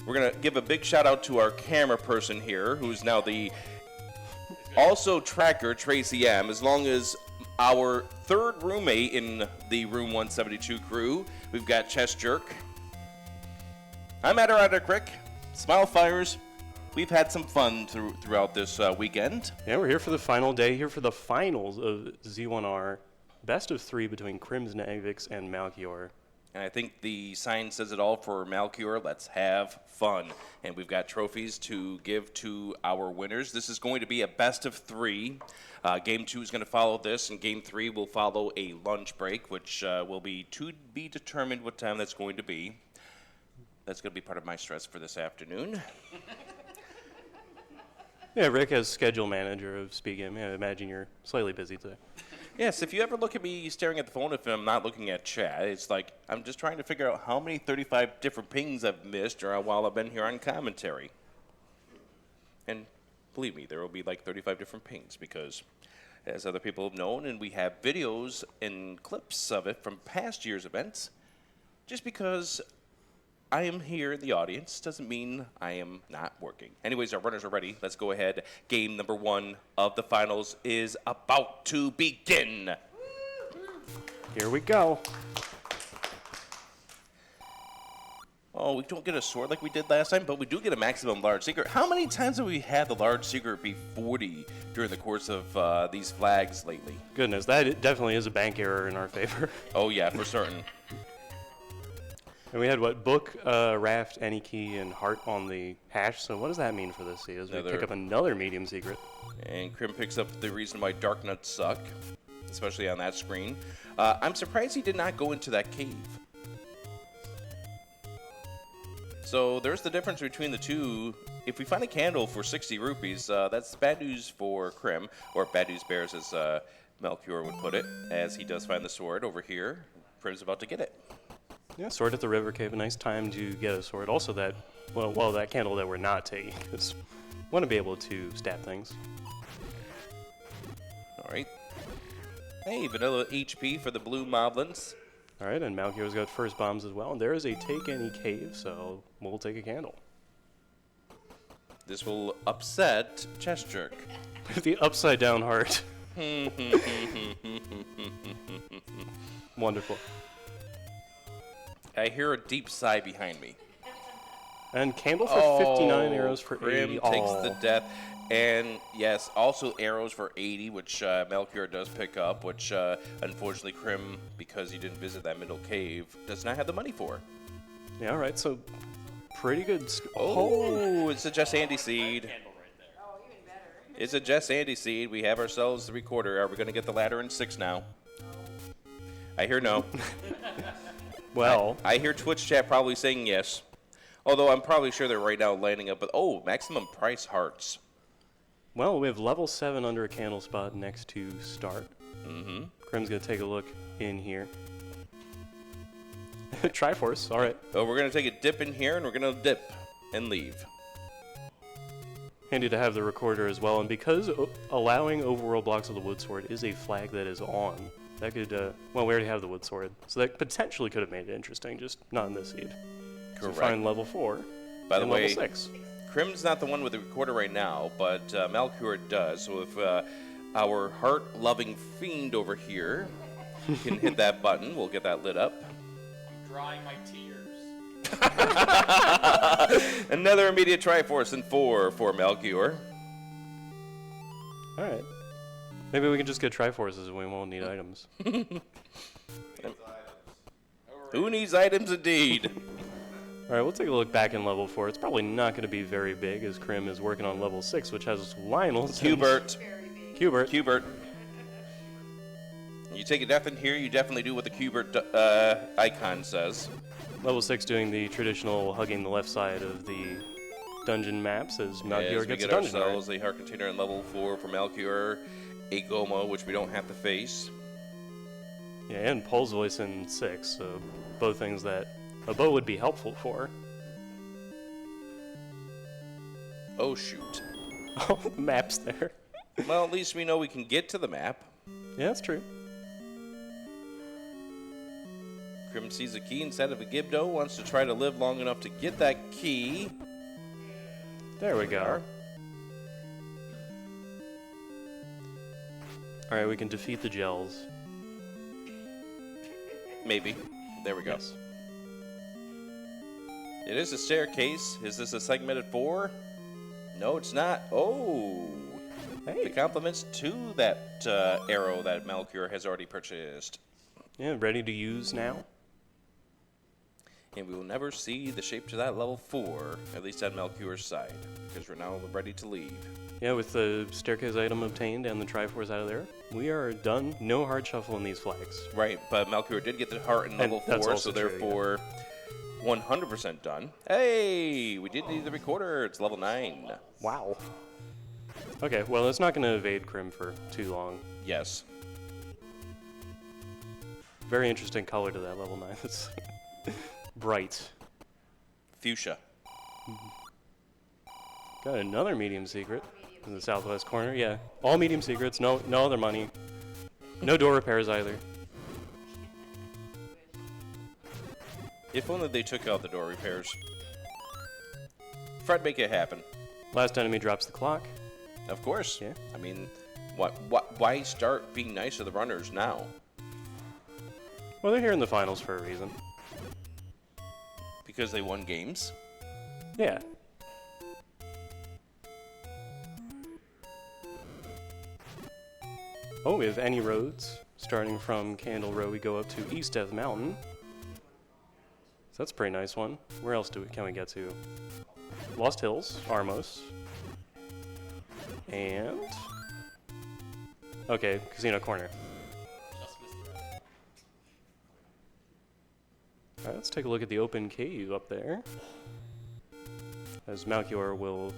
We're going to give a big shout out to our camera person here, who's now the also tracker, Tracy M, as long as our third roommate in the Room 172 crew. We've got Chess Jerk. I'm Adder Crick. Smile Fires. We've had some fun throughout this weekend. Yeah, we're here for the final day, here for the finals of Z1R. Best of 3 between CrimsonAvix and Malchior. And I think the sign says it all for Malchior. Let's have fun. And we've got trophies to give to our winners. This is going to be a best of 3. Game 2 is going to follow this, and Game 3 will follow a lunch break, which will be to be determined what time that's going to be. That's going to be part of my stress for this afternoon. Yeah, Rick, as schedule manager of Speedgaming, I imagine you're slightly busy today. Yes, if you ever look at me staring at the phone, if I'm not looking at chat, it's like I'm just trying to figure out how many 35 different pings I've missed while I've been here on commentary. And believe me, there will be like 35 different pings because, as other people have known, and we have videos and clips of it from past year's events, just because I am here in the audience doesn't mean I am not working. Anyways, our runners are ready. Let's go ahead. Game number 1 of the finals is about to begin. Here we go. Oh, we don't get a sword like we did last time, but we do get a maximum large secret. How many times have we had the large secret be 40 during the course of these flags lately? Goodness, that definitely is a bank error in our favor. Oh, yeah, for certain. And we had, what, Book, Raft, Any Key, and Heart on the hash. So what does that mean for this seed? As we pick up another medium secret. And Crim picks up the reason why Dark Nuts suck, especially on that screen. I'm surprised he did not go into that cave. So there's the difference between the two. If we find a candle for 60 rupees, that's bad news for Crim, or bad news bears as Malchior would put it, as he does find the sword over here. Crim's about to get it. Yeah, sword at the river cave, a nice time to get a sword. Also that, well, that candle that we're not taking, because we want to be able to stab things. All right. Hey, vanilla HP for the blue moblins. All right, and Malchior's got first bombs as well. And there is a take any cave, so we'll take a candle. This will upset Chess Jerk. With the upside down heart. Wonderful. I hear a deep sigh behind me. And candle for 59, arrows for 80. Crim takes the death. And, yes, also arrows for 80, which Malchior does pick up, which, unfortunately, Crim, because he didn't visit that middle cave, does not have the money for. Yeah, all right, so pretty good. Oh, it's a Just Andy seed. It's a Just Andy seed. We have ourselves the recorder. Are we going to get the ladder in 6 now? I hear no. Well, I hear Twitch chat probably saying yes. Although I'm probably sure they're right now lining up with, maximum price hearts. Well, we have level 7 under a candle spot next to start. Mm-hmm. Crim's going to take a look in here. Triforce, all right. So we're going to take a dip in here, and we're going to dip and leave. Handy to have the recorder as well. And because allowing overworld blocks of the wood sword is a flag that is on, that could, well, we already have the wood sword, so that potentially could have made it interesting, just not in this seed. Correct. So find level 4. By the way, level 6. Crim's not the one with the recorder right now, but Malchior does. So if our heart-loving fiend over here can hit that button, we'll get that lit up. I'm drying my tears. Another immediate Triforce and 4 for Malchior. All right. Maybe we can just get Triforces and we won't need items. Who needs items indeed? All right, we'll take a look back in level 4. It's probably not going to be very big as Crim is working on level 6, which has Lionel. Qbert. Qbert. You take a death in here, you definitely do what the Qbert icon says. Level 6 doing the traditional hugging the left side of the dungeon maps as Malchior gets a dungeon. Ourselves a heart container in level 4 for Malchior, a Goma, which we don't have to face. Yeah, and Pole's voice in 6, so both things that a bow would be helpful for. Oh, shoot. Oh, the map's there. Well, at least we know we can get to the map. Yeah, that's true. Crim sees a key inside of a Gibdo, wants to try to live long enough to get that key. There we go. Alright, we can defeat the gels. Maybe. There we go. Yes. It is a staircase. Is this a segmented 4? No, it's not. Oh! Hey. The compliments to that arrow that Malchior has already purchased. Yeah, ready to use now? And we will never see the shape to that level 4, at least on Malchior's side, because we're now ready to leave. Yeah, with the staircase item obtained and the Triforce out of there, we are done. No hard shuffle in these flags. Right, but Malchior did get the heart in level 4, so therefore 100% done. Hey, we did need the recorder. It's level 9. Wow. Okay, well, it's not going to evade Crim for too long. Yes. Very interesting color to that level 9. It's bright. Fuchsia. Got another medium secret in the southwest corner. Yeah, all medium secrets. No other money. No door repairs either. If only they took out the door repairs. Fred, make it happen. Last enemy drops the clock. Of course. Yeah. I mean, why start being nice to the runners now? Well, they're here in the finals for a reason. Because they won games? Yeah. Oh, we have any roads. Starting from Candle Row, we go up to East Death Mountain. So that's a pretty nice one. Where else can we get to? Lost Hills, Armos. And... okay, Casino Corner. Just missed the rest. Alright, let's take a look at the open cave up there. As Malchior will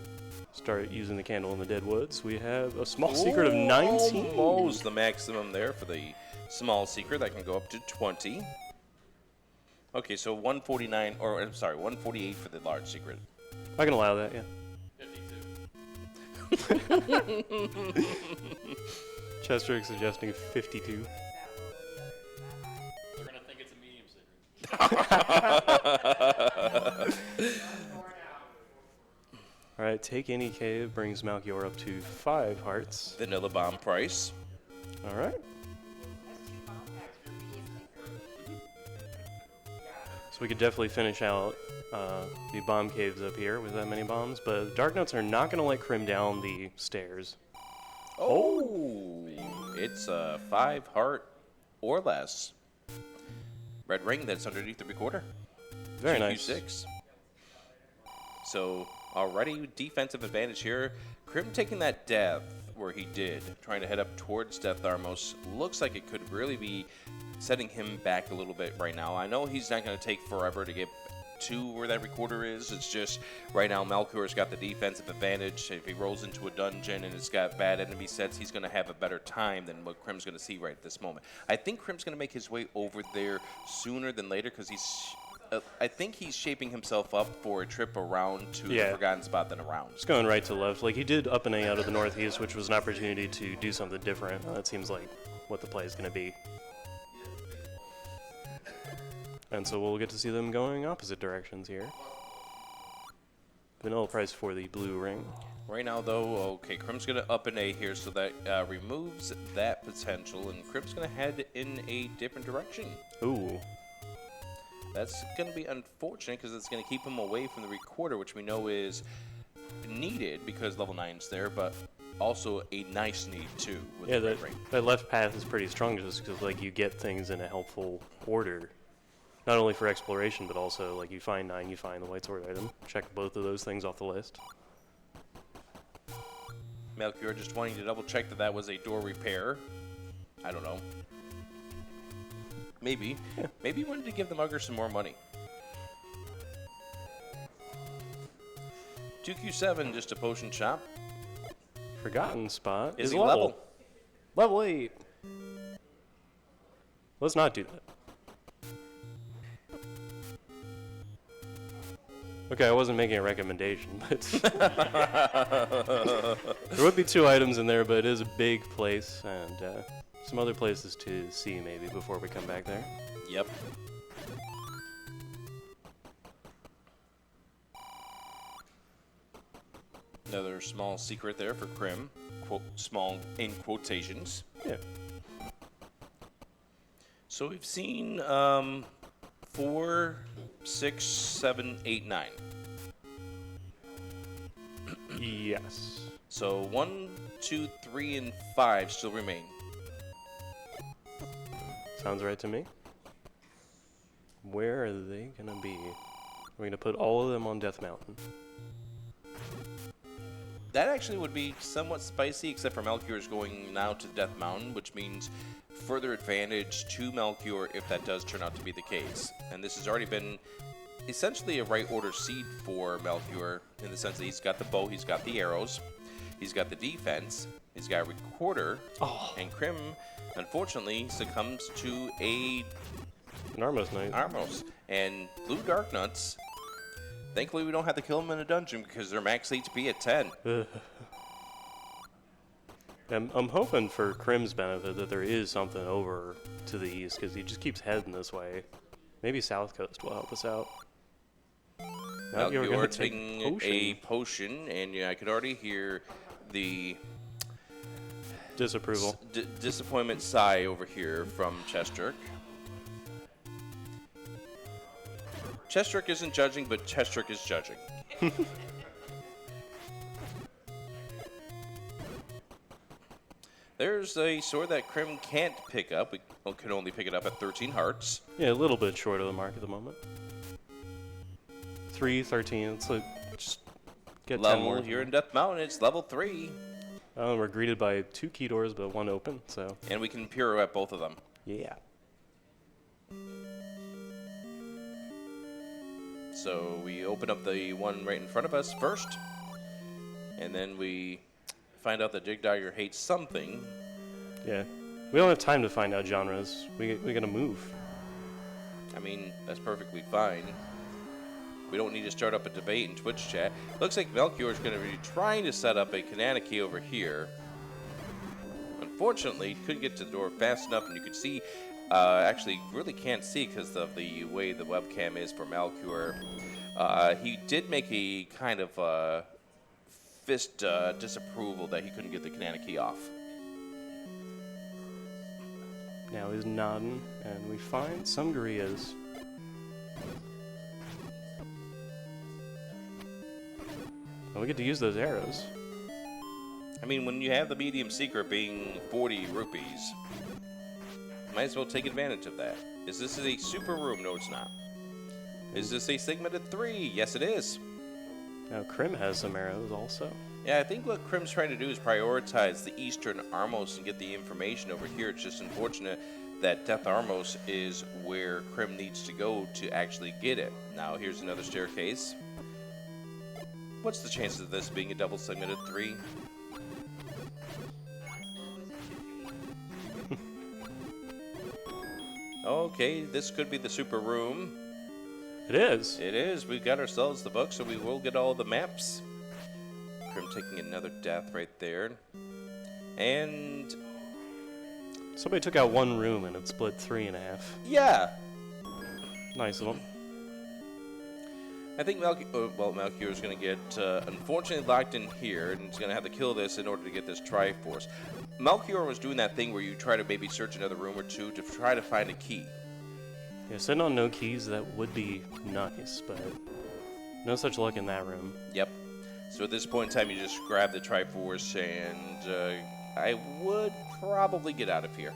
start using the candle in the dead woods, we have a small secret of 19. Almost the maximum there for the small secret. That can go up to 20. Okay, so 149, or I'm sorry, 148 for the large secret. I can allow that, yeah. 52. Chester suggesting 52. They're gonna think it's a medium secret. Alright, take any cave brings Malchior up to 5 hearts. Vanilla bomb price. Alright. So we could definitely finish out the bomb caves up here with that many bombs, but Dark Notes are not going to let Crim down the stairs. Oh, it's a 5 heart or less. Red ring that's underneath the recorder. Very nice. 6. So already defensive advantage here. Crim taking that death where he did, trying to head up towards Death Armos. Looks like it could really be setting him back a little bit right now. I know he's not going to take forever to get to where that recorder is. It's just right now Malchior's got the defensive advantage. If he rolls into a dungeon and it's got bad enemy sets, he's going to have a better time than what Crim's going to see right at this moment. I think Crim's going to make his way over there sooner than later because I think he's shaping himself up for a trip around to the Forgotten Spot than around. Just going right to left. Like, he did up and A out of the northeast, which was an opportunity to do something different. That seems like what the play is going to be. And so we'll get to see them going opposite directions here. Vanilla price for the blue ring. Right now, though, okay, Crim's going to up an A here, so that removes that potential, and Crim's going to head in a different direction. Ooh. That's going to be unfortunate because it's going to keep him away from the recorder, which we know is needed because level 9's there, but also a nice need, too, with the red ring. That left path is pretty strong just because, like, you get things in a helpful order. Not only for exploration, but also, like, you find 9, you find the white sword item. Check both of those things off the list. Malchior just wanting to double check that that was a door repair. I don't know. Maybe. Yeah. Maybe he wanted to give the mugger some more money. 2Q7, just a potion shop. Forgotten Spot is he level? Level 8. Let's not do that. Okay, I wasn't making a recommendation, but there would be 2 items in there, but it is a big place, and some other places to see maybe before we come back there. Yep. Another small secret there for Crim. Small in quotations. Yeah. So we've seen 4, 6, 7, 8, 9. Yes. So 1, 2, 3, and 5 still remain. Sounds right to me. Where are they gonna be? We're gonna put all of them on Death Mountain. That actually would be somewhat spicy, except for Malchior's going now to Death Mountain, which means further advantage to Malchior if that does turn out to be the case. And this has already been essentially a right order seed for Malchior in the sense that he's got the bow, he's got the arrows, he's got the defense, he's got a recorder, and Crim, unfortunately, succumbs to An Armos Knight. Armos. And Blue Dark Nuts, thankfully we don't have to kill them in a dungeon because they're max HP at 10. Ugh. I'm hoping for Crim's benefit that there is something over to the east because he just keeps heading this way. Maybe South Coast will help us out. Now you're you're gonna taking take a potion, and yeah, I could already hear the Disapproval. disappointment sigh over here from Chestrick. Chestrick isn't judging, but Chestrick is judging. There's a sword that Crim can't pick up. It can only pick it up at 13 hearts. Yeah, a little bit short of the mark at the moment. 3, 13. It's like just get 10 more. Level, you're in Death Mountain. It's level 3. We're greeted by 2 key doors, but 1 open. So And we can pirouette both of them. yeah. So we open up the one right in front of us first, and then we find out that Dig Dagger hates something. Yeah. We don't have time to find out genres. We gotta move. I mean, that's perfectly fine. We don't need to start up a debate in Twitch chat. Looks like Malchior is going to be trying to set up a Kananaki over here. Unfortunately, couldn't get to the door fast enough, and you could see, actually really can't see because of the way the webcam is for Malchior. He did make a kind of fist disapproval that he couldn't get the Kananaki off. Now he's nodding, and we find some Gurias. And we get to use those arrows. I mean, when you have the medium secret being 40 rupees, might as well take advantage of that. Is this a super room? No, it's not. Is this a segmented 3? Yes, it is. Now Crim has some arrows also. Yeah, I think what Crim's trying to do is prioritize the Eastern Armos and get the information over here. It's just unfortunate that Death Armos is where Crim needs to go to actually get it. Now, here's another staircase. What's the chances of this being a double segmented 3? Okay, this could be the super room. It is. It is. We've got ourselves the book, so we will get all the maps. Crim taking another death right there. And Somebody took out one room and it split 3.5. yeah, Nice of them. I think Malchior is going to get unfortunately locked in here, and he's going to have to kill this in order to get this Triforce. Malchior was doing that thing where you try to maybe search another room or two to try to find a key. Yeah, sitting on no keys, that would be nice, but no such luck in that room. Yep. So at this point in time, you just grab the Triforce, and I would probably get out of here.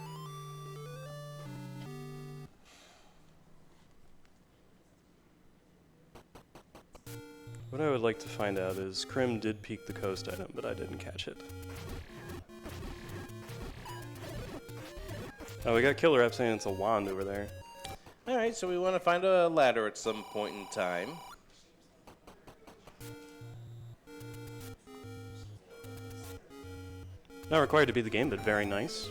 What I would like to find out is Crim did peek the coast item, but I didn't catch it. Oh, we got Killer App saying it's a wand over there. Alright, so we want to find a ladder at some point in time. Not required to be the game, but very nice.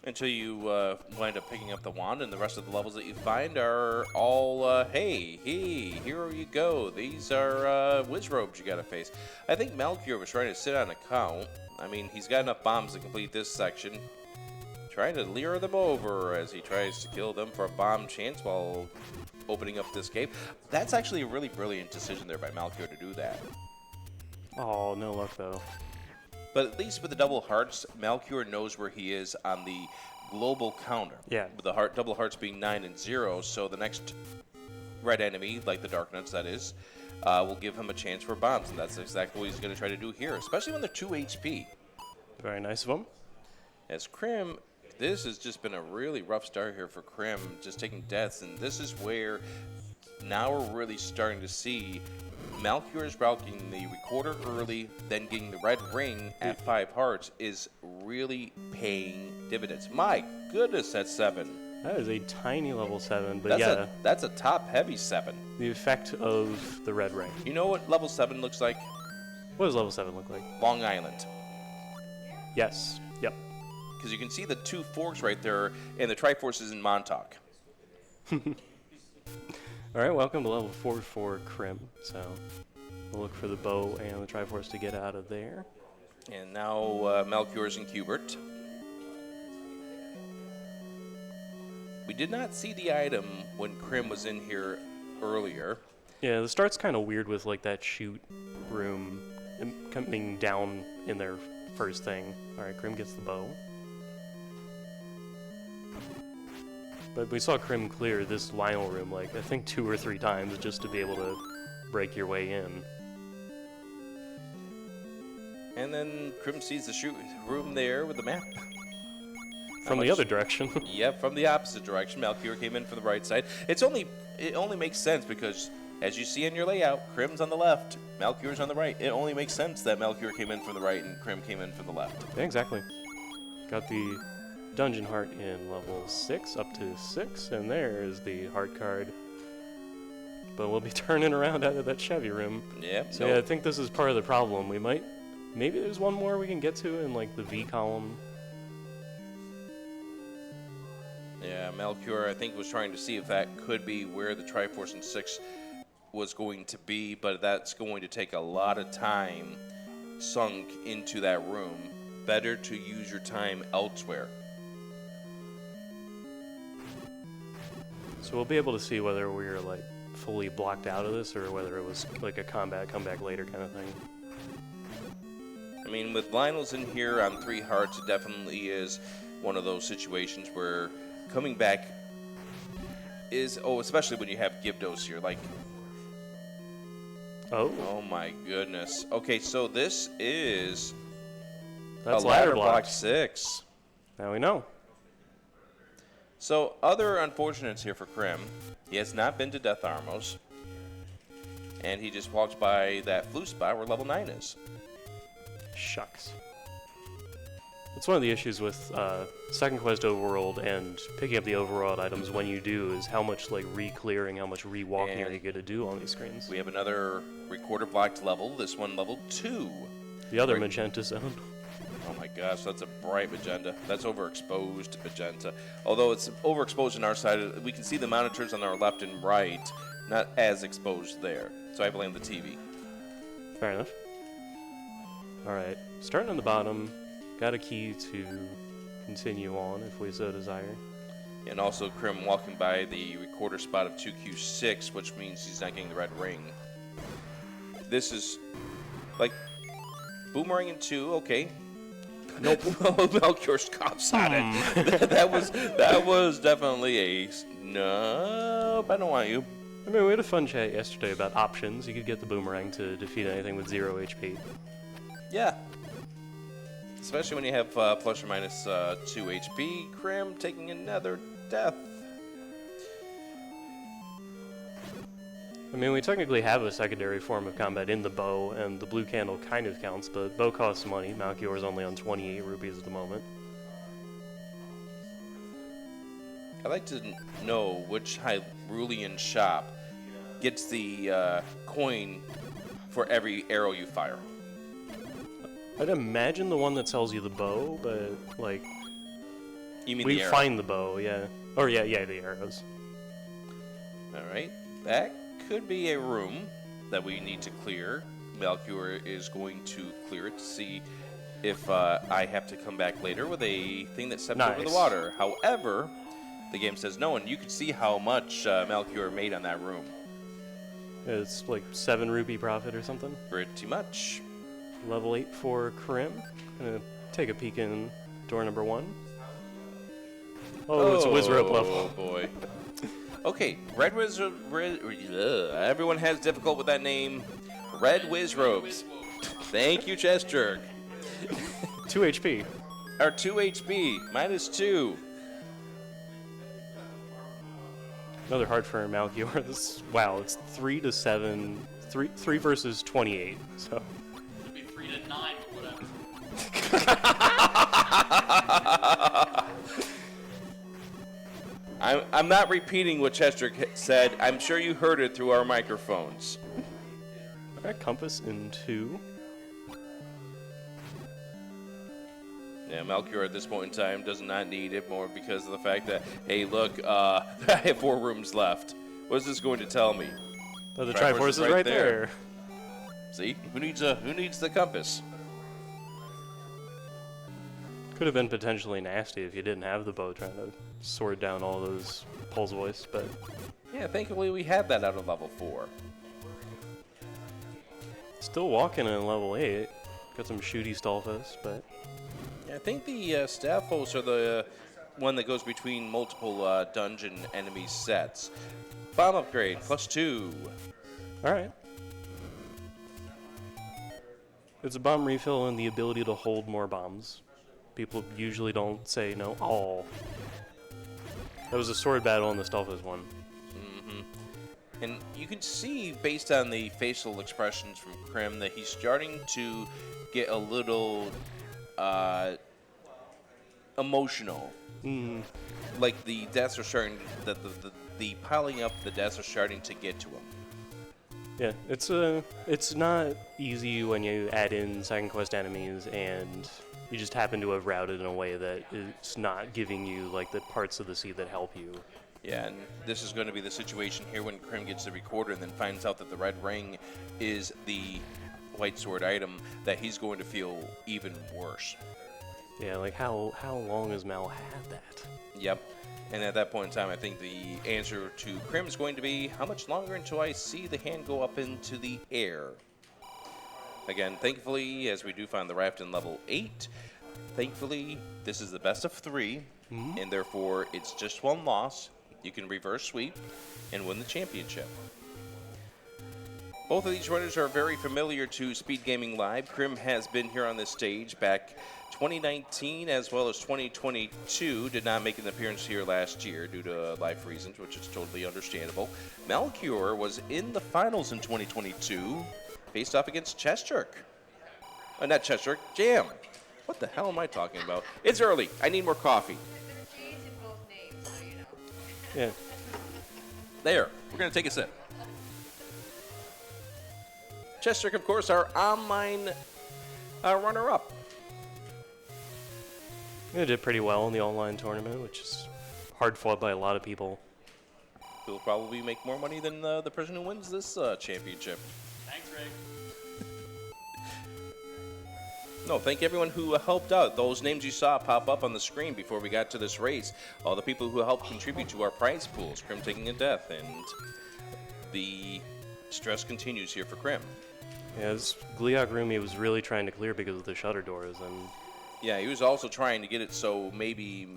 Until you wind up picking up the wand, and the rest of the levels that you find are all, hey, here you go. These are whiz robes you gotta face. I think Malchior was trying to sit on a count. I mean, he's got enough bombs to complete this section. trying to lure them over as he tries to kill them for a bomb chance while opening up this gate. That's actually a really brilliant decision there by Malchior to do that. Oh, no luck though. But at least with the double hearts, Malchior knows where he is on the global counter. Yeah. With the double hearts being 9 and 0, so the next red enemy, like the Dark Nuts that is, will give him a chance for bombs, and that's exactly what he's going to try to do here, especially when they're 2 HP. Very nice of him. As Crim, this has just been a really rough start here for Crim, just taking deaths, and this is where now we're really starting to see Malchior is routing the recorder early, then getting the red ring at 5 hearts is really paying dividends. My goodness, that's 7. That is a tiny level 7, but yeah, That's a top heavy 7. the effect of the red ring. You know what level 7 looks like? What does level 7 look like? Long Island. Yes. Yep. Because you can see the 2 forks right there, and the Triforce is in Montauk. All right, welcome to level 4 for Crim. So we'll look for the bow and the Triforce to get out of there. And now Malchior's in Cubert. We did not see the item when Crim was in here earlier. Yeah, the start's kind of weird with like that shoot room coming down in their first thing. All right, Crim gets the bow. But we saw Crim clear this Lionel room like I think 2 or 3 times just to be able to break your way in. And then Crim sees the shoot room there with the map. From the other direction. Yep, from the opposite direction. Malchior came in from the right side. It only makes sense because, as you see in your layout, Crim's on the left, Malchior's on the right. It only makes sense that Malchior came in from the right and Crim came in from the left. Yeah, exactly. Got the Dungeon Heart in level 6, up to 6, and there is the heart card. But we'll be turning around out of that Chevy room. Yep. So yeah, I think this is part of the problem. We might, maybe there's one more we can get to in like the V column. Yeah, Malchior, I think, was trying to see if that could be where the Triforce in 6 was going to be, but that's going to take a lot of time sunk into that room. Better to use your time elsewhere. So we'll be able to see whether we're like fully blocked out of this or whether it was like a combat come back later kind of thing. I mean, with Lionel's in here on 3 hearts, it definitely is one of those situations where coming back is, especially when you have Gibdos here, like, oh my goodness. Okay, so this is That's a ladder block. block 6. Now we know. So, other unfortunates here for Crim. He has not been to Death Armos, and he just walked by that flue spot where level 9 is. Shucks. That's one of the issues with Second Quest Overworld and picking up the Overworld items when you do is how much like re-clearing, how much re-walking are you going to do on these screens. We have another recorder blocked level, this one level 2. The other magenta zone. Oh my gosh, that's a bright magenta. That's overexposed magenta. Although it's overexposed on our side, we can see the monitors on our left and right, not as exposed there. So I blame the TV. Fair enough. Alright, starting on the bottom, got a key to continue on if we so desire. And also Crim walking by the recorder spot of 2Q6, which means he's not getting the red ring. This is like Boomerang in 2, okay. Nope. Malchior scoffs on it. that was definitely a nope. I don't want you. I mean, we had a fun chat yesterday about options. You could get the Boomerang to defeat anything with 0 HP. Yeah. Especially when you have plus or minus 2 HP. Crim taking another death. I mean, we technically have a secondary form of combat in the bow, and the blue candle kind of counts, but bow costs money. Malchior is only on 28 rupees at the moment. I'd like to know which Hyrulean shop gets the coin for every arrow you fire. I'd imagine the one that sells you the bow, but, like... You mean we the arrow? find the bow, yeah. Or, yeah, the arrows. Alright, that could be a room that we need to clear. Malchior is going to clear it to see if I have to come back later with a thing that steps over the Nice. water. However, the game says no, and you can see how much Malchior made on that room. It's like 7 rupee profit or something. Pretty much. Level 8 for Krim. Gonna take a peek in door number 1. Oh, it's a Wizrope level. Oh boy. Okay, Red Wizard. Everyone has difficult with that name. Red Wizrobes. Thank you, Chess Jerk. 2 HP. Our 2 HP, -2. Another hard for Malchior. Wow, it's 3 to 7. 3 versus 28. So It'd be 3 to 9 or whatever. I'm not repeating what Chester said. I'm sure you heard it through our microphones. alright, compass in 2. Yeah, Malchior at this point in time does not need it more because of the fact that, hey, look, I have 4 rooms left. What is this going to tell me? Oh, the Triforce Triforce is is right right there. there. See, who needs the compass? Could have been potentially nasty if you didn't have the bow trying to sword down all those pulse voice, but Yeah, thankfully we had that out of level 4. still walking in level 8. Got some shooty Stalfos, but I think the Staphos are the one that goes between multiple dungeon enemy sets. Bomb upgrade, +2. alright. It's a bomb refill and the ability to hold more bombs. People usually don't say no. Oh. That was a sword battle in the Stalfos one. And you can see, based on the facial expressions from Krim, that he's starting to get a little emotional. Like the deaths are starting, the piling up the deaths are starting to get to him. Yeah, it's not easy when you add in second quest enemies and you just happen to have routed in a way that it's not giving you like the parts of the seed that help you. Yeah, and this is going to be the situation here when Krim gets the recorder and then finds out that the red ring is the white sword item, that he's going to feel even worse. Yeah, like how long has Mal had that? Yep. And at that point in time, I think the answer to Krim is going to be, how much longer until I see the hand go up into the air? Again, thankfully, as we do find the raft in level 8, thankfully, this is the best of 3, and therefore it's just 1 loss. You can reverse sweep and win the championship. Both of these runners are very familiar to Speedgaming Live. Krim has been here on this stage back 2019 as well as 2022. Did not make an appearance here last year due to life reasons, which is totally understandable. Malchior was in the finals in 2022, faced off against Chess Jerk. Not Chess Jerk, Jam. What the hell am I talking about? It's early. I need more coffee. There's G's in both names, so you know. Yeah. There. We're going to take a sip. Chess Jerk, of course, our online runner-up. They did pretty well in the online tournament, which is hard fought by a lot of people. He'll probably make more money than the person who wins this championship. Thanks, Ray. No, thank everyone who helped out. Those names you saw pop up on the screen before we got to this race. All the people who helped contribute to our prize pools. Krim taking a death, and the stress continues here for Krim. Yeah, this Gliok room he was really trying to clear because of the shutter doors, and Yeah, he was also trying to get it so maybe,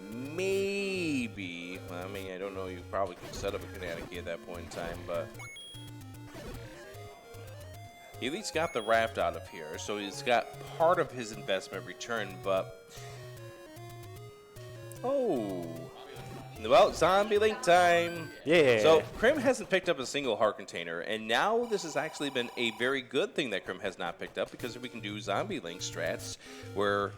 I mean, I don't know, you probably could set up a kinetic key at that point in time, but he at least got the raft out of here, so he's got part of his investment returned, but oh, well, zombie link time. yeah. So Krim hasn't picked up a single heart container, and now this has actually been a very good thing that Krim has not picked up, because we can do zombie link strats where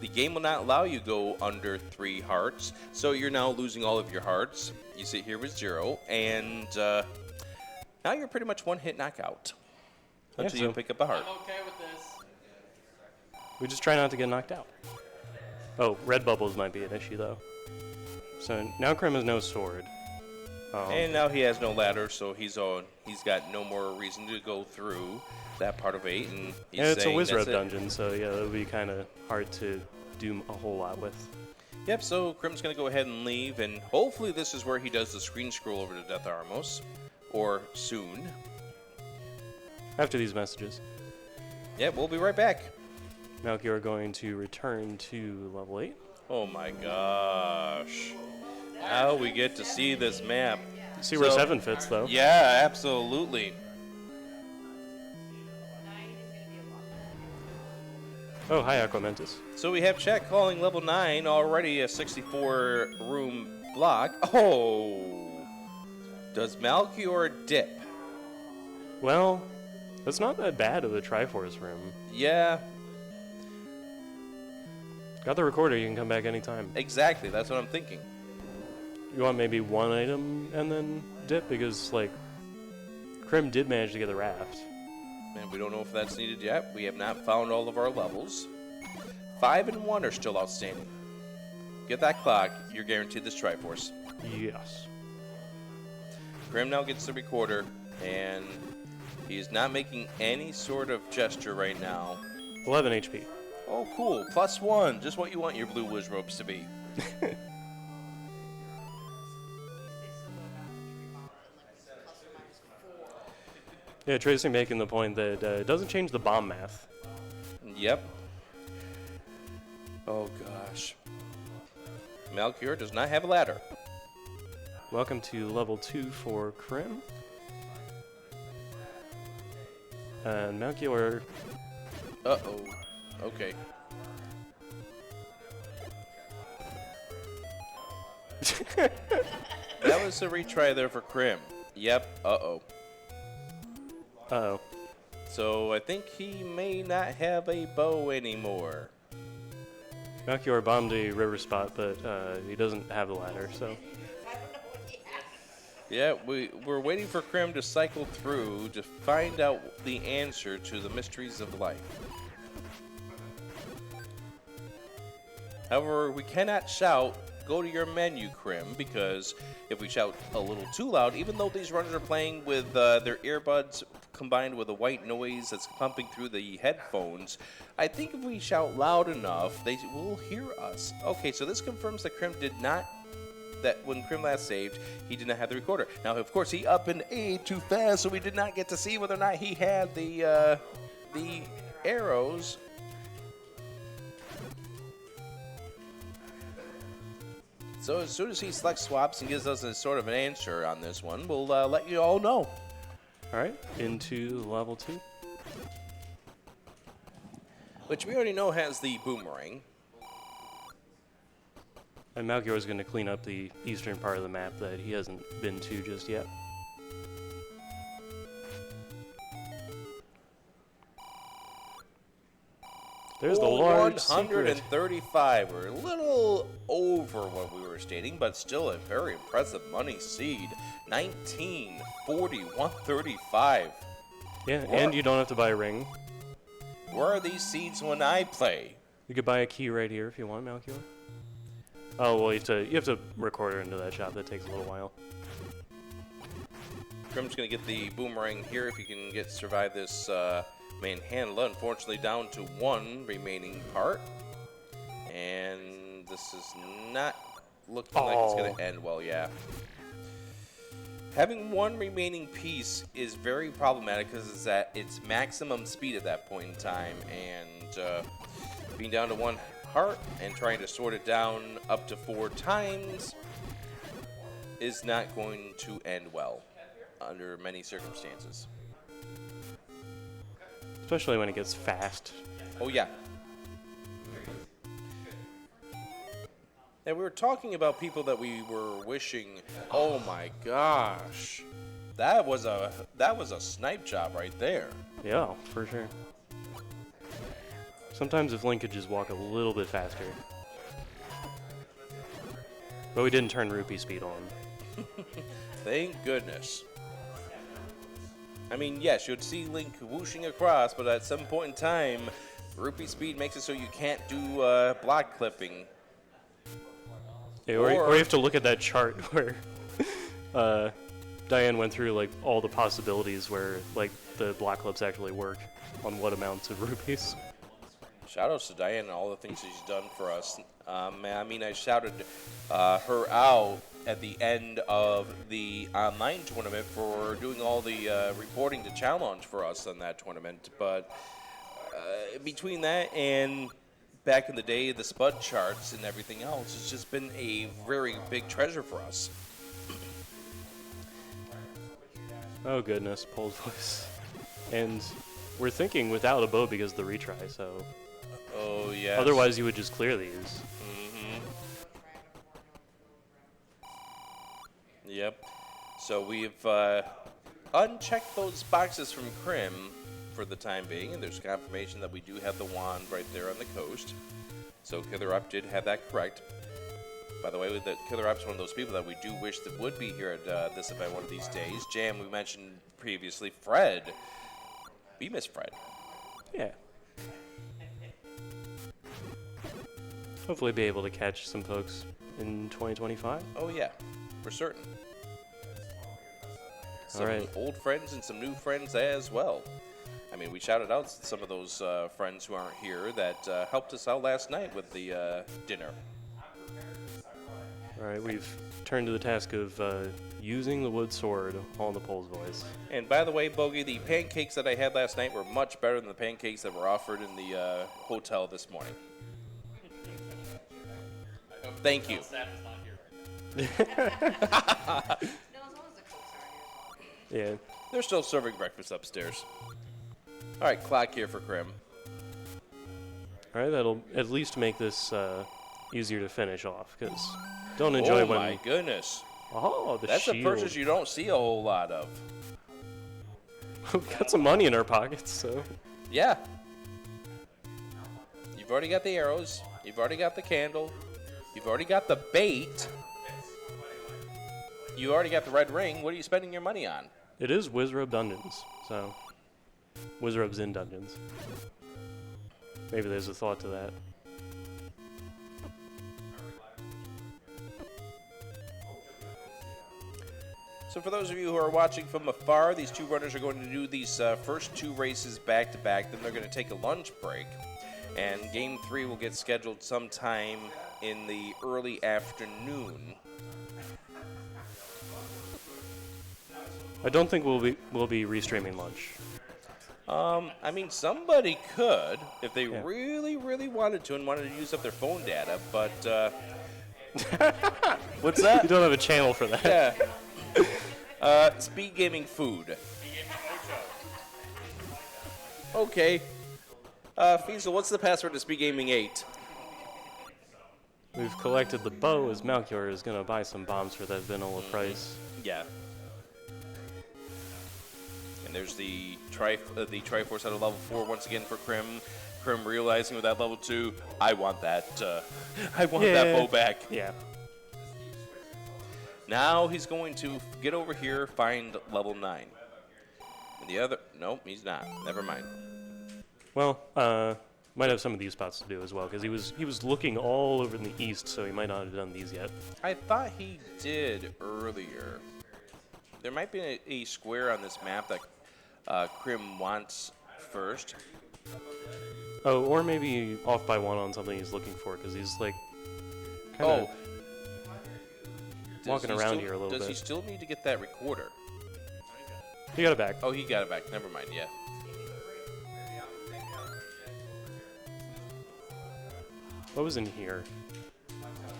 the game will not allow you to go under 3 hearts, so you're now losing all of your hearts. You sit here with 0, and now you're pretty much one-hit knockout until so- you pick up a heart. I'm okay with this. we just try not to get knocked out. Oh, red bubbles might be an issue though. So now Krim has no sword. And now he has no ladder, so he's got no more reason to go through that part of 8. And he's Yeah, it's a saying Wizard that's it. dungeon, so yeah, that would be kind of hard to do a whole lot with. Yep, so Crim's going to go ahead and leave, and hopefully this is where he does the screen scroll over to Death Armos, or soon. After these messages, Yep, we'll be right back. Malchior going to return to level 8. Oh my gosh. Now we get to see this map. See where So- 7 fits, though. Yeah, absolutely. 9 is going to be a lot. Oh, hi, Aquamentus. So we have chat calling level 9, already a 64-room block. Oh! Does Malchior dip? Well, that's not that bad of a Triforce room. Yeah, Got the recorder, you can come back anytime. exactly. That's what I'm thinking. You want maybe one item and then dip? Because, like, Crim did manage to get the raft. And we don't know if that's needed yet. We have not found all of our levels. 5 and 1 are still outstanding. Get that clock, you're guaranteed this Triforce. Yes. Grim now gets the recorder, and he is not making any sort of gesture right now. 11 HP. Oh, cool. +1. Just what you want your blue wiz robes to be. Yeah, Tracy making the point that it doesn't change the bomb math. Yep. Oh, gosh. Malchior does not have a ladder. Welcome to level 2 for Crim. And Malchior. Uh-oh. Okay. That was a retry there for Crim. Yep. Uh-oh. Uh-oh. So I think he may not have a bow anymore. Malchior bombed a river spot, but he doesn't have the ladder, so. Yeah, we're waiting for Crim to cycle through to find out the answer to the mysteries of life. However, we cannot shout, go to your menu, Crim, because if we shout a little too loud, even though these runners are playing with their earbuds combined with a white noise that's pumping through the headphones, I think if we shout loud enough, they will hear us. Okay, so this confirms that Crim did not, that when Crim last saved, he did not have the recorder. Now, of course, he up and A too fast, so we did not get to see whether or not he had the arrows. So as soon as he selects swaps and gives us a sort of an answer on this one, we'll let you all know. Alright, into level 2. Which we already know has the boomerang. And Malchior is going to clean up the eastern part of the map that he hasn't been to just yet. There's the large secret. 135. We're a little over what we were stating, but still a very impressive money seed. 19, 40, 135. Yeah, and you don't have to buy a ring. Where are these seeds when I play? You could buy a key right here if you want, Malchior. Oh, well, you have to record her into that shop. That takes a little while. Crim's going to get the boomerang here if he can survive this manhandle. Unfortunately, down to 1 remaining part. And this is not looking like it's going to end well, yeah. Having 1 remaining piece is very problematic because it's at its maximum speed at that point in time. And being down to 1 heart and trying to sort it down up to 4 times is not going to end well under many circumstances. Especially when it gets fast. Oh, yeah. And we were talking about people that we were wishing. Oh my gosh, that was a snipe job right there. Yeah, for sure. Sometimes if Link could just walk a little bit faster. But we didn't turn rupee speed on. Thank goodness. I mean, yes, you'd see Link whooshing across, but at some point in time, rupee speed makes it so you can't do block clipping. Yeah, or you have to look at that chart where Diane went through like all the possibilities where like the black clubs actually work on what amounts of rupees. Shout outs to Diane and all the things she's done for us. I mean, I shouted her out at the end of the online tournament for doing all the reporting to challenge for us on that tournament. But between that and back in the day, the Spud charts and everything else, it's just been a very big treasure for us. Oh goodness, Pole's voice. And we're thinking without a bow because of the retry, so... Oh, yeah. Otherwise you would just clear these. Mm-hmm. Yep. So we've unchecked those boxes from Crim for the time being, and there's confirmation that we do have the wand right there on the coast. So Killer Up did have that correct. By the way, that Killer Up's one of those people that we do wish that would be here at this event one of these days. Jam, we mentioned previously, Fred. We miss Fred. Yeah. Hopefully be able to catch some folks in 2025. Oh, yeah, for certain. Some All right. old friends and some new friends as well. I mean, we shouted out some of those friends who aren't here that helped us out last night with the dinner. All right, we've turned to the task of using the wood sword on the Pole's voice. And by the way, Bogey, the pancakes that I had last night were much better than the pancakes that were offered in the hotel this morning. Thank you. Staff is not here right now. No, as long as the cooks are here. Yeah. They're still serving breakfast upstairs. All right, clock here for Crim. All right, that'll at least make this easier to finish off, because don't enjoy Oh when... my goodness. Oh, the That's shield. a purchase you don't see a whole lot of. We've got some money in our pockets, so... Yeah. You've already got the arrows. You've already got the candle. You've already got the bait. You already got the red ring. What are you spending your money on? It is Wizrobe Dungeons, so... Wizrobe's in dungeons. Maybe there's a thought to that. So for those of you who are watching from afar, these two runners are going to do these first two races back to back. Then they're going to take a lunch break. And Game 3 will get scheduled sometime in the early afternoon. I don't think we'll be restreaming lunch. I mean, somebody could if they really, really wanted to and wanted to use up their phone data, but what's that? You don't have a channel for that. Yeah. Speedgaming food. Okay. Fiesel, what's the password to Speedgaming 8? We've collected the bow, as Malchior is going to buy some bombs for that vanilla price. Yeah. And there's the Triforce out of level 4 once again for Crim. Crim realizing with that level 2, I want that. I want that bow back. Yeah. Now he's going to get over here, find level 9. And the other, nope, he's not. Never mind. Well, might have some of these spots to do as well, because he was looking all over in the east, so he might not have done these yet. I thought he did earlier. There might be a square on this map that Crim wants first. Oh, or maybe off by one on something he's looking for, because he's like kind of walking around here a little bit. Does he still need to get that recorder? He got it back. Oh, he got it back. Never mind, yeah. What was in here?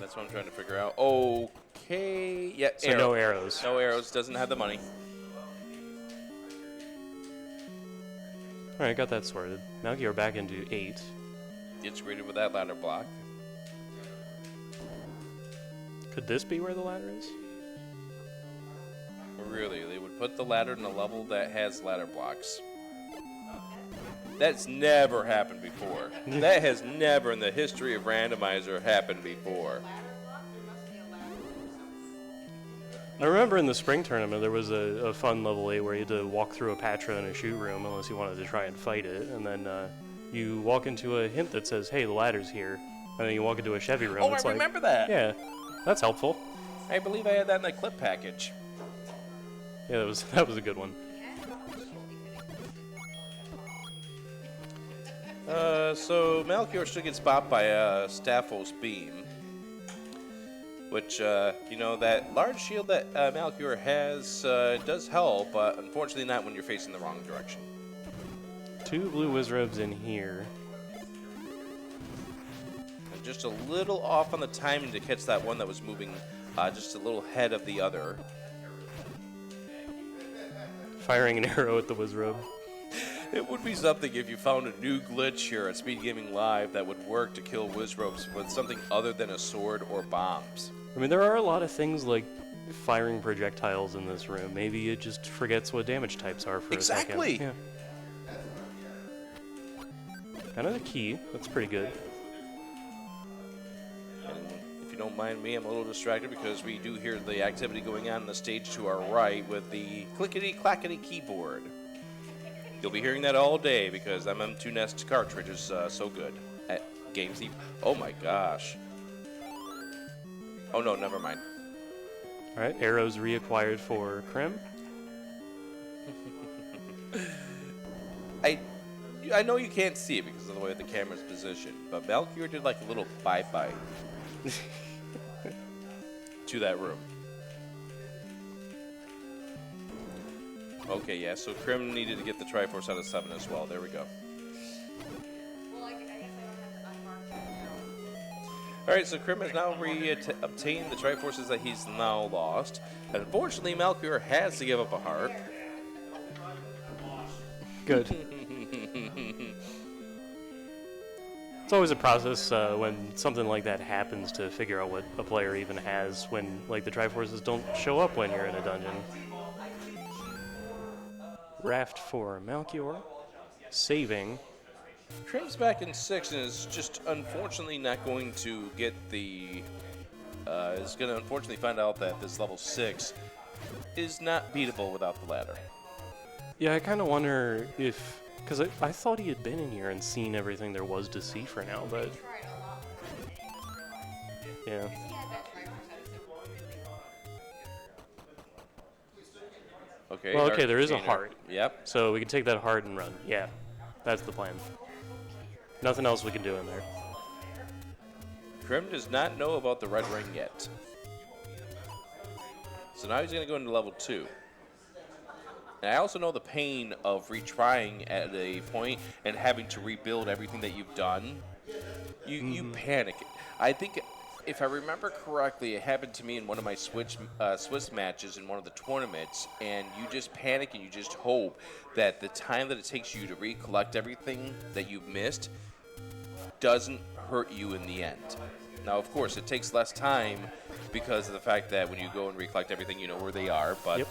That's what I'm trying to figure out. Okay, yeah, So no arrows. No arrows, doesn't have the money. Alright, got that sorted. Now you're back into 8. Gets greeted with that ladder block. Could this be where the ladder is? Really, they would put the ladder in a level that has ladder blocks. That's never happened before. That has never in the history of Randomizer happened before. I remember in the spring tournament there was a fun level 8 where you had to walk through a Patra in a shoot room unless you wanted to try and fight it, and then you walk into a hint that says, hey, the ladder's here, and then you walk into a Chevy room. Oh, it's I remember that. Yeah, that's helpful. I believe I had that in the clip package. Yeah, that was a good one. So Malchior still gets bopped by a Staphos beam, which, you know, that large shield that Malchior has does help, but unfortunately not when you're facing the wrong direction. 2 blue Wizrobes in here. And just a little off on the timing to catch that one that was moving just a little ahead of the other. Firing an arrow at the Wizrobe. It would be something if you found a new glitch here at Speedgaming Live that would work to kill Wizrobes with something other than a sword or bombs. I mean, there are a lot of things like firing projectiles in this room. Maybe it just forgets what damage types are for Exactly. a second. Yeah. Another key. That's pretty good. And if you don't mind me, I'm a little distracted because we do hear the activity going on the stage to our right with the clickety-clackety keyboard. You'll be hearing that all day because MM2 Nest cartridge is so good at Game Thief. Oh my gosh. Oh no, never mind. All right, arrows reacquired for Crim. I know you can't see it because of the way the camera's positioned, but Malchior did like a little bye-bye to that room. Okay, yeah, so Crim needed to get the Triforce out of 7 as well. There we go. Well, I guess I don't have to unmark it now. Alright, so Crim has now obtained the Triforces that he's now lost. And unfortunately, Malchior has to give up a heart. Good. It's always a process when something like that happens to figure out what a player even has when, like, the Triforces don't show up when you're in a dungeon. Raft for Malchior. Saving. Crim's back in 6 and is just unfortunately not going to get the... is going to unfortunately find out that this level 6 is not beatable without the ladder. Yeah, I kind of wonder if... Because I thought he had been in here and seen everything there was to see for now, but... Tried a lot more than I didn't realize. Yeah. He had that Triforce out of 6 really long. Okay. Well, heart okay, there is a container. heart. Yep. So we can take that heart and run. Yeah, that's the plan. Nothing else we can do in there. Crim does not know about the red ring yet. So now he's going to go into level 2. And I also know the pain of retrying at a point and having to rebuild everything that you've done. You panic. I think, if I remember correctly, it happened to me in one of my Swiss matches in one of the tournaments, and you just panic and you just hope that the time that it takes you to recollect everything that you've missed doesn't hurt you in the end. Now, of course, it takes less time because of the fact that when you go and recollect everything, you know where they are, but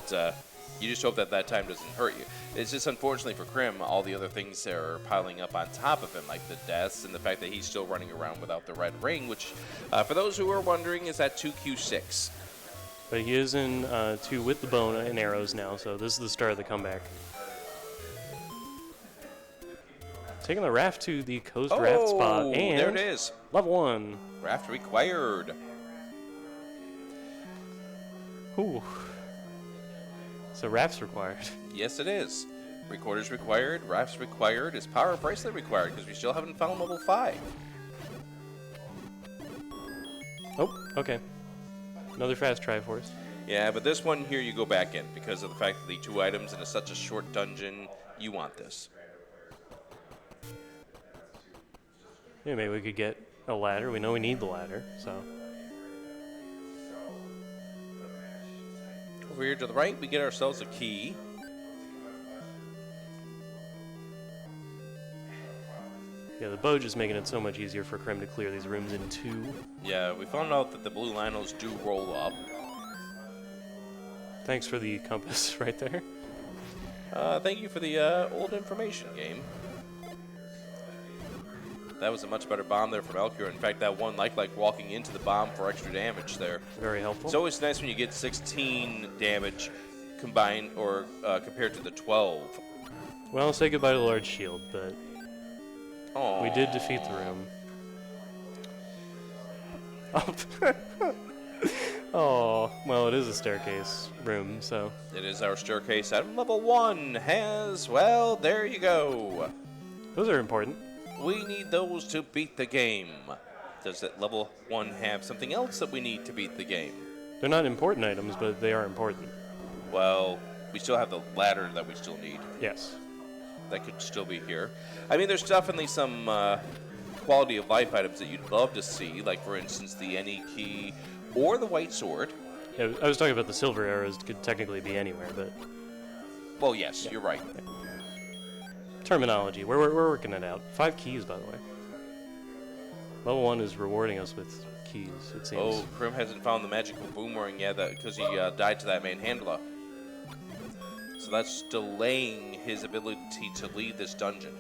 you just hope that that time doesn't hurt you. It's just, unfortunately for Crim, all the other things are piling up on top of him, like the deaths and the fact that he's still running around without the red ring, which, for those who are wondering, is at 2Q6. But he is in 2 with the bone and arrows now, so this is the start of the comeback. Taking the raft to the coast raft spot, and there it is. level 1. Raft required. Ooh. So rafts required. Yes, it is. Recorders required, rafts required, is power bracelet required, because we still haven't found level 5. Oh, okay. Another fast Triforce. Yeah, but this one here you go back in, because of the fact that the 2 items in such a short dungeon, you want this. Yeah, maybe we could get a ladder. We know we need the ladder, so. Over here to the right, we get ourselves a key. Yeah, the bow just making it so much easier for Crim to clear these rooms in 2. Yeah, we found out that the blue linos do roll up. Thanks for the compass right there. Thank you for the old information game. That was a much better bomb there from Malchior. In fact, that one like walking into the bomb for extra damage there. Very helpful. It's always nice when you get 16 damage combined or compared to the 12. Well, say goodbye to the large shield, but Aww. we did defeat the room. Oh. Oh, well, it is a staircase room, so. It is our staircase item. Level 1 has, well, there you go. Those are important. We need those to beat the game. Does that level 1 have something else that we need to beat the game? They're not important items, but they are important. Well, we still have the ladder that we still need. Yes. That could still be here. I mean, there's definitely some quality of life items that you'd love to see, like, for instance, the NE key or the white sword. Yeah, I was talking about the silver arrows could technically be anywhere, but Well, yes, you're right. terminology. We're working it out. 5 keys, by the way. Level 1 is rewarding us with keys, it seems. Oh, Crim hasn't found the magical boomerang yet because he died to that manhandler. So that's delaying his ability to leave this dungeon.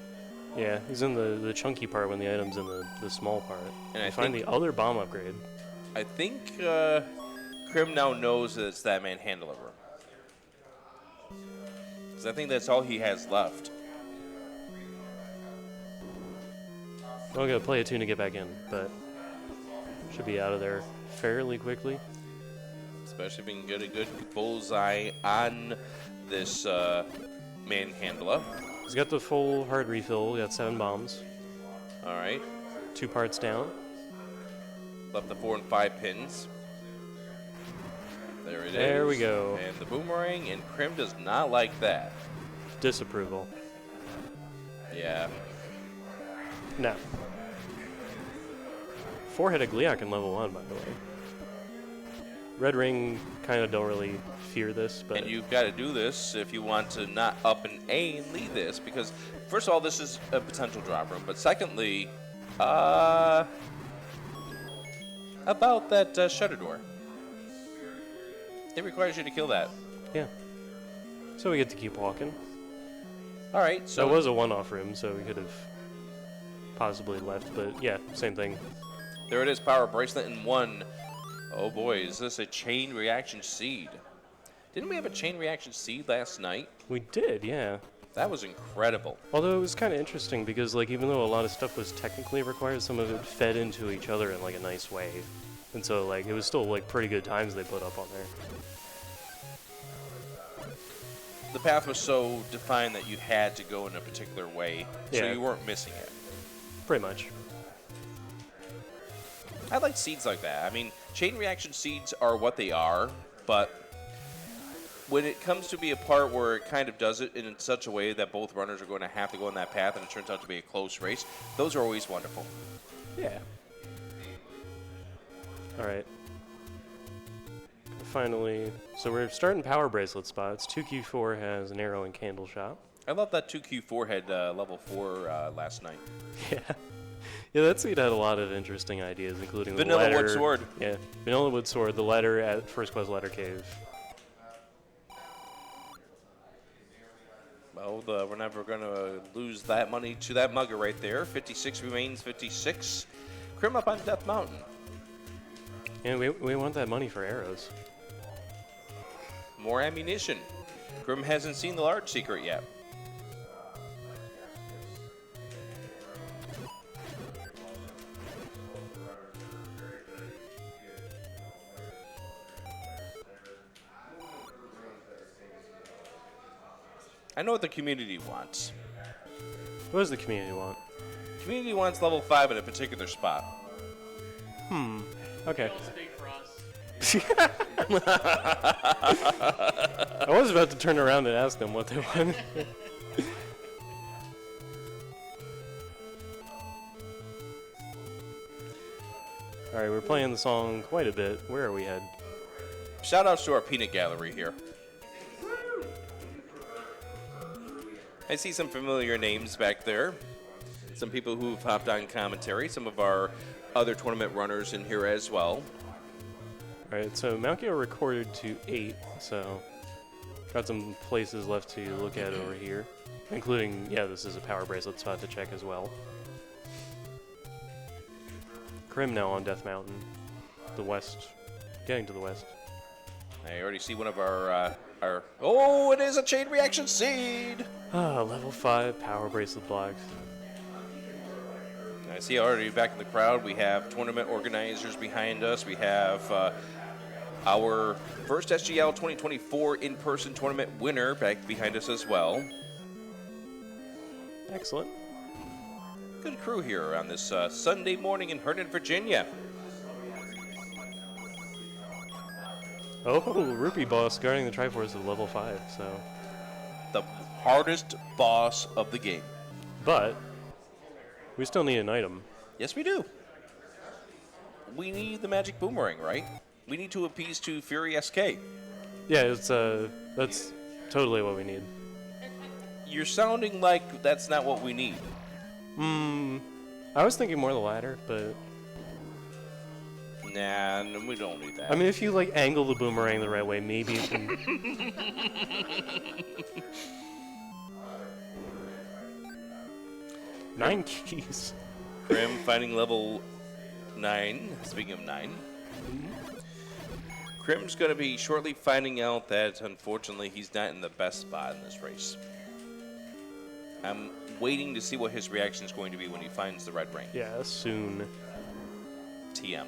Yeah, he's in the chunky part when the item's in the small part. And I find think- the other bomb upgrade. I think Crim now knows that it's that manhandler room. Because I think that's all he has left. Well, I gotta play a tune to get back in, but should be out of there fairly quickly. Especially if we can get a good bullseye on this manhandler. He's got the full hard refill, got 7 bombs, All right. 2 parts down. Left the 4 and 5 pins. There it is. There we go. And the boomerang, and Crim does not like that. Disapproval. Yeah. No. 4-headed Gliok in level 1, by the way. Red Ring kind of don't really fear this, but And you've got to do this if you want to not up an A and lead this, because first of all, this is a potential drop room, but secondly, about that shutter door. It requires you to kill that. yeah. So we get to keep walking. All right, So so it was a one-off room, so we could have possibly left, but yeah, same thing. there it is, power bracelet in 1. Oh boy, is this a chain reaction seed? Didn't we have a chain reaction seed last night? We did, yeah. That was incredible. Although it was kind of interesting because, like, even though a lot of stuff was technically required, some of it fed into each other in like a nice way, and so like it was still like pretty good times they put up on there. The path was so defined that you had to go in a particular way, so Yeah. you weren't missing it. Pretty much. I like seeds like that. I mean, chain reaction seeds are what they are, but when it comes to be a part where it kind of does it in such a way that both runners are going to have to go in that path and it turns out to be a close race, those are always wonderful. Yeah. All right. Finally, so we're starting power bracelet spots. 2Q4 has an arrow and candle shot. I love that 2Q4 had level 4 last night. Yeah. Yeah, that seed had a lot of interesting ideas, including the Vanilla wood ladder. sword. Yeah, vanilla wood sword, the ladder at First Quest Ladder Cave. Well, we're never going to lose that money to that mugger right there. 56 remains 56. Crim up on Death Mountain. And we want that money for arrows. More ammunition. Grim hasn't seen the large secret yet. I know what the community wants. What does the community want? Community wants level 5 at a particular spot. Okay. Speak for us. I was about to turn around and ask them what they want. Alright, we're playing the song quite a bit. Where are we head? Shout outs to our peanut gallery here. I see some familiar names back there. Some people who've hopped on commentary. Some of our other tournament runners in here as well. Alright, so Malchior recorded to 8, so got some places left to look at over here. Including, yeah, this is a power bracelet spot to check as well. Crim now on Death Mountain. The west. Getting to the west. I already see one of our oh, it is a chain reaction seed! Ah, level 5 power bracelet blocks. I see already back in the crowd, we have tournament organizers behind us. We have Our first SGL 2024 in-person tournament winner back behind us as well. Excellent. Good crew here on this Sunday morning in Herndon, Virginia. Oh, Rupee Boss guarding the Triforce at level 5, so. The hardest boss of the game. But we still need an item. Yes, we do. We need the magic boomerang, right? We need to appease to Fury SK. Yeah, it's that's totally what we need. You're sounding like that's not what we need. I was thinking more the latter, but Nah, no, we don't need that. I mean, if you like angle the boomerang the right way, maybe it can. 9 keys. Grim finding level 9. Speaking of 9. Crim's going to be shortly finding out that, unfortunately, he's not in the best spot in this race. I'm waiting to see what his reaction is going to be when he finds the red ring. Yeah, soon. TM.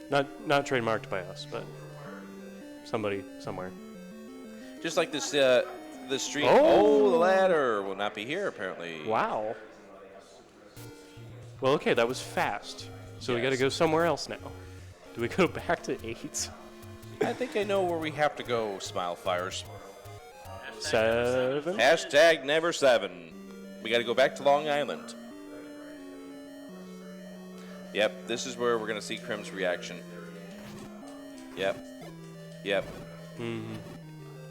Not trademarked by us, but somebody somewhere. Just like this, the stream. Oh, the ladder will not be here, apparently. Wow. Well, okay, that was fast. So we got to Yes. go somewhere else now. Do we go back to 8? I think I know where we have to go, Smile Fires. 7? Hashtag never 7. We got to go back to Long Island. Yep, this is where we're going to see Crim's reaction. Yep.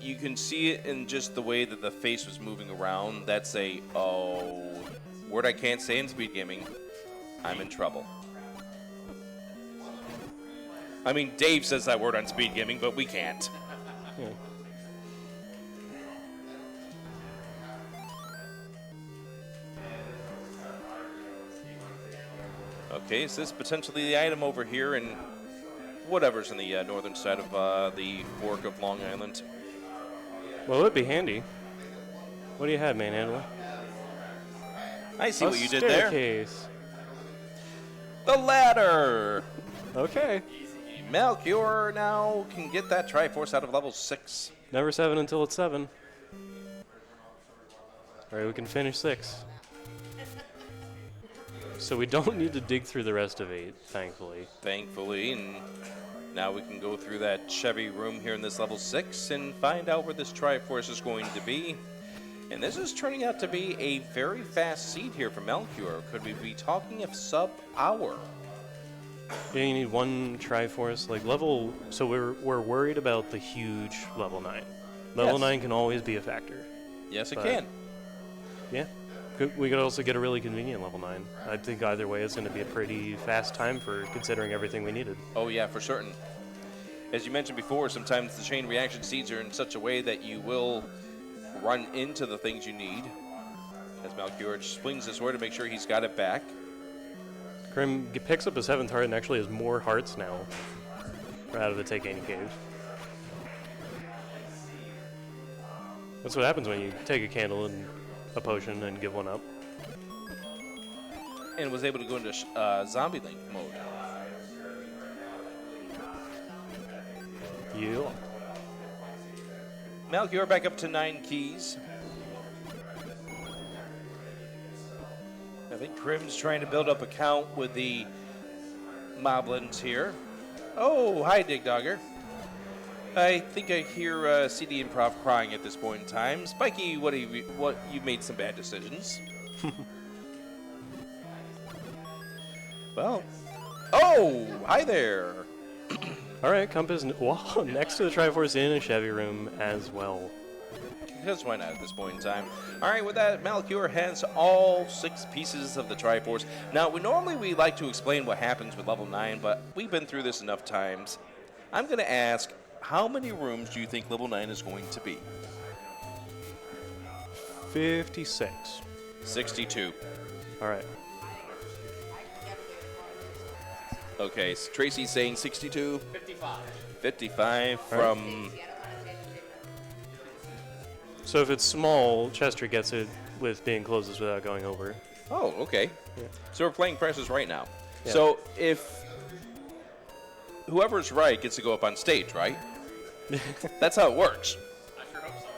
You can see it in just the way that the face was moving around. That's a, word I can't say in Speedgaming. I'm in trouble. I mean, Dave says that word on Speedgaming, but we can't. Yeah. Okay, so this is potentially the item over here and whatever's in the northern side of the fork of Long Island. Well, it'd be handy. What do you have, Manhandler? I see A what you did there. staircase. The ladder! Okay. Malchior now can get that Triforce out of level 6. Never 7 until it's 7. All right, we can finish 6. So we don't need to dig through the rest of 8, thankfully. Thankfully, and now we can go through that Chevy room here in this level 6 and find out where this Triforce is going to be. And this is turning out to be a very fast seed here for Malchior. Could we be talking of sub-hour? Yeah, you need 1 Triforce, like level. So we're worried about the huge level 9. Level Yes. 9 can always be a factor. Yes, it But- can. Yeah. We could also get a really convenient level 9. I think either way it's going to be a pretty fast time for considering everything we needed. Oh, yeah, for certain. As you mentioned before, sometimes the chain reaction seeds are in such a way that you will run into the things you need. As Malchior swings his sword to make sure he's got it back. Crim picks up a 7th heart and actually has more hearts now out of the Take-Any Cave. That's what happens when you take a candle and a potion and give one up. And was able to go into zombie link mode. Yeah. Malchior back up to 9 keys. I think Crim's trying to build up a count with the moblins here. Oh, hi, Dig Dogger. I think I hear CD Improv crying at this point in time. Spiky, you made some bad decisions. Well, oh, hi there. All right, Compass next to the Triforce in a Chevy room as well. Because why not at this point in time? All right, with that, Malchior has all 6 pieces of the Triforce. Now, we like to explain what happens with level 9, but we've been through this enough times. I'm going to ask, how many rooms do you think level 9 is going to be? 56. 62. All right. Okay, so Tracy's saying 62. 55. 55 from... Casey, I don't want to change the treatment. So if it's small, Chester gets it with being closest without going over. Oh, okay. Yeah. So we're playing prices right now. Yeah. So if whoever's right gets to go up on stage, right? That's how it works. I sure hope so.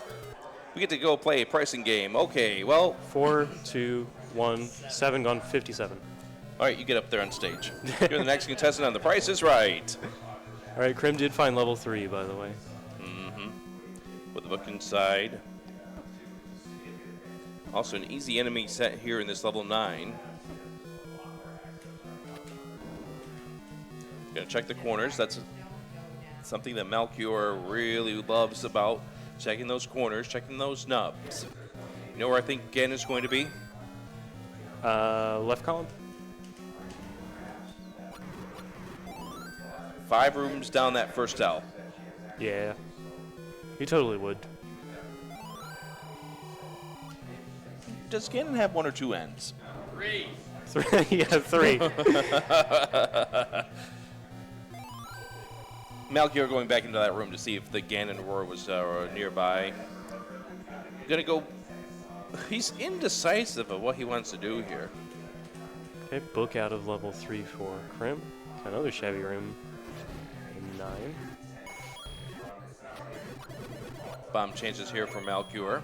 We get to go play a pricing game. Okay, well, 4, 2, 1, 7 gone 57. all right, you get up there on stage. You're the next contestant on The Price is Right. All right, Crim did find level 3, by the way. With the book inside. Also an easy enemy set here in this level 9. Gonna check the corners. That's something that Malchior really loves about checking those corners, checking those nubs. You know where I think Gen is going to be? Left column? 5 rooms down that first L. Yeah. He totally would. Does Ganon have 1 or 2 ends? 3. 3. Yeah, 3. Malchior going back into that room to see if the Ganon roar was nearby. Gonna go. He's indecisive of what he wants to do here. Okay, book out of level 3 for Crim. Another Chevy room. 9. Bomb chances here for Malchior.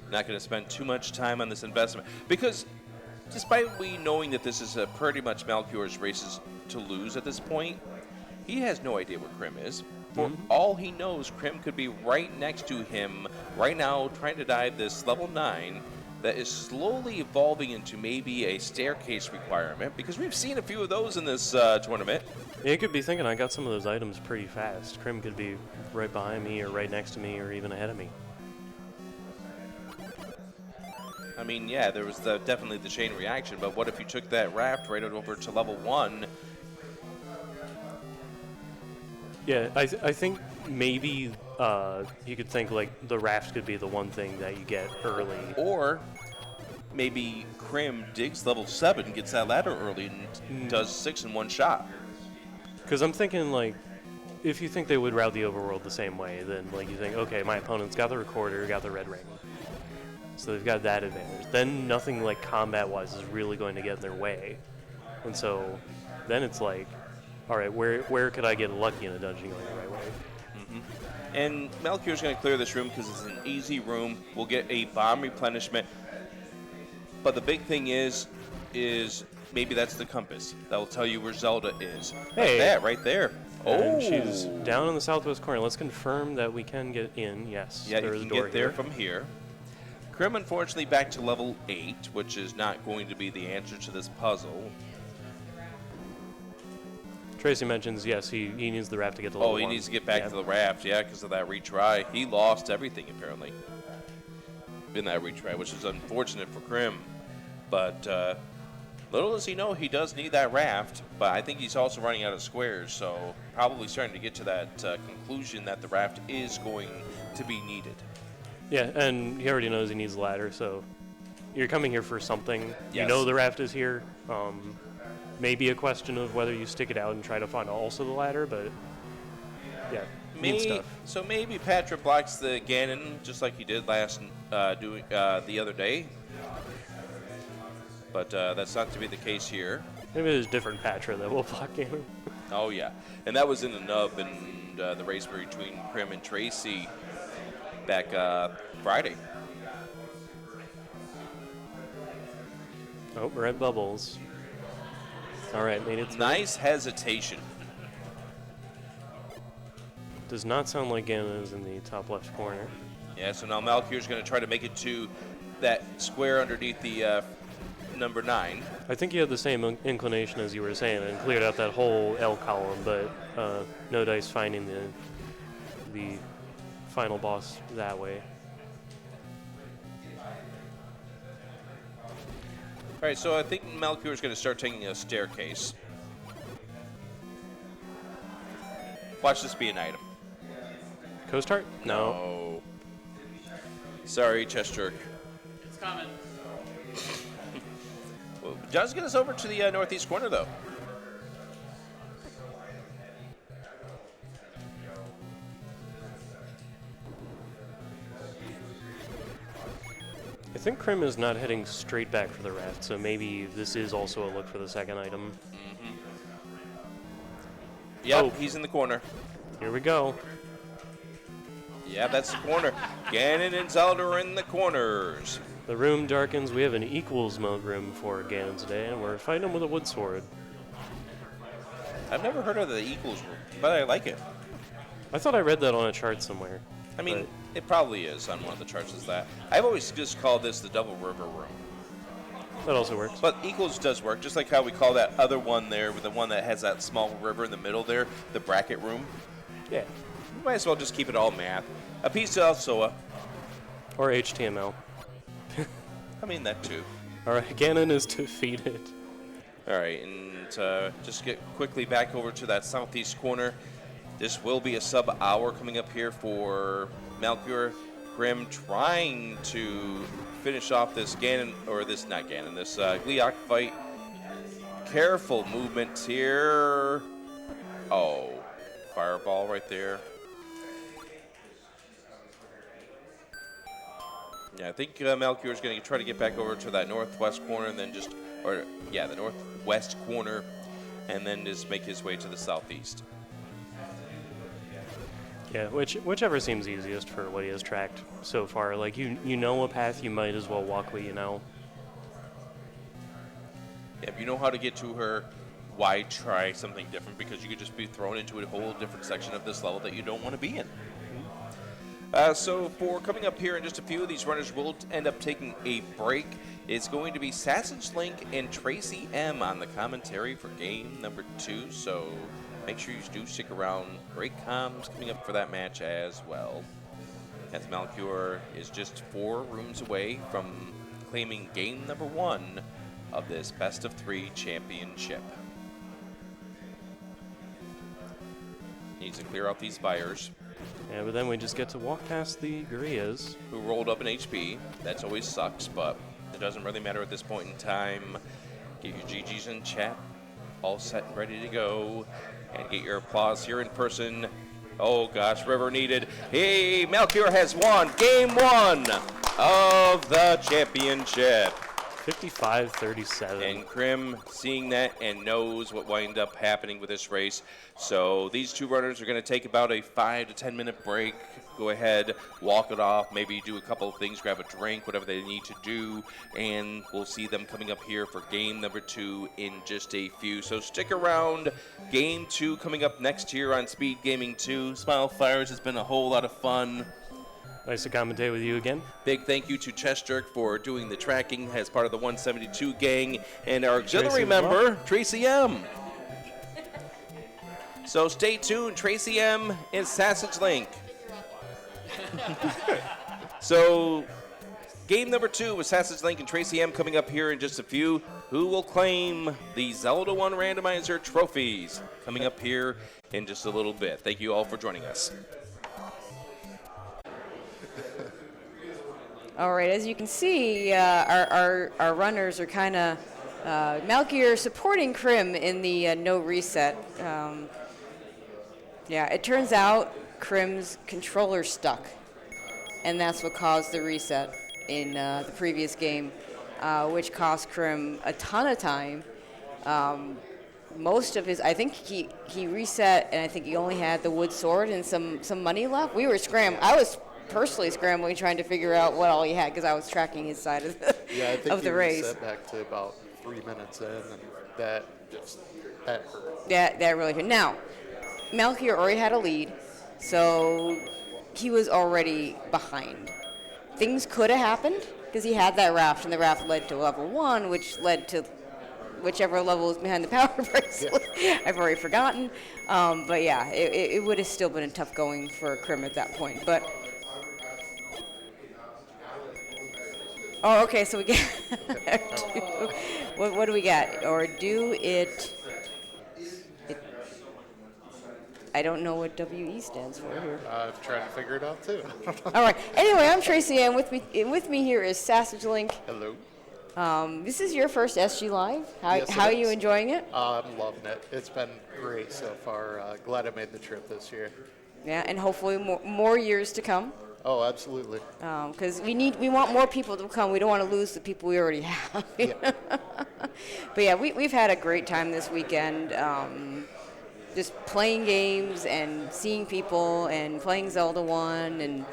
Not going to spend too much time on this investment because, despite we knowing that this is pretty much Malchior's races to lose at this point, he has no idea where Crim is. For all he knows, Crim could be right next to him right now, trying to dive this level 9 that is slowly evolving into maybe a staircase requirement because we've seen a few of those in this tournament. Yeah, you could be thinking I got some of those items pretty fast. Crim could be right behind me or right next to me or even ahead of me. I mean, yeah, there was definitely the chain reaction, but what if you took that raft right over to level 1? Yeah, I think maybe you could think like the raft could be the one thing that you get early. Or maybe Crim digs level 7, gets that ladder early, and does 6 in one shot. Because I'm thinking like, if you think they would route the overworld the same way, then like you think, okay, my opponent's got the recorder, got the red ring. So they've got that advantage. Then nothing like combat-wise is really going to get in their way. And so then it's like, all right, where could I get lucky in a dungeon going the right way? And Malchior's going to clear this room because it's an easy room. We'll get a bomb replenishment. But the big thing is maybe that's the compass. That will tell you where Zelda is. Hey. Like that right there. And she's down in the southwest corner. Let's confirm that we can get in. Yes, Yeah, there you is a can door get there here. from here. Crim, unfortunately, back to level 8, which is not going to be the answer to this puzzle. Tracy mentions, yes, he needs the raft to get to level 1. Oh, he needs to get back to the raft, yeah, because of that retry. He lost everything, apparently, in that retry, which is unfortunate for Crim. But little does he know, he does need that raft, but I think he's also running out of squares, so probably starting to get to that conclusion that the raft is going to be needed. Yeah, and he already knows he needs the ladder, so you're coming here for something. Yes. You know the raft is here. Maybe a question of whether you stick it out and try to find also the ladder, but yeah, neat stuff. So maybe Patrick blocks the Ganon just like he did last the other day, but that's not to be the case here. Maybe there's different Patra that will block Ganon. Oh yeah, and that was in the nub and the race between Crim and Tracy back Friday. Oh, red bubbles. All right, made it through. Nice hesitation. Does not sound like Ganon is in the top left corner. Yeah, so now Malchior's going to try to make it to that square underneath the number 9. I think you had the same inclination as you were saying and cleared out that whole L column, but no dice finding the final boss that way. All right, so I think Malchior's going to start taking a staircase. Watch this be an item. Coast Heart? No. Oh. Sorry, chest jerk. It's coming. Well, does get us over to the northeast corner, though. I think Crim is not heading straight back for the raft, so maybe this is also a look for the second item. Yep, Oh. he's in the corner. Here we go. Yeah, that's the corner. Ganon and Zelda are in the corners. The room darkens. We have an equals mode room for Ganon today, and we're fighting him with a wood sword. I've never heard of the equals room, but I like it. I thought I read that on a chart somewhere. I mean, but it probably is on one of the charts as that. I've always just called this the Double River room. that also works. But equals does work, just like how we call that other one there, with the one that has that small river in the middle there, the bracket room. Yeah. We might as well just keep it all math. A piece to Alsoa. Or HTML. I mean, that too. All right, Ganon is defeated. All right, and just get quickly back over to that southeast corner. This will be a sub-hour coming up here for Malchior. Grim trying to finish off this Ganon, or this, not Ganon, this Gliok fight. Careful movements here. Oh, fireball right there. Yeah, I think Malchior is going to try to get back over to that northwest corner and then just, or yeah, the northwest corner, and then just make his way to the southeast. Yeah, whichever seems easiest for what he has tracked so far. Like, you know a path, you might as well walk what you know. Yeah, if you know how to get to her, why try something different? Because you could just be thrown into a whole different section of this level that you don't want to be in. So for coming up here in just a few of these runners will end up taking a break. It's going to be Sausage Link and Tracy M on the commentary for game number 2. So make sure you do stick around. Great comms coming up for that match as well. As Malchior is just 4 rooms away from claiming game number 1 of this best of 3 championship. Needs to clear out these buyers. Yeah, but then we just get to walk past the Gurias. Who rolled up an HP. That's always sucks, but it doesn't really matter at this point in time. Get your GGs in chat, all set and ready to go, and get your applause here in person. Oh gosh, River needed. Hey, Malchior has won game 1 of the championship. 55-37. And Crim seeing that and knows what wind up happening with this race. So these 2 runners are going to take about a 5 to 10 minute break. Go ahead, walk it off, maybe do a couple of things, grab a drink, whatever they need to do. And we'll see them coming up here for game number 2 in just a few. So stick around. Game 2 coming up next here on Speedgaming 2. Smile Fires has been a whole lot of fun. Nice to commentate with you again. Big thank you to Chess Jerk for doing the tracking as part of the 172 gang, and our auxiliary member, Tracy M. So stay tuned, Tracy M and Sausage Link. So game number 2 with Sausage Link and Tracy M coming up here in just a few. Who will claim the Zelda 1 Randomizer trophies coming up here in just a little bit. Thank you all for joining us. All right, as you can see, our runners are kind of Malchior supporting Crim in the no reset. Yeah, it turns out Crim's controller stuck, and that's what caused the reset in the previous game, which cost Crim a ton of time. Most of his, I think he reset, and I think he only had the wood sword and some money left. We were scrambling. I was personally scrambling trying to figure out what all he had because I was tracking his side of the, Yeah, I think of the race. Set back to about 3 minutes in, and that hurt. That really hurt. Now, Malchior already had a lead, so he was already behind. Things could have happened because he had that raft, and the raft led to level 1, which led to whichever level was behind the power bracelet. Yeah. I've already forgotten. But yeah, it would have still been tough going for Crim at that point. But oh, okay, so we get what do we got? Or do it, I don't know what WE stands for here. I'm trying to figure it out too. All right. Anyway, I'm Tracy, and with me here is Sausage Link. Hello. This is your first SG Live. How are you enjoying it? I'm loving it. It's been great so far. Glad I made the trip this year. Yeah, and hopefully more years to come. Oh, absolutely. Because we want more people to come. We don't want to lose the people we already have. Yeah. But yeah, we've had a great time this weekend. just playing games and seeing people and playing Zelda 1 and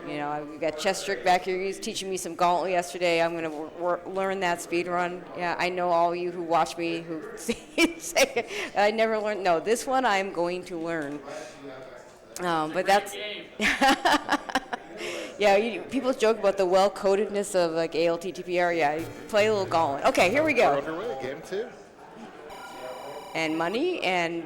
I've got Chestrick back here. He's teaching me some Gauntlet yesterday. I'm going to learn that speed run. Yeah, I know all you who watch me who say I never learned. No, this one I'm going to learn. But that's yeah. People joke about the well-codedness of like ALTTPR. Yeah, you play a little Gauntlet. Okay, here we go. We're underway, game 2. And money and.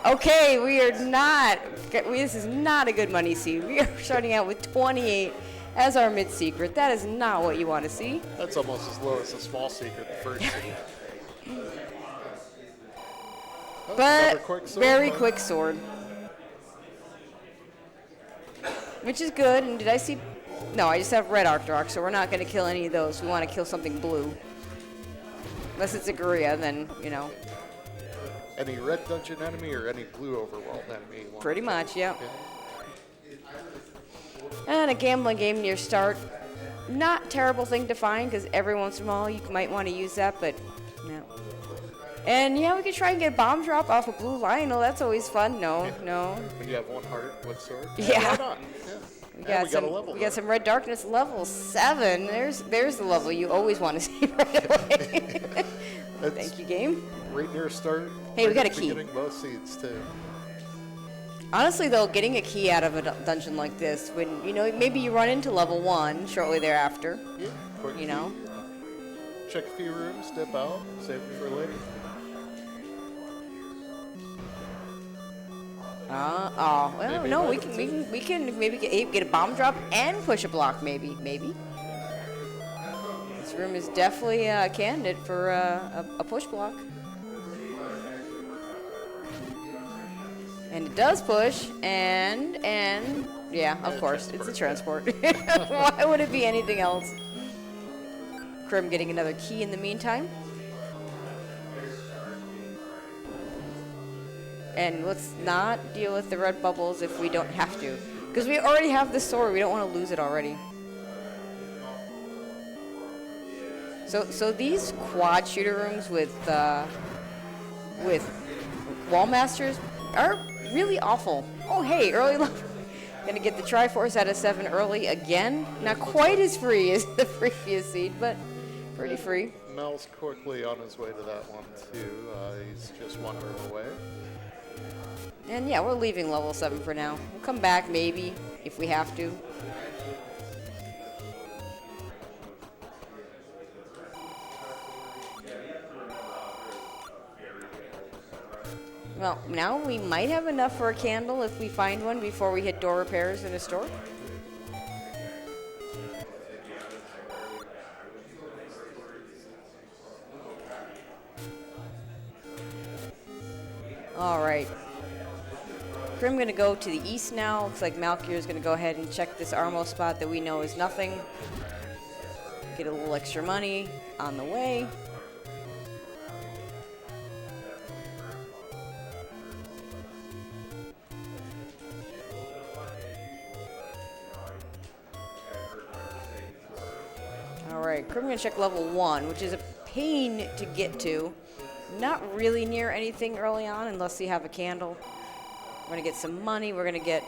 Okay, we are not. This is not a good money seed. We are starting out with 28 as our mid secret. That is not what you want to see. That's almost as low as the small secret, the first seed. But very quick sword, which is good. And did I see? No, I just have red Arcturok, so we're not going to kill any of those. We want to kill something blue. Unless it's a Guria, then Any red dungeon enemy or any blue overworld enemy? You want Pretty to much, kill. yeah. And a gambling game near start. Not terrible thing to find because every once in a while you might want to use that, but no. And yeah, we could try and get bomb drop off a blue Lionel. That's always fun. No. When you have 1 heart, what sword? Yeah. Why not? Yeah. We got some red darkness level 7. There's the level you always want to see right away. Thank you, game. Right near start. Hey, we got a at the key. Getting both seeds too. Honestly, though, getting a key out of a dungeon like this, when maybe you run into level 1 shortly thereafter. Yeah. Quick key. Check a few rooms, dip out, save it for later. Well, Maybe no, another we can maybe get a bomb drop and push a block, maybe. This room is definitely a candidate for a push block. And it does push, and yeah, of course, it's a transport. Why would it be anything else? Crim getting another key in the meantime. And let's not deal with the red bubbles if we don't have to. Because we already have the sword, we don't want to lose it already. So these quad shooter rooms with wall masters are really awful. Oh hey, early level. Gonna get the Triforce out of 7 early again. Not quite as free as the previous seed, but pretty free. Mel's quickly on his way to that one too. He's just wandering away. And yeah, we're leaving level 7 for now. We'll come back maybe if we have to. Well, now we might have enough for a candle if we find one before we hit door repairs in a store. All right. I'm going to go to the east now. Looks like Malchior is going to go ahead and check this Armo spot that we know is nothing. Get a little extra money on the way. All right, I'm going to check level 1, which is a pain to get to. Not really near anything early on unless you have a candle. We're going to get some money. We're going to get...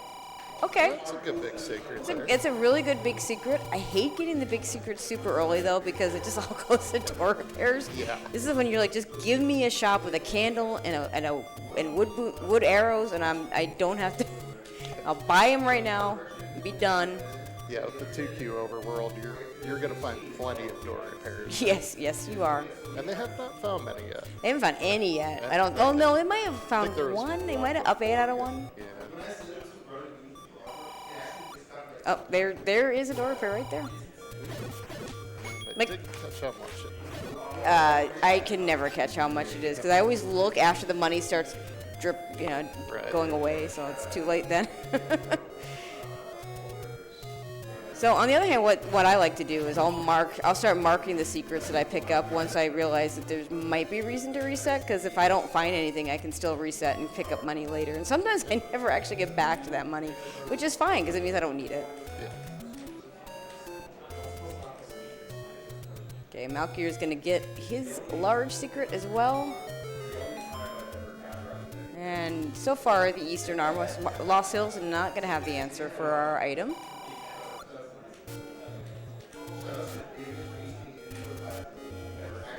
Okay. It's a good big secret. It's a really good big secret. I hate getting the big secret super early, though, because it just all goes to door repairs. Yeah. This is when you're like, just give me a shop with a candle and wood arrows, and I don't have to... I'll buy them right now and be done. Yeah, with the 2Q overworld, you're going to find plenty of door repairs. Yes, you are. And they have not found many yet. They haven't found any yet. I don't... Oh, no, they might have found there was one. They might have up 8 out of 1. Yeah. Oh, there is a door repair right there. I didn't catch how much I can never catch how much it is because I always look after the money starts going away, so it's too late then. So on the other hand, what I like to do is I'll start marking the secrets that I pick up once I realize that there might be reason to reset, because if I don't find anything, I can still reset and pick up money later. And sometimes I never actually get back to that money, which is fine because it means I don't need it. Okay, Malchior is going to get his large secret as well. And so far, the Eastern Arm Lost Hills is not going to have the answer for our item.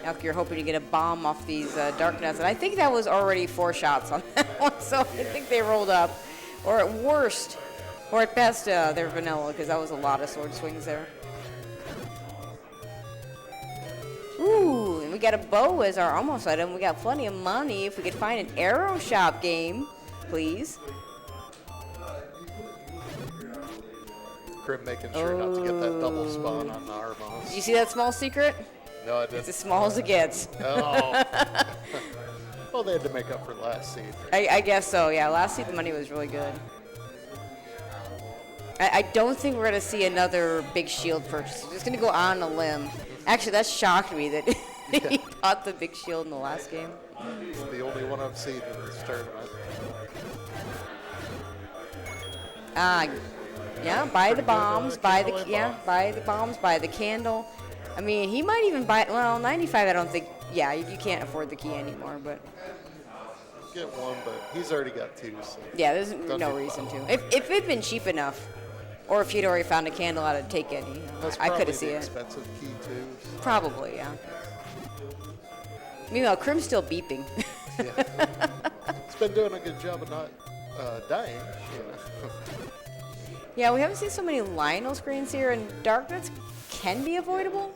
Malchior hoping to get a bomb off these dark nuts, and I think that was already 4 shots on that one, so I think they rolled up. Or at worst, or at best, they're vanilla, because that was a lot of sword swings there. Ooh, and we got a bow as our almost item. We got plenty of money. If we could find an arrow shop game, please. Crim making sure not to get that double spawn on the Armos. Did you see that small secret? No, I didn't. It's as small as it gets. Oh. Well, they had to make up for last seed. I guess so, yeah. Last seed, the money was really good. I don't think we're going to see another big shield purchase. We're just going to go on a limb. Actually, that shocked me that he bought the big shield in the last game. It's the only one I've seen in this tournament. Yeah, buy the bombs, buy the candle buy the bombs, buy the candle. I mean, he might even buy. Well, 95. I don't think. Yeah, you can't afford the key anymore. But Get one, but he's already got 2. So yeah, there's don't no do reason five. to. If it'd been cheap enough, or if he'd already found a candle out of take any, That's I could probably have seen the it. expensive key too. So. Probably, yeah. Meanwhile, Crim's still beeping. Yeah. It's been doing a good job of not dying. Yeah. Yeah, we haven't seen so many Lionel screens here, and Darknuts can be avoidable.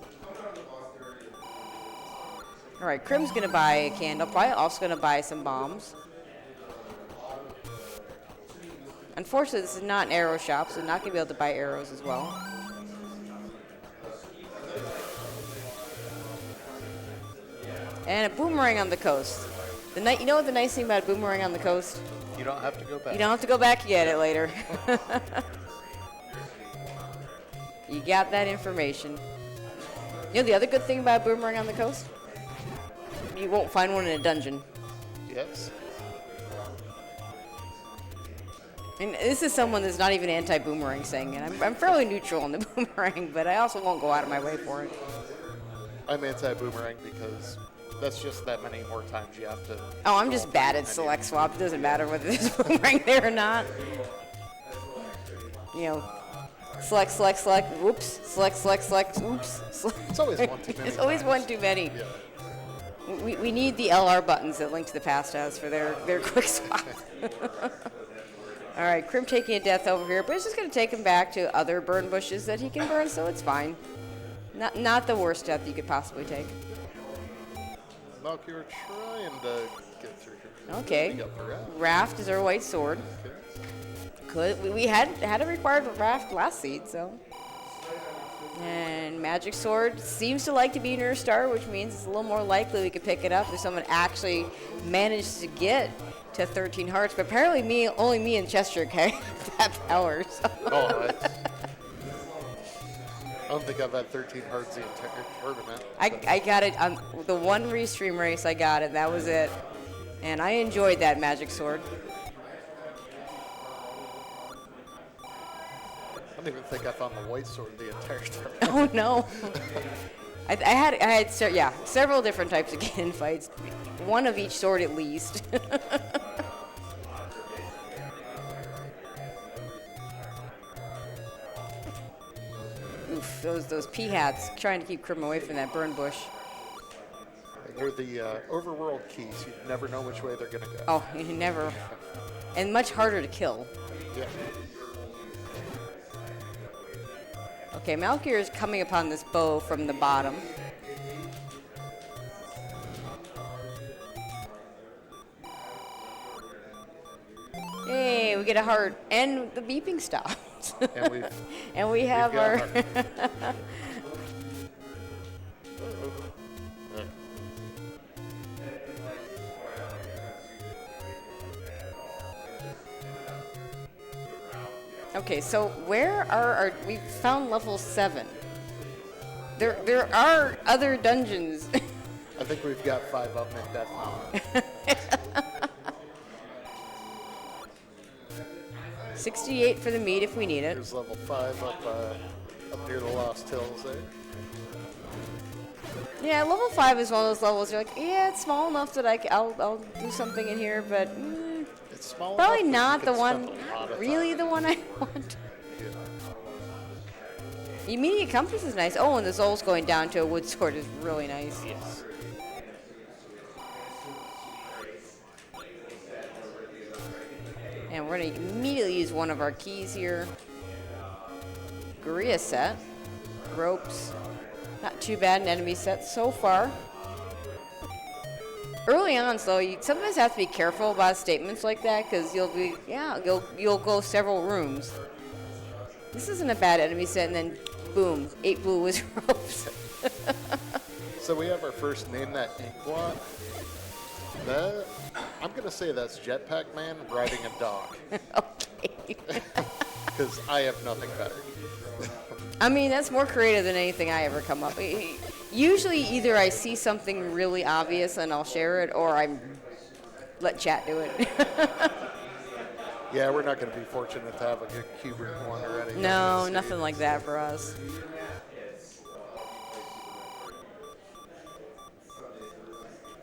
All right, Crim's gonna buy a candle. Probably also gonna buy some bombs. Unfortunately, this is not an arrow shop, so not gonna be able to buy arrows as well. And a boomerang on the coast. You know what the nice thing about a boomerang on the coast? You don't have to go back. You don't have to go back and get it later. You got that information. You know the other good thing about a boomerang on the coast? You won't find one in a dungeon. Yes. And this is someone that's not even anti-boomerang saying it. I'm fairly neutral on the boomerang, but I also won't go out of my way for it. I'm anti-boomerang because that's just that many more times you have to. Oh, I'm just bad at select swap. It doesn't matter whether there's boomerang there or not. You know, select, whoops, select, oops. It's always one too many. It's always times. one too many. Yeah. We need the LR buttons that Link to the Past has for their quick swap. All right, Crim taking a death over here, but it's just going to take him back to other burn bushes that he can burn, so it's fine. Not the worst death you could possibly take. Malchior trying to get through here. Okay. We got the raft. Raft is our white sword. Okay. We had a required raft last seed, so. And Magic Sword seems to like to be near a star, which means it's a little more likely we could pick it up if someone actually manages to get to 13 hearts. But apparently only me and Chester can have that power. So. Oh, I don't think I've had 13 hearts the entire tournament. I got it on the one restream race. I got it. That was it. And I enjoyed that Magic Sword. I don't even think I found the white sword the entire tournament. Oh no. I had several different types of cannon fights. One of each sword at least. Oof, those pea hats trying to keep Crim away from that burn bush. They're the overworld keys. You never know which way they're going to go. Oh, you never. And much harder to kill. Yeah. Okay, Malchior is coming upon this bow from the bottom. Hey, we get a heart, and the beeping stops. And we have our. Okay, so where are our? We found level 7. There are other dungeons. I think we've got 5 up in Death Mountain. 68 for the meat if we need it. There's level 5 up near the Lost Hills there. Yeah, level 5 is one of those levels you're like, yeah, it's small enough that I'll do something in here, but It's small Probably enough not that the you can one, spend a lot not of really time. the one I want. Yeah. The immediate compass is nice. Oh, and the Zol's going down to a wood sword is really nice. Yes. And we're going to immediately use one of our keys here. Guerrilla set. Ropes. Not too bad an enemy set so far. Early on, so you sometimes have to be careful about statements like that because you'll go several rooms. This isn't a bad enemy set, and then boom, 8 blue with ropes. So we have our first name that ink blot. That, I'm going to say that's Jetpack Man riding a dog. Okay. Because I have nothing better. I mean, that's more creative than anything I ever come up with. Usually, either I see something really obvious and I'll share it, or I let chat do it. Yeah, we're not going to be fortunate to have a good Cuban one already. No, nothing like that for us.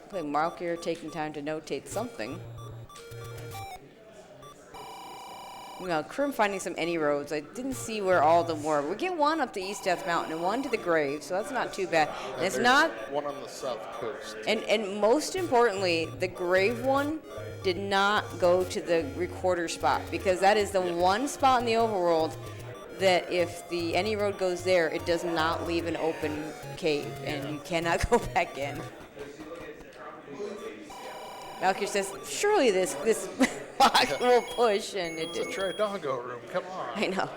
Play Malchior taking time to notate something. You know, Crim finding some any roads. I didn't see where all of them were. We get one up to East Death Mountain and one to the grave, so that's not too bad. And it's there's not, one on the south coast. and most importantly, the grave one did not go to the recorder spot because that is the one spot in the overworld that if the any road goes there, it does not leave an open cave and you cannot go back in. Malchior says, surely this block will push, and it It's a didn't. Tridongo room. Come on. I know.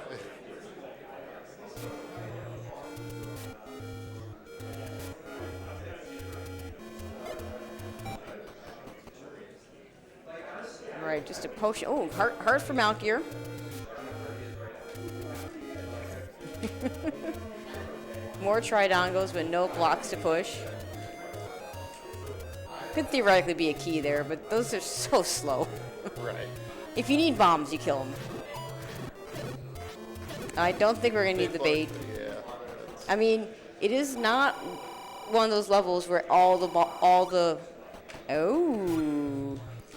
All right, just a potion. Oh, heart for Malchior. More Tridongos, but no blocks to push. Could theoretically be a key there, but those are so slow. Right. If you need bombs, you kill them. I don't think we're going to need the bait. Yeah. I mean, it is not one of those levels where oh,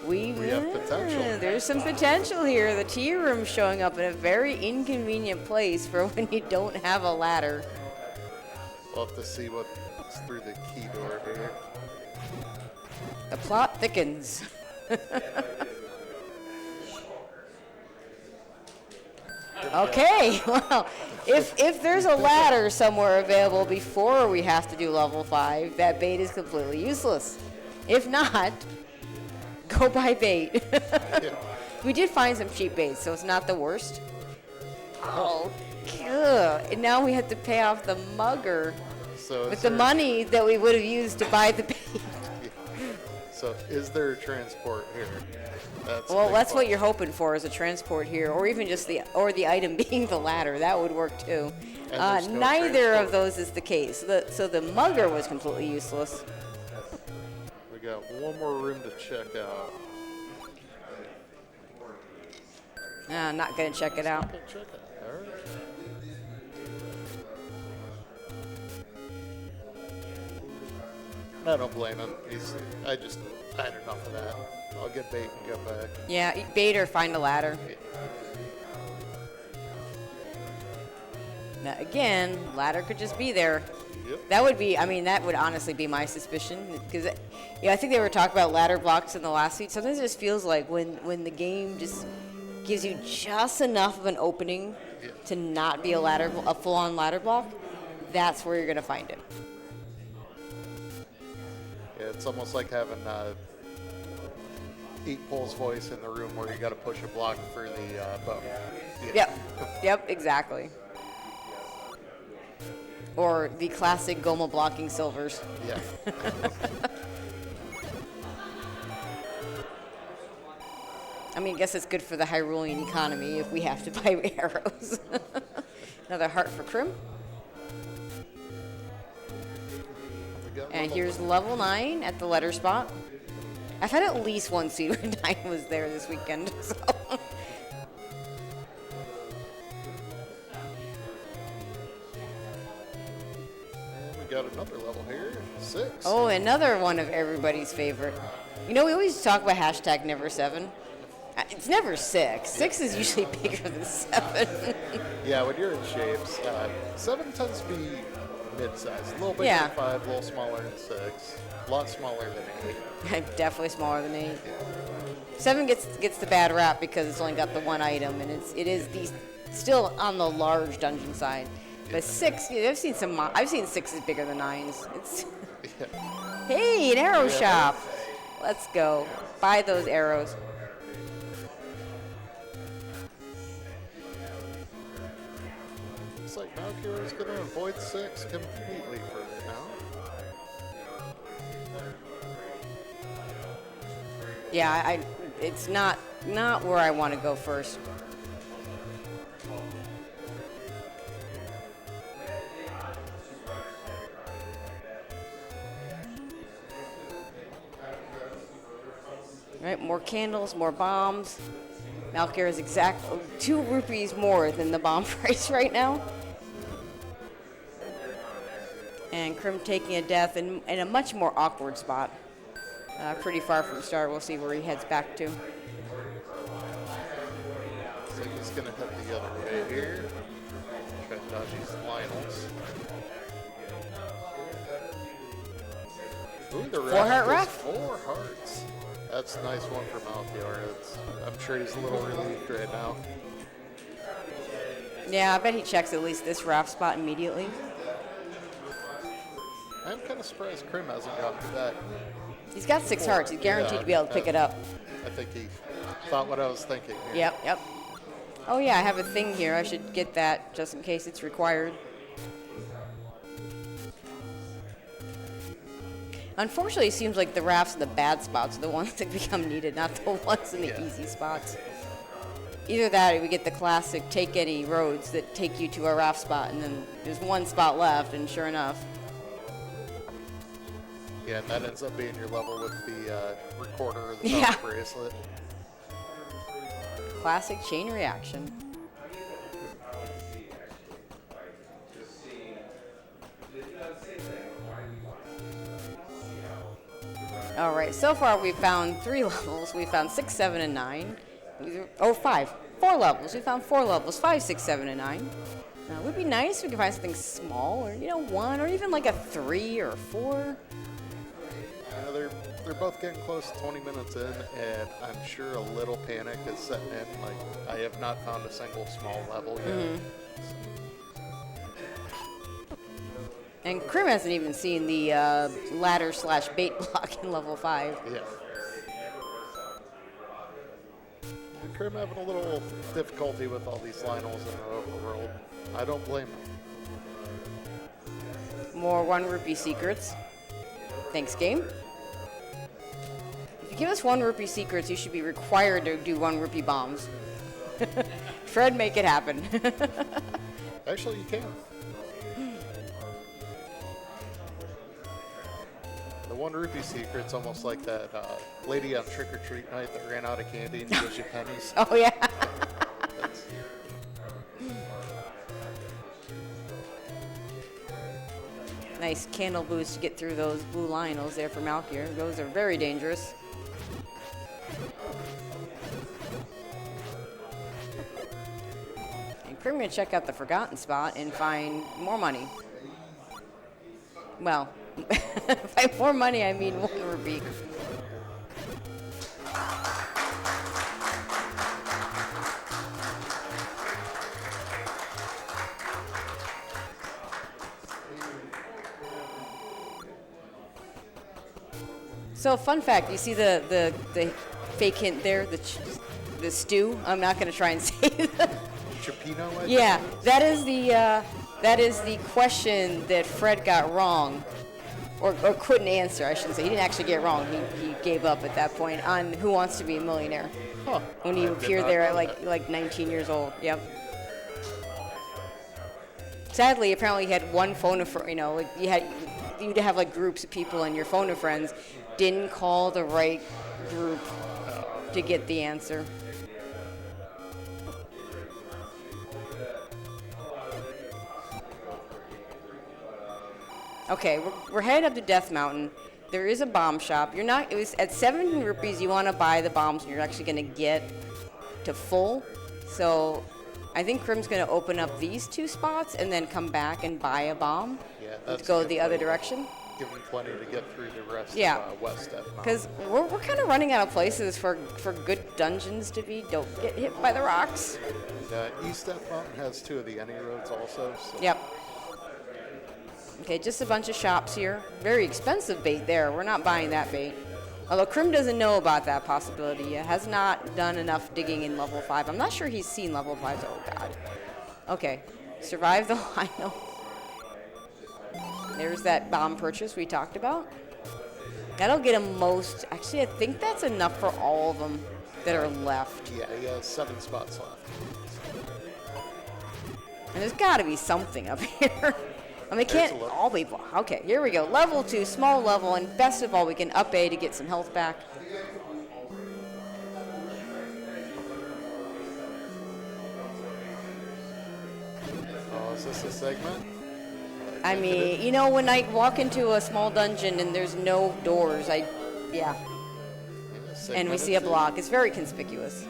we have potential. There's some potential here. The tea room showing up in a very inconvenient place for when you don't have a ladder. We'll have to see what's through the key door here. The plot thickens. Okay, well, if there's a ladder somewhere available before we have to do level 5, that bait is completely useless. If not, go buy bait. We did find some cheap baits, so it's not the worst. Oh, good. And now we have to pay off the mugger So with the money that we would have used to buy the bait. So is there a transport here? Well, that's what you're hoping for is a transport here, or even just the item being the ladder. That would work too. there's no Neither of transport. those is the case. So the mugger was completely useless. We got one more room to check out. Not gonna check it out. Okay, check it. All right. I don't blame him. I had enough of that. I'll get bait and go back. Yeah, eat bait or find a ladder. Now, again, ladder could just be there. Yep. That would honestly be my suspicion. Because, I think they were talking about ladder blocks in the last week. Sometimes it just feels like when the game just gives you just enough of an opening to not be a full-on ladder block, that's where you're going to find it. Yeah, it's almost like having Eat Pole's voice in the room where you got to push a block for the bow. Yeah. Yep, exactly. Or the classic Goma blocking silvers. Yeah. I mean, I guess it's good for the Hyrulean economy if we have to buy arrows. Another heart for Crim. We got And level here's level 9 at the letter spot. I've had at least one seed where 9 was there this weekend. So. And we got another level here. 6. Oh, another one of everybody's favorite. We always talk about hashtag never 7. It's never 6. 6 is usually bigger than 7. Yeah, when you're in shapes, 7 tends to be mid-sized. A little bigger Yeah. than 5, a little smaller than 6. A lot smaller than 8. Definitely smaller than 8. 7 gets the bad rap because it's only got the one item, and it is still on the large dungeon side. But 6, yeah, I've seen 6s bigger than 9s. It's hey, an arrow shop. Let's go buy those arrows. Looks like Malchior is going to avoid 6 completely for now. Yeah, it's not where I want to go first. Right, more candles, more bombs. Malchior is 2 rupees more than the bomb price right now. And Crim taking a death in a much more awkward spot. Pretty far from start. We'll see where he heads back to. So he's going to head the other way here. Try to dodge these Lionels. Ooh, the 4-heart raft ref? is 4 hearts. That's a nice one for Malchior. I'm sure he's a little relieved right now. Yeah, I bet he checks at least this raft spot immediately. I'm kind of surprised Crim hasn't gotten to that. He's got 6 hearts. He's guaranteed to be able to pick it up. I think he thought what I was thinking here. Yep. Oh yeah, I have a thing here. I should get that just in case it's required. Unfortunately, it seems like the rafts in the bad spots are the ones that become needed, not the ones in the easy spots. Either that or we get the classic take any roads that take you to a raft spot, and then there's one spot left, and sure enough. Yeah, and that ends up being your level with the recorder or the Yeah. bracelet. Classic chain reaction. All right, so far we've found 3 levels. We found 6, 7, and 9. 5. 4 levels. We found 4 levels, 5, 6, 7, and 9. It would be nice if we could find something small, or 1, or even like a 3 or 4. They're both getting close to 20 minutes in, and I'm sure a little panic is setting in. Like, I have not found a single small level yet. And Crim hasn't even seen the ladder/bait block in level 5. Yeah. And Crim having a little difficulty with all these Lionels in the overworld. I don't blame him. More 1 rupee secrets. Thanks, game. If you give us 1 rupee secrets, you should be required to do 1 rupee bombs. Fred, make it happen. Actually, you can. The 1 rupee secret's almost like that lady on Trick or Treat night that ran out of candy and gives you pennies. Oh, yeah. That's, Nice candle boost to get through those blue Lionels there for Malchior. Those are very dangerous. And Crim gonna check out the forgotten spot and find more money. Well, by more money I mean 1 rupee. So, fun fact, you see the fake hint there, the stew? I'm not going to try and say that. Chipino, I think? Yeah, that is the question that Fred got wrong, or couldn't answer, I shouldn't say. He didn't actually get it wrong. He gave up at that point on Who Wants to Be a Millionaire. Huh. When he I did appeared not there at know that. like 19 years old. Yep. Sadly, apparently he had one phone of, like you'd have like groups of people in your phone of friends, didn't call the right group to get the answer. Okay, we're heading up to Death Mountain. There is a bomb shop. You're not. It was at 7 rupees. You want to buy the bombs, and you're actually going to get to full. So, I think Crim's going to open up these 2 spots and then come back and buy a bomb. Yeah, Let's that's go good the other for- direction. Give them plenty to get through the rest Yeah. of West F. Because we're kind of running out of places for good dungeons to be. Don't get hit by the rocks. East F Mountain has 2 of the any roads also. So. Yep. Okay, just a bunch of shops here. Very expensive bait there. We're not buying that bait. Although Crim doesn't know about that possibility yet. Has not done enough digging in level 5. I'm not sure he's seen level 5. Oh, God. Okay. Survive the Lino. There's that bomb purchase we talked about. That'll get him most. Actually, I think that's enough for all of them that are left. Yeah, he has 7 spots left. And there's got to be something up here. I mean, it There's can't a look. all be blocked. Okay, here we go. Level 2, small level, and best of all, we can up A to get some health back. Oh, is this a segment? I mean, you know, when I walk into a small dungeon and there's no doors, yeah. Yeah, And we segmented see a too. block. It's very conspicuous.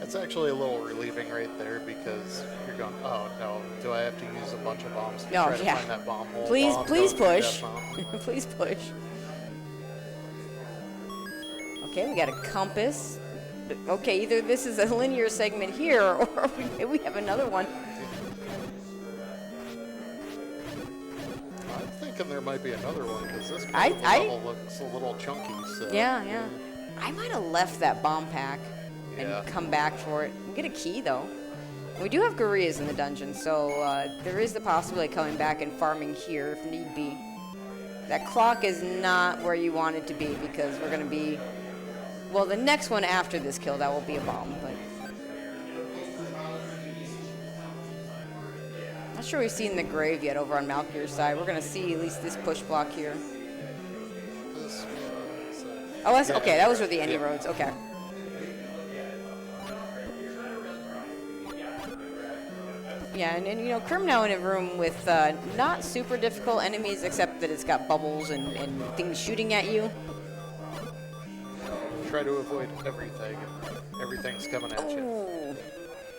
It's actually a little relieving right there because you're going, oh no, do I have to use a bunch of bombs to Oh, try to yeah. find that bomb hole? Please, while I'm please going through push. Death Mountain? Please push. Okay, we got a compass. Okay, either this is a linear segment here, or we have another one. I'm thinking there might be another one because this I- level looks a little chunky. So. Yeah. I might have left that bomb pack Yeah. and come back for it. We get a key, though. We do have gorillas in the dungeon, so there is the possibility of coming back and farming here if need be. That clock is not where you want it to be because we're going to be... Well, the next one after this kill, that will be a bomb, but... Not sure we've seen the grave yet over on Malchior's side. We're going to see at least this push block here. This one's, Oh, that's yeah, okay. That was where the Any yeah. roads. Okay. Yeah, and you know, Crim now in a room with not super difficult enemies, except that it's got bubbles and things shooting at you. Try to avoid everything. Everything's coming at you. Ooh.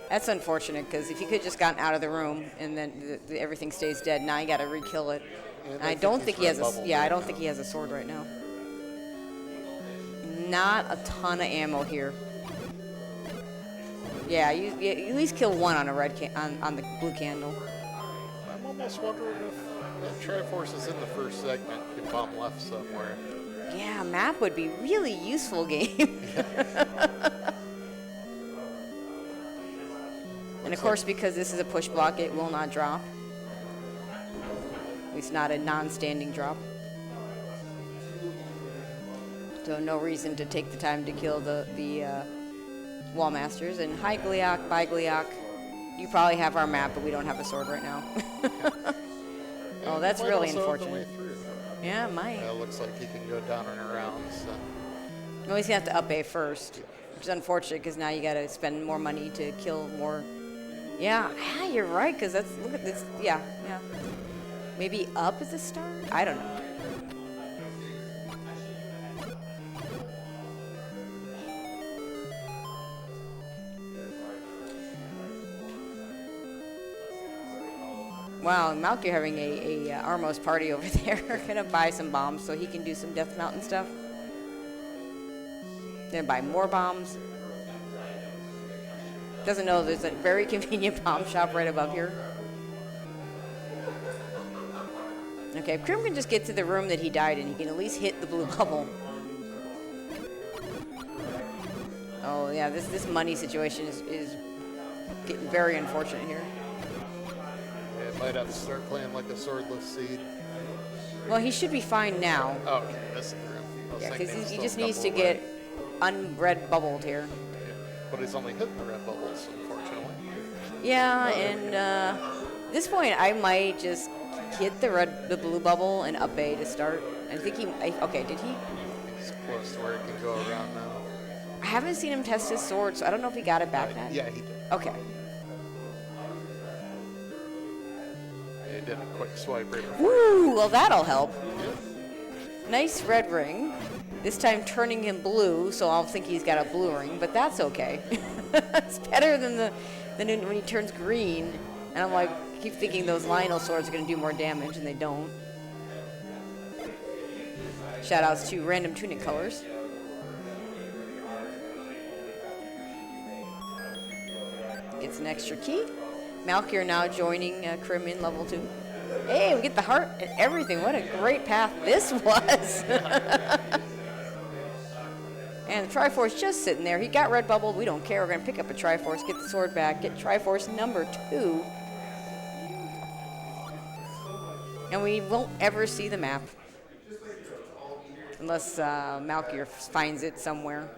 That's unfortunate, because if you could just gotten out of the room and then everything stays dead, now you got to re-kill it. And And I don't think he has a. bubbled Yeah, I right don't now. think he has a sword right now. Not a ton of ammo here. Yeah, you at least kill one on a on the blue candle. I'm almost wondering if that Triforce is in the first segment. Can bomb left somewhere. Yeah, map would be really useful game. And of course, because this is a push block, it will not drop. At least not a non-standing drop. So no reason to take the time to kill the wall masters. And hi Gliok, bye Gliok. You probably have our map, but we don't have a sword right now. Oh, that's Might really also have the unfortunate. way through. Yeah, it might. It looks like he can go down and around. So. Well, he's gonna have to up A first, which is unfortunate because now you gotta spend more money to kill more. Yeah, you're right, because look at this. Yeah. Maybe up at the start? I don't know. Wow, Malchior having a Armos party over there. Gonna buy some bombs so he can do some Death Mountain stuff. Gonna buy more bombs. Doesn't know there's a very convenient bomb shop right above here. Okay, if Crim can just get to the room that he died in, he can at least hit the blue bubble. Oh yeah, this money situation is getting very unfortunate here. Yeah, might have to start playing like a swordless seed. Well, he should be fine now. Oh, okay, that's the room. I was Yeah, thinking because he was just still a needs to couple get away. unred bubbled here. Yeah. But he's only hitting the red bubbles, unfortunately. Yeah, and at this point, I might just hit the blue bubble and up A to start. I think okay, did he? He's close to where he can go around now. I haven't seen him test his sword, so I don't know if he got it back now. Yeah, he did. Okay. did a quick swipe right before. Woo! Well, that'll help. Nice red ring. This time turning him blue, so I'll think he's got a blue ring, but that's okay. It's better than when he turns green. And I'm like, keep thinking those Lionel swords are going to do more damage, and they don't. Shoutouts to Random Tunic Colors. Gets an extra key. Malchior now joining Crim in level 2. Hey, we get the heart and everything. What a great path this was. And the Triforce just sitting there. He got red bubbled. We don't care. We're going to pick up a Triforce, get the sword back, get Triforce number 2. And we won't ever see the map. Unless Malchior finds it somewhere.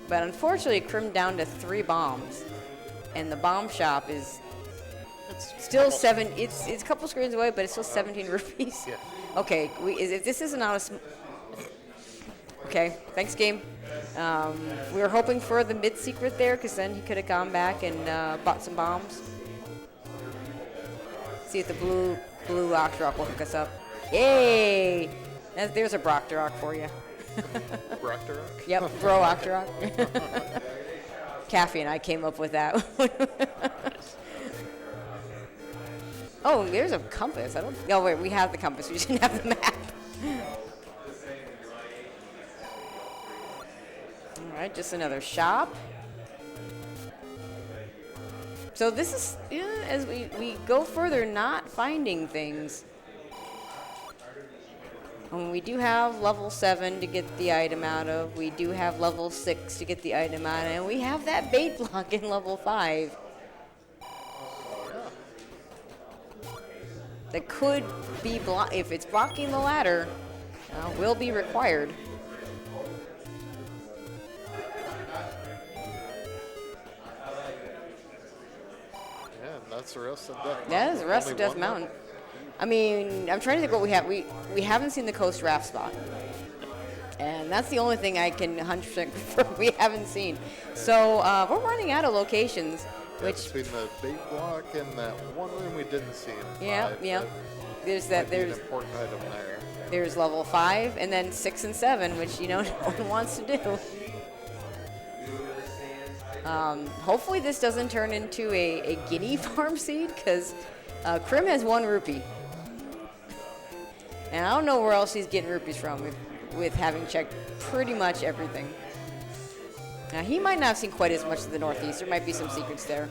But unfortunately, Crim down to 3 bombs. And the bomb shop is still 7. It's a couple screens away, but it's still 17 rupees. Yeah. Okay, if this isn't out of... Okay, thanks, game. We were hoping for the mid-secret there, because then he could have gone back and bought some bombs. See if the blue Octorok will hook us up. Yay! There's a Brocktorok for you. Brocktorok? Yep, Bro Octorok. Caffey and I came up with that. Oh, there's a compass. Oh, wait, we have the compass. We just didn't have the map. All right, just another shop. So this is, as we go further, not finding things. We do have level 7 to get the item out of. We do have level 6 to get the item out of. And we have that bait block in level 5. That could be, if it's blocking the ladder, will be required. Yeah, and that's the rest of Death. That is the rest Only of Death one Mountain. left? I mean, I'm trying to think what we have. We haven't seen the Coast Raft spot. And that's the only thing I can 100% confirm we haven't seen. So we're running out of locations. Which, between the bait block and that one room we didn't see in yeah, 5, yeah. There's that. might be an There's important item there. there's level 5, and then 6 and 7, which no one wants to do. Hopefully this doesn't turn into a guinea farm seed, because Crim has 1 rupee. And I don't know where else he's getting rupees from with having checked pretty much everything. Now, he might not have seen quite as much of the Northeast. There might be some secrets there.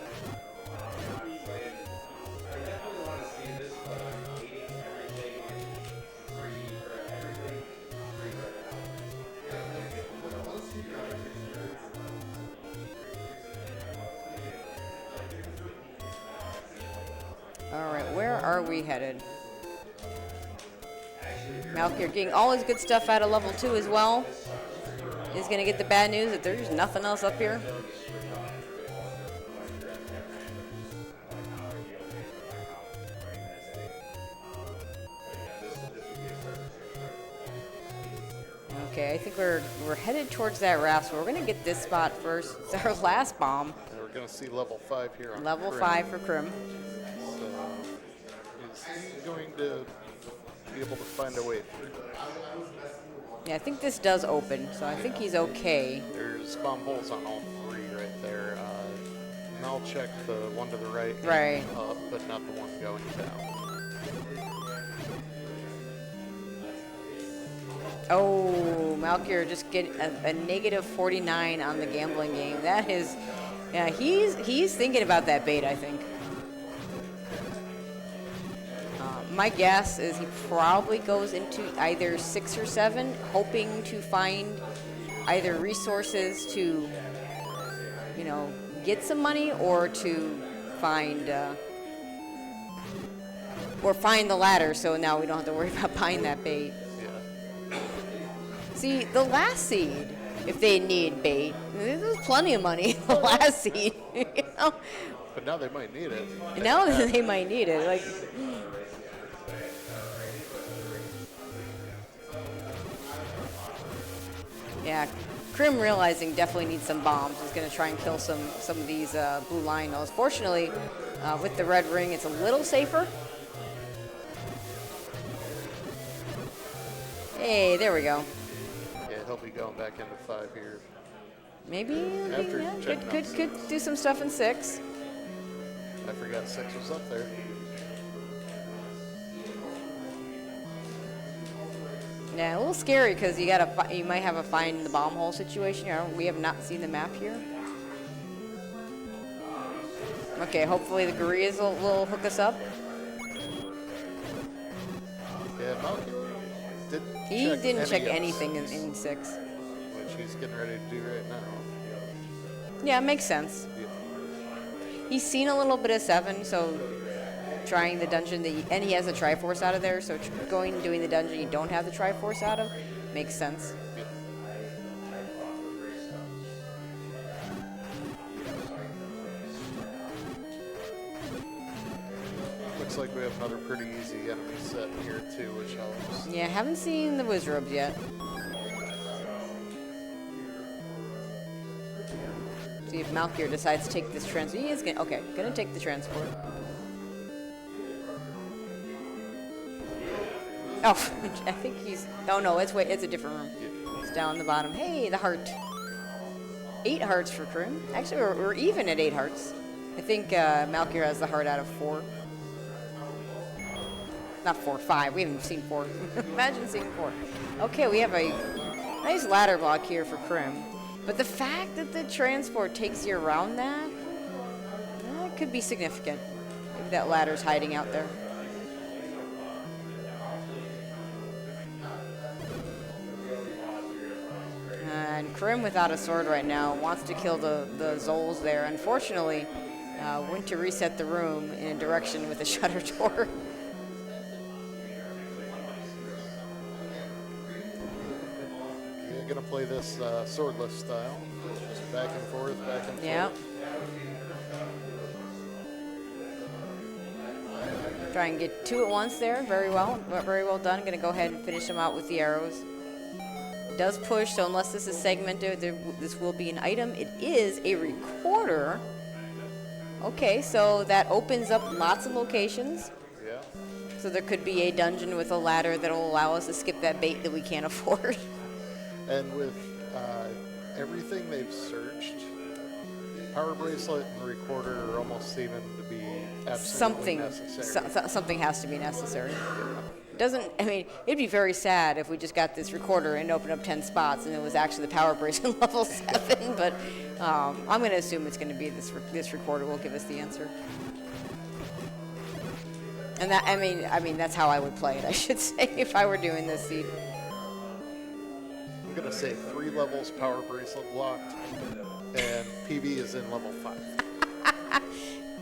All right, where are we headed? Malchior getting all his good stuff out of level 2 as well. Is going to get the bad news that there's nothing else up here. Okay, I think we're headed towards that raft, so we're going to get this spot first. It's our last bomb. And we're going to see level 5 here on Level Crim. 5 for Crim. So, is he going to be able to find a way through? Yeah, I think this does open, so I think he's okay. There's bomb holes on all 3 right there. I'll check the one to the right, and Right. up, but not the one going down. Oh, Malchior just get a negative 49 on the gambling game. That is, yeah, he's thinking about that bait, I think. My guess is he probably goes into either 6 or 7, hoping to find either resources to, get some money, or to find the ladder. So now we don't have to worry about buying that bait. Yeah. See, the last seed, if they need bait, there's plenty of money in the last seed. But now they might need it. And now they might need it. Like. Yeah, Crim, realizing definitely needs some bombs, is going to try and kill some of these blue Lionels. Fortunately, with the red ring, it's a little safer. Hey, there we go. Yeah, he'll be going back into 5 here. Maybe After yeah, checking could out do some stuff in 6. I forgot 6 was up there. Yeah, a little scary because you might have a find the bomb hole situation. We have not seen the map here. Okay, hopefully the Gurias will hook us up. Yeah, Malchior He didn't check any of anything in 6, 6. which he's getting ready to do right now. Yeah, it makes sense. Yeah. He's seen a little bit of 7, so trying the dungeon, and he has a Triforce out of there, so doing the dungeon you don't have the Triforce out of makes sense. Looks like we have another pretty easy enemy set here too, which helps. Yeah, haven't seen the Wizrobes yet. See if Malchior decides to take this transport. He is gonna take the transport. Oh, I think he's. Oh no, it's a different room. It's down the bottom. Hey, the heart. 8 hearts for Crim. Actually, we're even at 8 hearts. I think Malchior has the heart out of 4. Not 4, 5. We haven't seen 4. Imagine seeing 4. Okay, we have a nice ladder block here for Crim. But the fact that the transport takes you around that could be significant. Maybe that ladder's hiding out there. And Crim, without a sword right now, wants to kill the Zols there. Unfortunately, went to reset the room in a direction with a shutter door. You're gonna play this swordless style, just back and forth, back and Yeah. forth. Try and get 2 at once there. Very well done. Gonna go ahead and finish them out with the arrows. Does push, so unless this is segmented, this will be an item. It is a recorder. Okay, so that opens up lots of locations. Yeah. So there could be a dungeon with a ladder that will allow us to skip that bait that we can't afford. And with everything they've searched, power bracelet and recorder are almost seeming to be absolutely necessary. Something has to be necessary. It'd be very sad if we just got this recorder and opened up 10 spots and it was actually the power bracelet level 7, but I'm going to assume it's going to be this recorder will give us the answer. And that, that's how I would play it, I should say, if I were doing this seed. I'm going to say 3 levels power bracelet blocked, and PB is in level 5.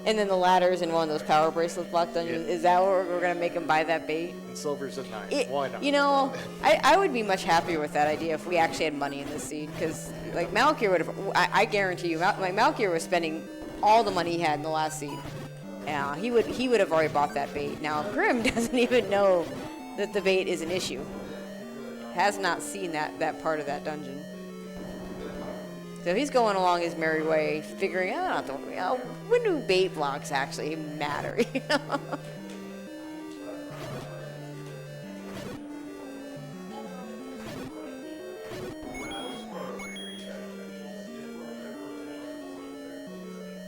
And then the ladder's in one of those power bracelet block dungeons. Yeah. Is that what we're going to make him buy that bait? And silver's at 9. Why not? I would be much happier with that idea if we actually had money in this seed, because like Malchior would have. I guarantee you, Malchior was spending all the money he had in the last seed. He would have already bought that bait. Now Grim doesn't even know that the bait is an issue. Has not seen that part of that dungeon. So he's going along his merry way, figuring out when do bait blocks actually matter, you know?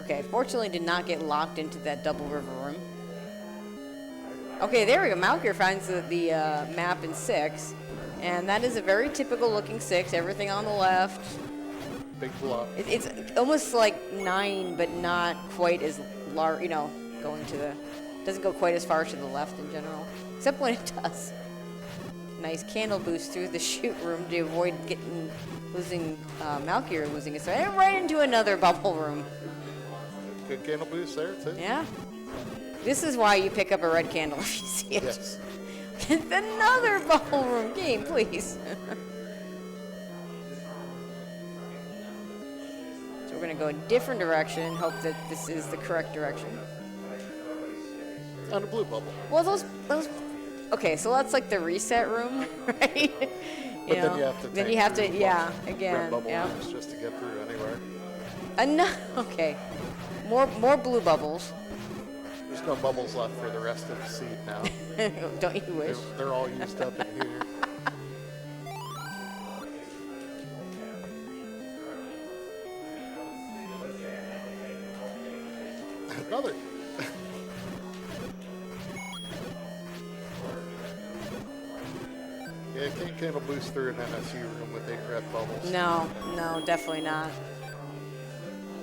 Okay, fortunately did not get locked into that double river room. Okay, there we go. Malchior finds the map in 6, and that is a very typical looking 6. Everything on the left. Big block. It's almost like 9, but not quite as large. Doesn't go quite as far to the left in general, except when it does. Nice candle boost through the shoot room to avoid Malchior losing his sword, and right into another bubble room. Good candle boost there too. Yeah. This is why you pick up a red candle if you see it. Yes. Another bubble room game, please. So we're going to go a different direction and hope that this is the correct direction. On a blue bubble. Well, those okay, so that's like the reset room, right? But then you have to. Then tank you have through to, a yeah, bunch of again, red bubble yeah. rooms just to get through anywhere. Okay, more blue bubbles. There's no bubbles left for the rest of the seed now. Don't you wish? They're all used up in here. Another. Yeah, can't candle boost through an NSU room with 8 red bubbles. No, definitely not.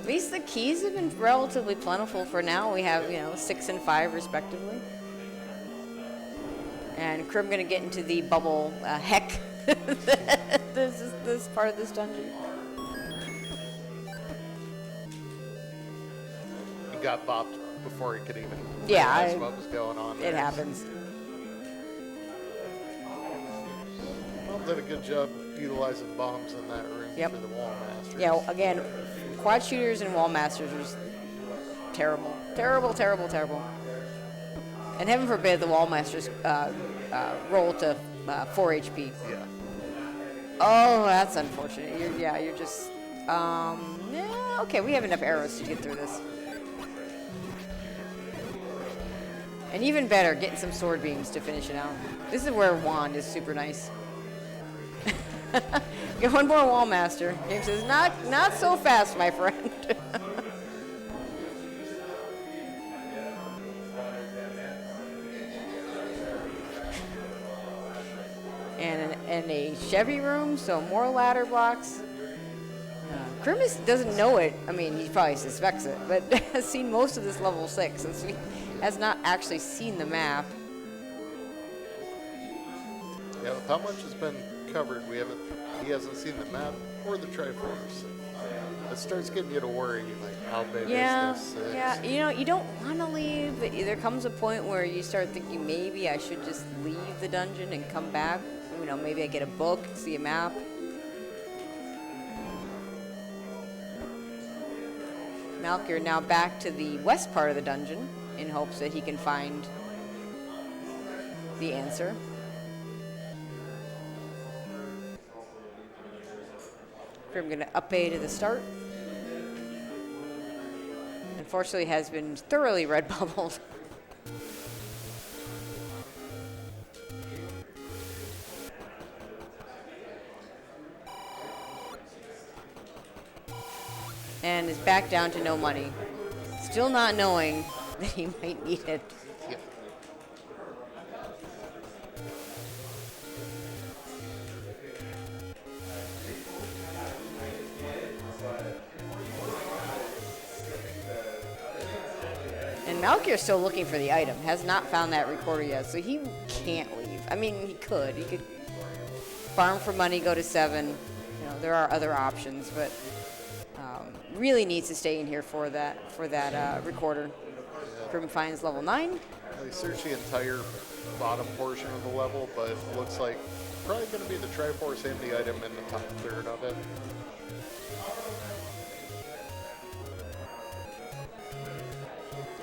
At least the keys have been relatively plentiful for now. We have, 6 and 5 respectively. And Crim gonna get into the bubble heck. this part of this dungeon. He got bopped before he could even Yeah, realize what was going on. It there. happens. Well, did a good job utilizing bombs in that room Yep. for the wall masters. Yeah, again, quad shooters and wall masters are just terrible. Terrible, terrible, terrible. And heaven forbid the wall masters roll to 4 HP. Yeah. Oh, that's unfortunate. You're just, yeah, okay, we have enough arrows to get through this. And even better, getting some sword beams to finish it out. This is where wand is super nice. Get one more wall master. Game says, not so fast, my friend. and a Chevy room, so more ladder blocks. Grimace doesn't know it. I mean, he probably suspects it, but has seen most of this level 6, so he has not actually seen the map. Yeah, with how much has been covered, he hasn't seen the map or the Triforce. It starts getting you to worry, like, how big is this? Yeah, you don't want to leave, but there comes a point where you start thinking maybe I should just leave the dungeon and come back. Maybe I get a book, see a map. Malchior now back to the west part of the dungeon in hopes that he can find the answer. I'm going to up A to the start. Unfortunately, has been thoroughly red bubbled. And is back down to no money. Still not knowing that he might need it. Yep. And Malchior's still looking for the item. Has not found that recorder yet, so he can't leave. I mean, he could. He could farm for money, go to 7. There are other options, but really needs to stay in here for that recorder. Grim finds level 9. They searched the entire bottom portion of the level, but it looks like probably going to be the Triforce and the item in the top third of it.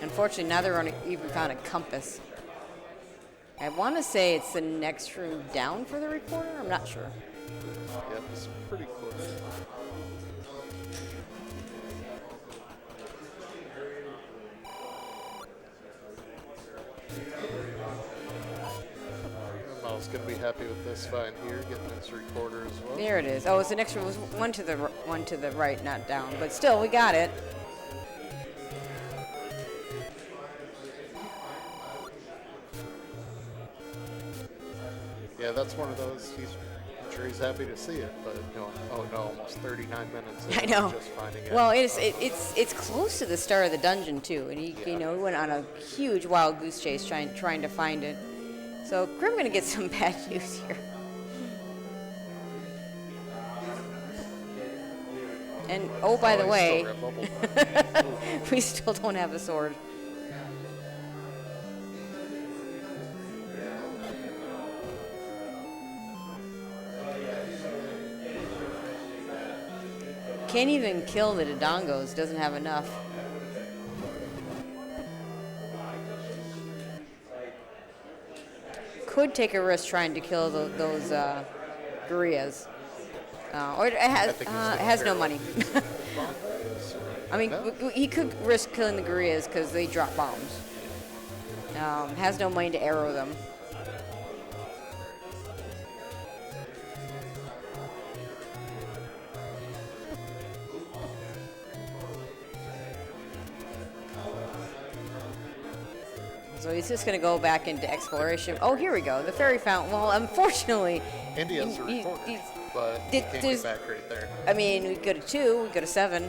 Unfortunately, now they're even found a compass. I want to say it's the next room down for the recorder. I'm not sure. Yep, it's pretty close. Mal's going to be happy with this find here, getting this recorder as well. There it is. Oh, it's the next room. It was one to the right, not down. But still, we got it. Yeah, that's one of those. I'm sure he's happy to see it, but oh no, almost 39 minutes. I know. Just finding it. Well, it's close to the start of the dungeon too, and he went on a huge wild goose chase trying to find it. So Grim gonna get some bad news here. And oh, by the he's way, still red bubbled. we still don't have a sword. Can't even kill the Dodongos, doesn't have enough. could take a risk trying to kill those gorillas. Or it has no money. I mean, he could risk killing the gorillas because they drop bombs. Has no money to arrow them. So he's just going to go back into exploration. Oh, here we go. The fairy fountain. Well, unfortunately, India's a recorder, but you can't get back right there. I mean, we go to 2, we go to 7.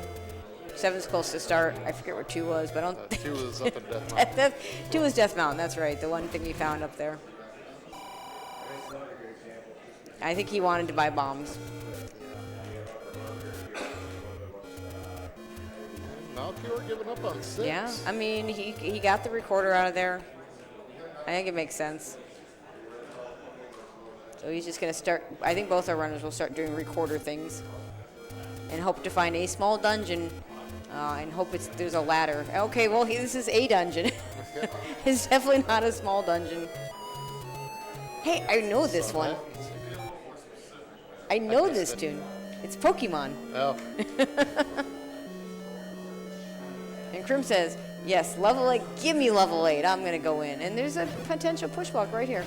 7's close to start. I forget where 2 was, but I don't. 2 was up in Death Mountain. 2 was Death Mountain. That's right. The one thing we found up there. I think he wanted to buy bombs. Malchior giving up on 6. Yeah, I mean, he got the recorder out of there. I think it makes sense. So he's just going to start. I think both our runners will start doing recorder things and hope to find a small dungeon and hope there's a ladder. Okay, well, this is a dungeon. It's definitely not a small dungeon. Hey, I know this one. I know this tune. It's Pokemon. Oh. And Crim says, yes, level 8, give me level 8. I'm going to go in. And there's a potential pushwalk right here.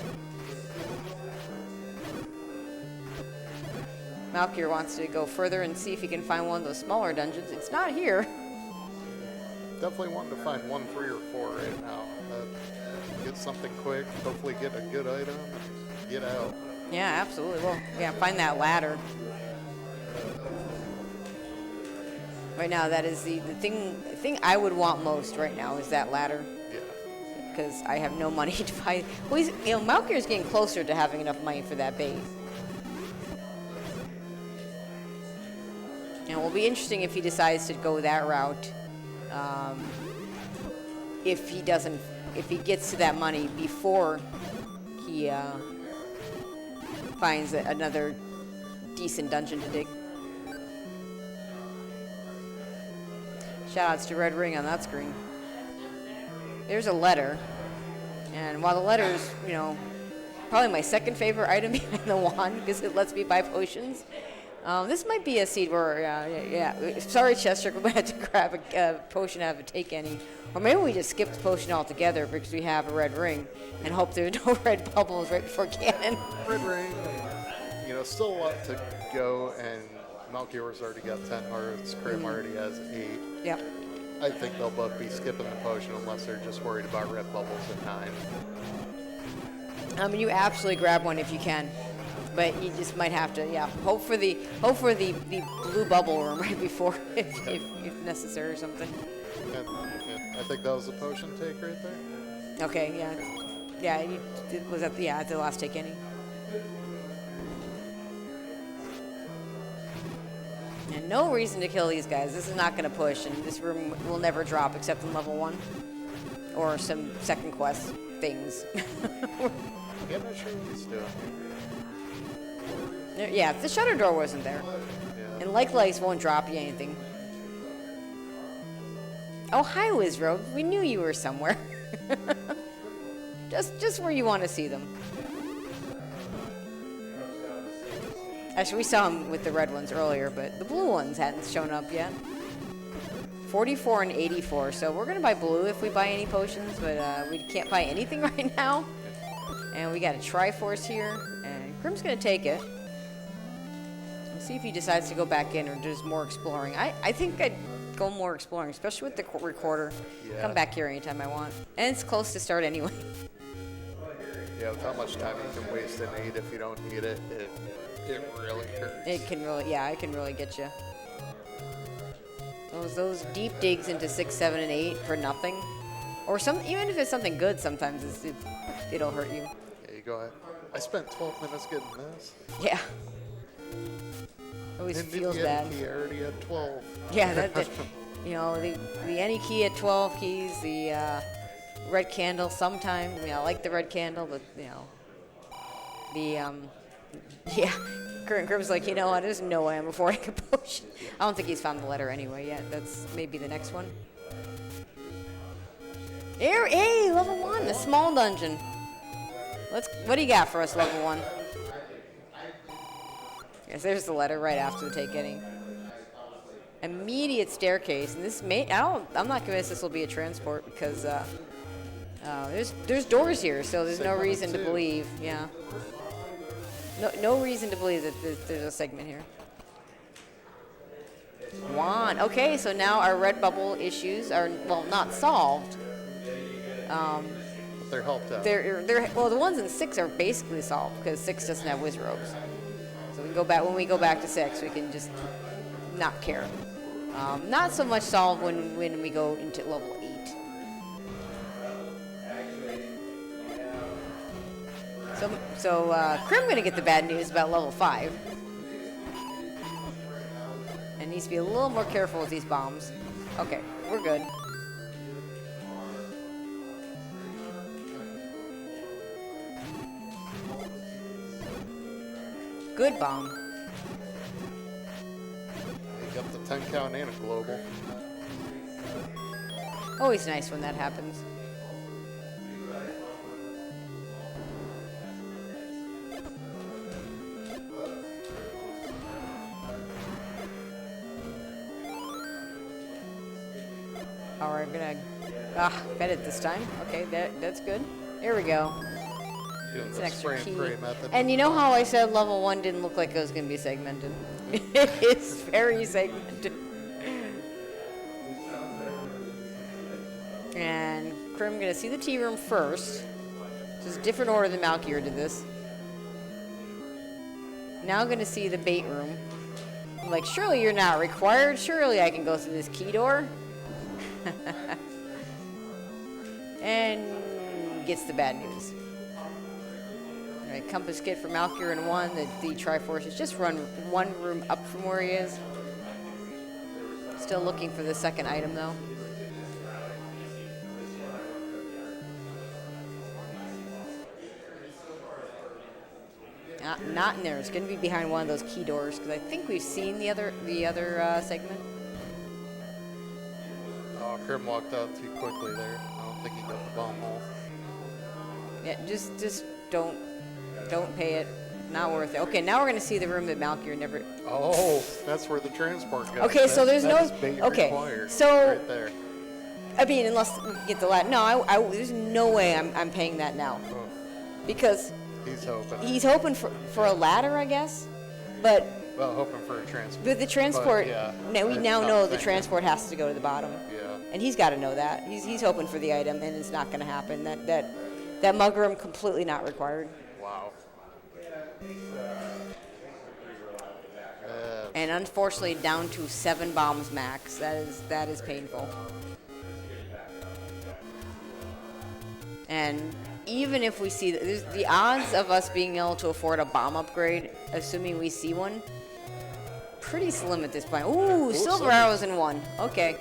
Malchior wants to go further and see if he can find one of those smaller dungeons. It's not here. Definitely wanting to find 1, 3, or 4 right now. Get something quick, hopefully get a good item, and get out. Yeah, absolutely. Well, yeah, find that ladder. Right now, that is the thing I would want most right now is that ladder. Yeah. Because I have no money to buy. Well, Malchior's getting closer to having enough money for that bait. And it will be interesting if he decides to go that route. If he gets to that money before he finds another decent dungeon to dig. Shoutouts to Red Ring on that screen. There's a letter, and while the letter is, probably my second favorite item behind the wand because it lets me buy potions. This might be a seed where, yeah. Sorry, Chester, we might have to grab a potion out of a take any. Or maybe we just skip the potion altogether because we have a red ring and hope there are no red bubbles right before cannon. Red ring, still a lot to go, and Malchior's already got 10 hearts. Crim already has 8. Yep. I think they'll both be skipping the potion unless they're just worried about red bubbles at 9. I mean, you absolutely grab one if you can. But you just might have to, hope for the blue bubble room right before, if necessary or something. I think that was the potion take right there. Okay, yeah. Was that the last take any? And no reason to kill these guys. This is not going to push, and this room will never drop except in level 1 or some second quest things. Yeah, I'm not sure what he's doing. Yeah, the shutter door wasn't there. Yeah. And like lights won't drop you anything. Oh, hi, Wizrobe. We knew you were somewhere. just where you want to see them. Actually, we saw them with the red ones earlier, but the blue ones hadn't shown up yet. 44 and 84, so we're going to buy blue if we buy any potions, but we can't buy anything right now. And we got a Triforce here, and Crim's going to take it. See if he decides to go back in or does more exploring. I think I'd go more exploring, especially with the recorder. Yeah. Come back here anytime I want. And it's close to start anyway. Yeah, with how much time you can waste in 8 if you don't need it, it really hurts. It can really get you. Those deep digs into 6, 7, and 8 for nothing. Or even if it's something good, sometimes it'll hurt you. Yeah, you go ahead. I spent 12 minutes getting this. Yeah. Always And feels the bad. key already had 12. Yeah, the any key at 12 keys, the red candle sometimes. I like the red candle, but Grim's like, you know what? There's no way I'm affording a potion. I don't think he's found the letter anyway yet. That's maybe the next one. Hey, level 1, a small dungeon. What do you got for us, level 1? Yes, there's the letter right after the take getting. Immediate staircase, and this I'm not convinced this will be a transport because there's doors here, so there's no reason to believe. Yeah. No reason to believe that there's a segment here. Wand. Okay, so now our red bubble issues are, well, not solved. But they're helped out. Well, the ones in 6 are basically solved because 6 doesn't have whiz robes. So we go back when we go back to 6, we can just not care. Not so much solved when we go into level 8. So Crim gonna get the bad news about level 5. And needs to be a little more careful with these bombs. Okay, we're good. Good bomb. They got the 10 count and a global. Always nice when that happens. Oh, we're gonna bet it this time. Okay, that's good. There we go. Doing It's the an extra spray key. and pray method. And you know how I said level 1 didn't look like it was gonna be segmented? It's very segmented. And Crim gonna see the tea room first. Just a different order than Malchior did this. Now gonna see the bait room. I'm like, surely you're not required. Surely I can go through this key door. And gets the bad news. All right, compass kit for Malchior in 1. The Triforce is just run 1 room up from where he is. Still looking for the second item though. Not in there. It's going to be behind one of those key doors because I think we've seen the other segment. Oh, Crim walked out too quickly there. I don't think he got the bomb hole. Yeah, just don't pay it. Not worth it. Okay, now we're going to see the room that Malchior never. Oh, that's where the transport goes. Okay, so there's no. Okay, required so right there. I mean, unless we get the ladder. No, there's no way I'm paying that now Oh, because he's hoping. he's hoping for a ladder, I guess. But Well, hoping for a transport. with the transport, But, yeah, now we I'm now not know the thinking. transport has to go to the bottom. Yeah. And he's got to know that. He's hoping for the item, and it's not going to happen. That mug room completely not required. Wow. And unfortunately, down to 7 bombs max. That is painful. And even if we see the odds of us being able to afford a bomb upgrade, assuming we see one, pretty slim at this point. Ooh, silver arrows in 1. Okay.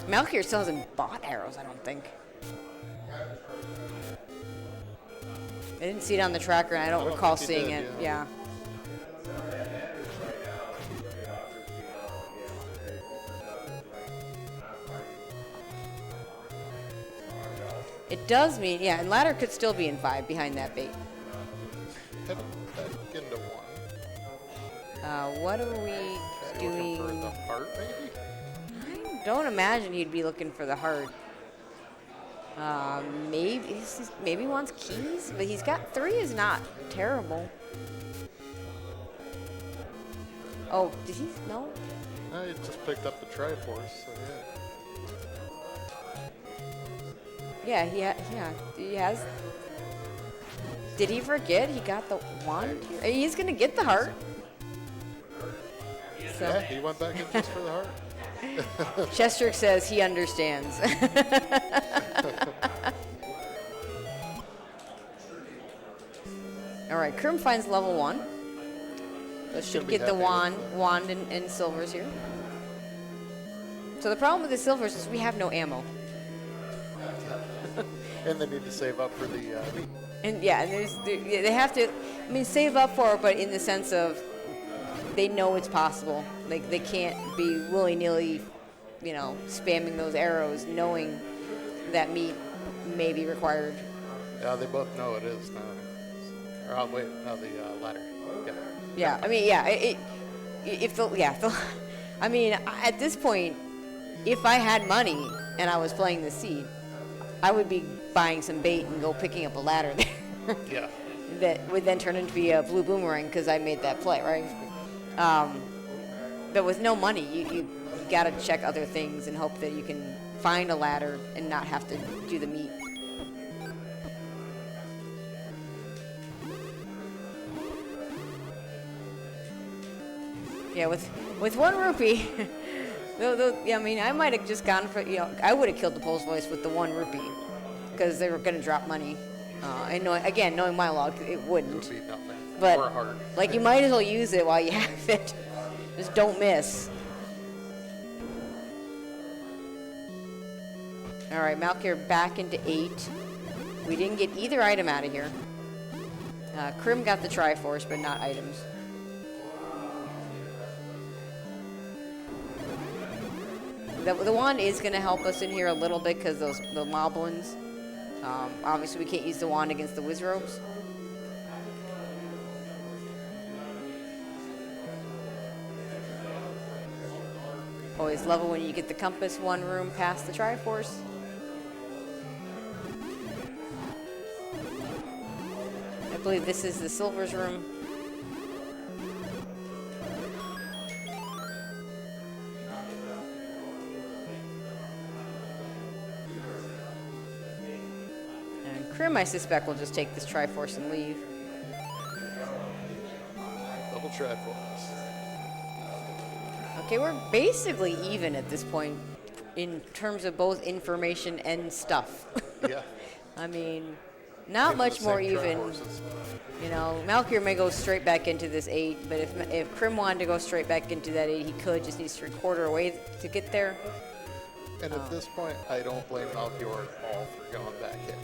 Malchior still hasn't bought arrows, I don't think. I didn't see it on the tracker, and I don't recall think he seeing did, it. Yeah. It does mean, yeah, and ladder could still be in 5 behind that bait. Head back into 1. What are we Looking for doing? the heart, maybe? I don't imagine he'd be looking for the heart. Maybe he wants keys, but he's got 3 is not terrible. Oh, did he? No? I just picked up the Triforce, so yeah. Yeah, he has. Did he forget he got the wand? He's gonna get the heart. So Yeah, he went back in just for the heart. Chestrick says he understands. All right, Crim finds level 1. So should be get the happy wand and silvers here. So the problem with the silvers is we have no ammo. And they need to save up for the And yeah, and they have to, I mean, save up for it, but in the sense of they know it's possible. Like they can't be willy-nilly, spamming those arrows, knowing that meat may be required. Yeah, they both know it is now. Or, oh, wait, no, the ladder. Yeah. Yeah, I mean, yeah, I mean, at this point, if I had money and I was playing the seed, I would be buying some bait and go picking up a ladder there. Yeah. That would then turn into be a blue boomerang because I made that play, right? But with no money, you got to check other things and hope that you can find a ladder and not have to do the meat. Yeah, with 1 rupee, I mean, I might have just gone for, I would have killed the Pulse Voice with the 1 rupee because they were going to drop money. And knowing my luck, it wouldn't. It would be nothing. But, Or a heart. like, you might as well use it while you have it. Just don't miss. All right, Malchior back into 8. We didn't get either item out of here. Crim got the Triforce, but not items. The wand is going to help us in here a little bit because the moblins. Obviously, we can't use the wand against the Wizrobes. Always level when you get the compass 1 room past the Triforce. I believe this is the Silver's room. And Crim, I suspect, will just take this Triforce and leave. Double Triforce. Okay, we're basically even at this point in terms of both information and stuff. Yeah. I mean, not Maybe much the more same even. Triforces. Malchior may go straight back into this 8, but if Crim wanted to go straight back into that 8, he could. Just needs 3/4 away to get there. And at this point, I don't blame Malchior at all for going back in.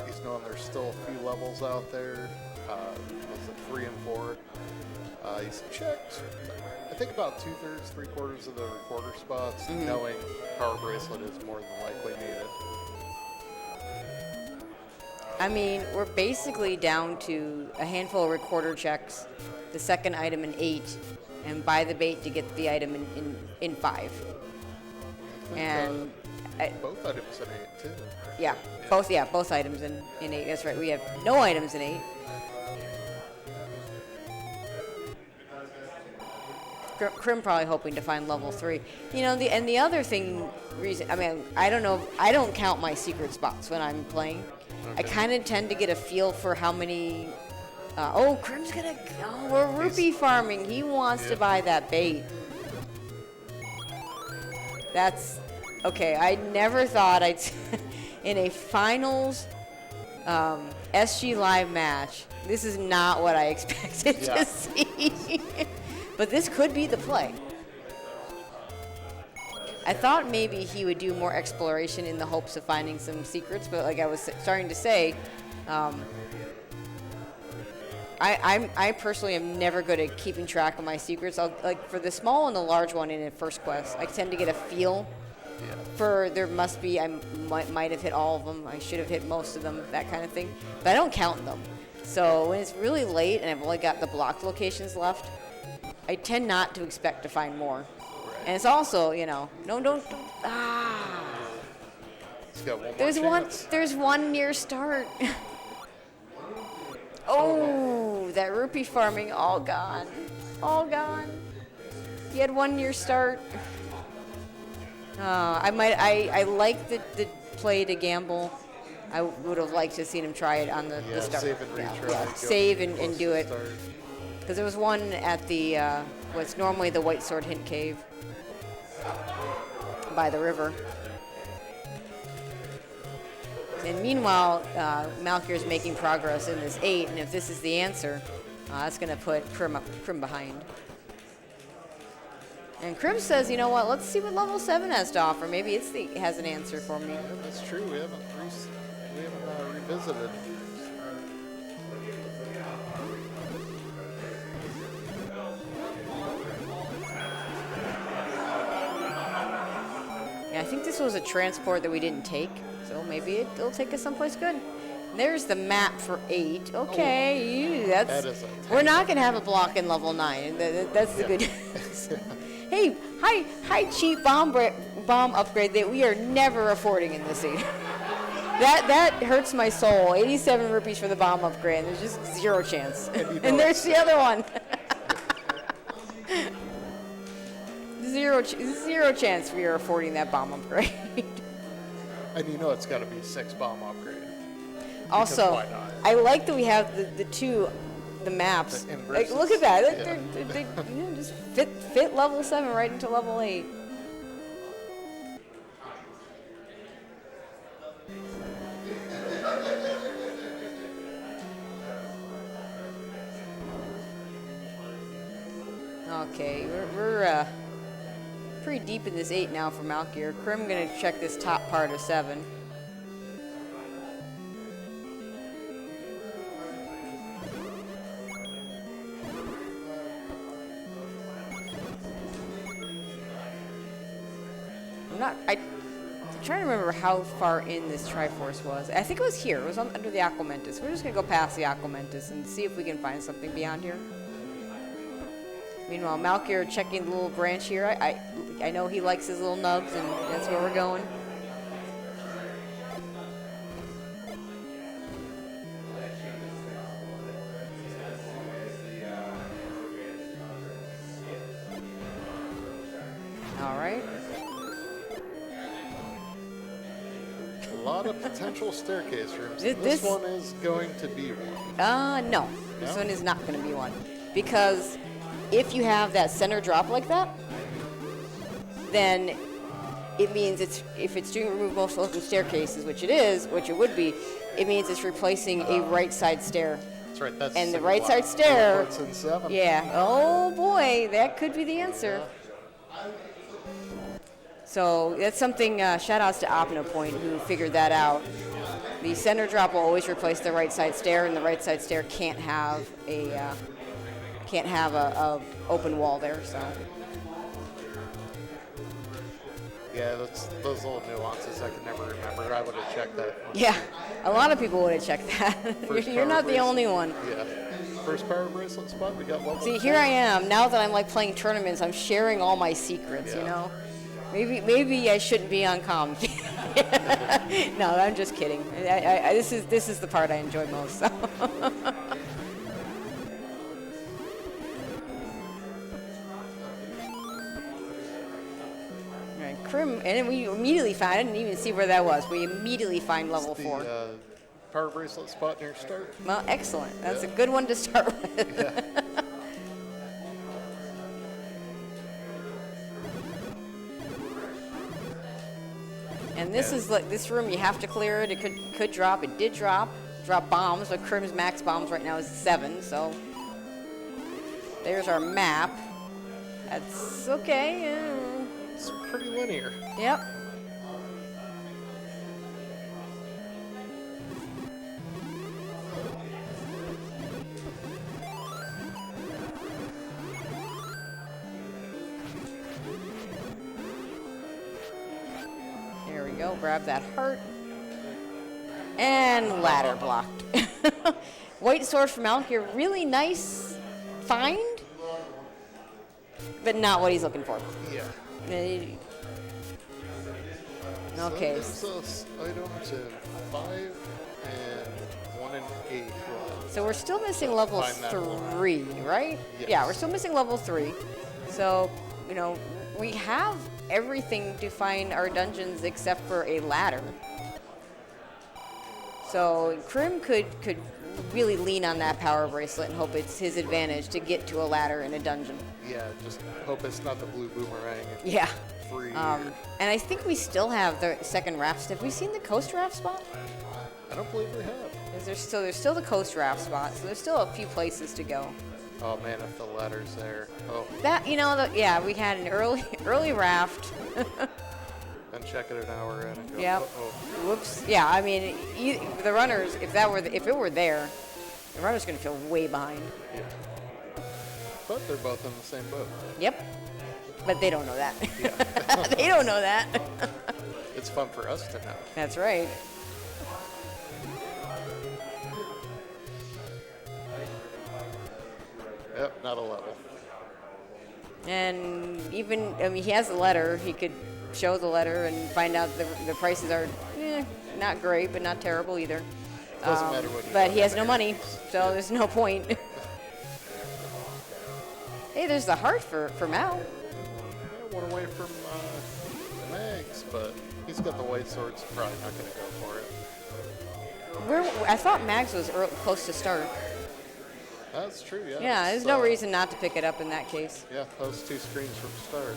He's known there's still a few levels out there. Was it 3 and 4? He's checked, I think, about 2/3, 3/4 of the recorder spots, knowing Power Bracelet is more than likely needed. I mean, we're basically down to a handful of recorder checks, the second item in 8, and buy the bait to get the item in 5. And Both items in 8, too. yeah, both items in 8. That's right. We have no items in 8. Crim probably hoping to find level 3. The other reason, I mean, I don't know, I don't count my secret spots when I'm playing. Okay. I kind of tend to get a feel for how many, Crim's we're rupee farming. He wants to buy that bait. That's, okay, I never thought I'd, in a finals SGLIVE match, this is not what I expected to see. But this could be the play. I thought maybe he would do more exploration in the hopes of finding some secrets, but like I was starting to say, I personally am never good at keeping track of my secrets. Like for the small and the large one in a first quest, I tend to get a feel for there must be, I might have hit all of them, I should have hit most of them, that kind of thing. But I don't count them. So when it's really late and I've only got the blocked locations left, I tend not to expect to find more. Right. And it's also, don't. He's got one more chance. There's one near start. Oh, that rupee farming, all gone. He had one near start. I like the play to gamble. I would have liked to have seen him try it on the start. Save and retry. Save and do it. Because there was one at the, what's normally the White Sword Hint Cave by the river. And meanwhile, Malchior's making progress in this 8, and if this is the answer, that's going to put Crim behind. And Crim says, you know what, let's see what level 7 has to offer. Maybe it has an answer for me. Yeah, that's true. We haven't revisited. Yeah, I think this was a transport that we didn't take, so So maybe it'll take us someplace good. There's the map for 8. Okay, that's. That is a We're not gonna have a block in level 9. That's the good. Hey, hi, cheap bomb upgrade that we are never affording in this scene. That hurts my soul. 87 rupees for the bomb upgrade. There's just 0 chance. And there's the other one. Zero chance we are affording that bomb upgrade. And you know it's got to be 6 bomb upgrade. Also, why not? I like that we have the maps. The Like, look at that. Yeah. They just fit level 7 right into level 8. Okay, we're pretty deep in this 8 now for Malchior. Crim gonna check this top part of 7. I'm trying to remember how far in this Triforce was. I think it was here. It was under the Aquamentus. We're just gonna go past the Aquamentus and see if we can find something beyond here. Meanwhile, Malchior checking the little branch here. I know he likes his little nubs, and that's where we're going. All right. A lot of potential staircase rooms. This- This one is going to be one. No. This No? one is not going to be one. Because if you have that center drop like that, then it means if it's doing remove most local staircases, which it would be, it means it's replacing a right side stair. That's right. That's And the single right side block. stair- Ports in 7. Yeah. Oh boy, that could be the answer. So that's something. Shout outs to OpnoPoint who figured that out. The center drop will always replace the right side stair, and the right side stair can't have a open wall there. So Yeah, those little nuances I can never remember. I would have checked that. yeah, a lot of people would have checked that. First You're power not the bracelet. only one. Yeah. First power bracelet spot, we got level See, 4. here I am. Now that I'm like playing tournaments, I'm sharing all my secrets. You Yeah. know, maybe I shouldn't be on comm. No, I'm just kidding. This is the part I enjoy most. So. Alright, Crim, and then we immediately find. I didn't even see where that was. We immediately find level 4. The power bracelet spot near start. Well, excellent. That's a good one to start with. Yeah. And this is like this room. You have to clear it. It could drop. It did drop. Drop bombs. But Crim's max bombs right now is 7. So there's our map. That's okay. Yeah. It's pretty linear. Yep. There we go. Grab that heart. And ladder blocked. White sword from Malchior. Really nice find, but not what he's looking for. Yeah. Okay. So this items in 5 and 1 and 8. So we're still missing level Find that 3, right? Yes. Yeah, we're still missing level 3. So, you know, we have everything to find our dungeons except for a ladder. So Crim could really lean on that power bracelet and hope it's his advantage to get to a ladder in a dungeon. Yeah, just hope it's not the blue boomerang. Yeah. Free. And I think we still have the second raft. Have we seen the coast raft spot? I don't believe we have. There's still the coast raft spot, so there's still a few places to go. Oh man, if the ladder's there. Oh, That yeah, we had an early raft. then check it an hour in and go. Yep. Uh-oh. Whoops. Yeah, I mean, the runners, if it were there, the runner's gonna feel way behind. Yeah. But they're both in the same boat. Yep. But they don't know that. Yeah. They don't know that. it's fun for us to know. That's right. Yep, not a level. And even, I mean, he has a letter. He could show the letter and find out the prices are not great, but not terrible either. Doesn't matter what. But he has no money, so there's no point. Hey, there's the heart for Mal. Yeah, one away from Mags, but he's got the white sword, so probably not going to go for it. I thought Mags was close to start. That's true, yeah. Yeah, there's no reason not to pick it up in that case. Yeah, those 2 screens from start.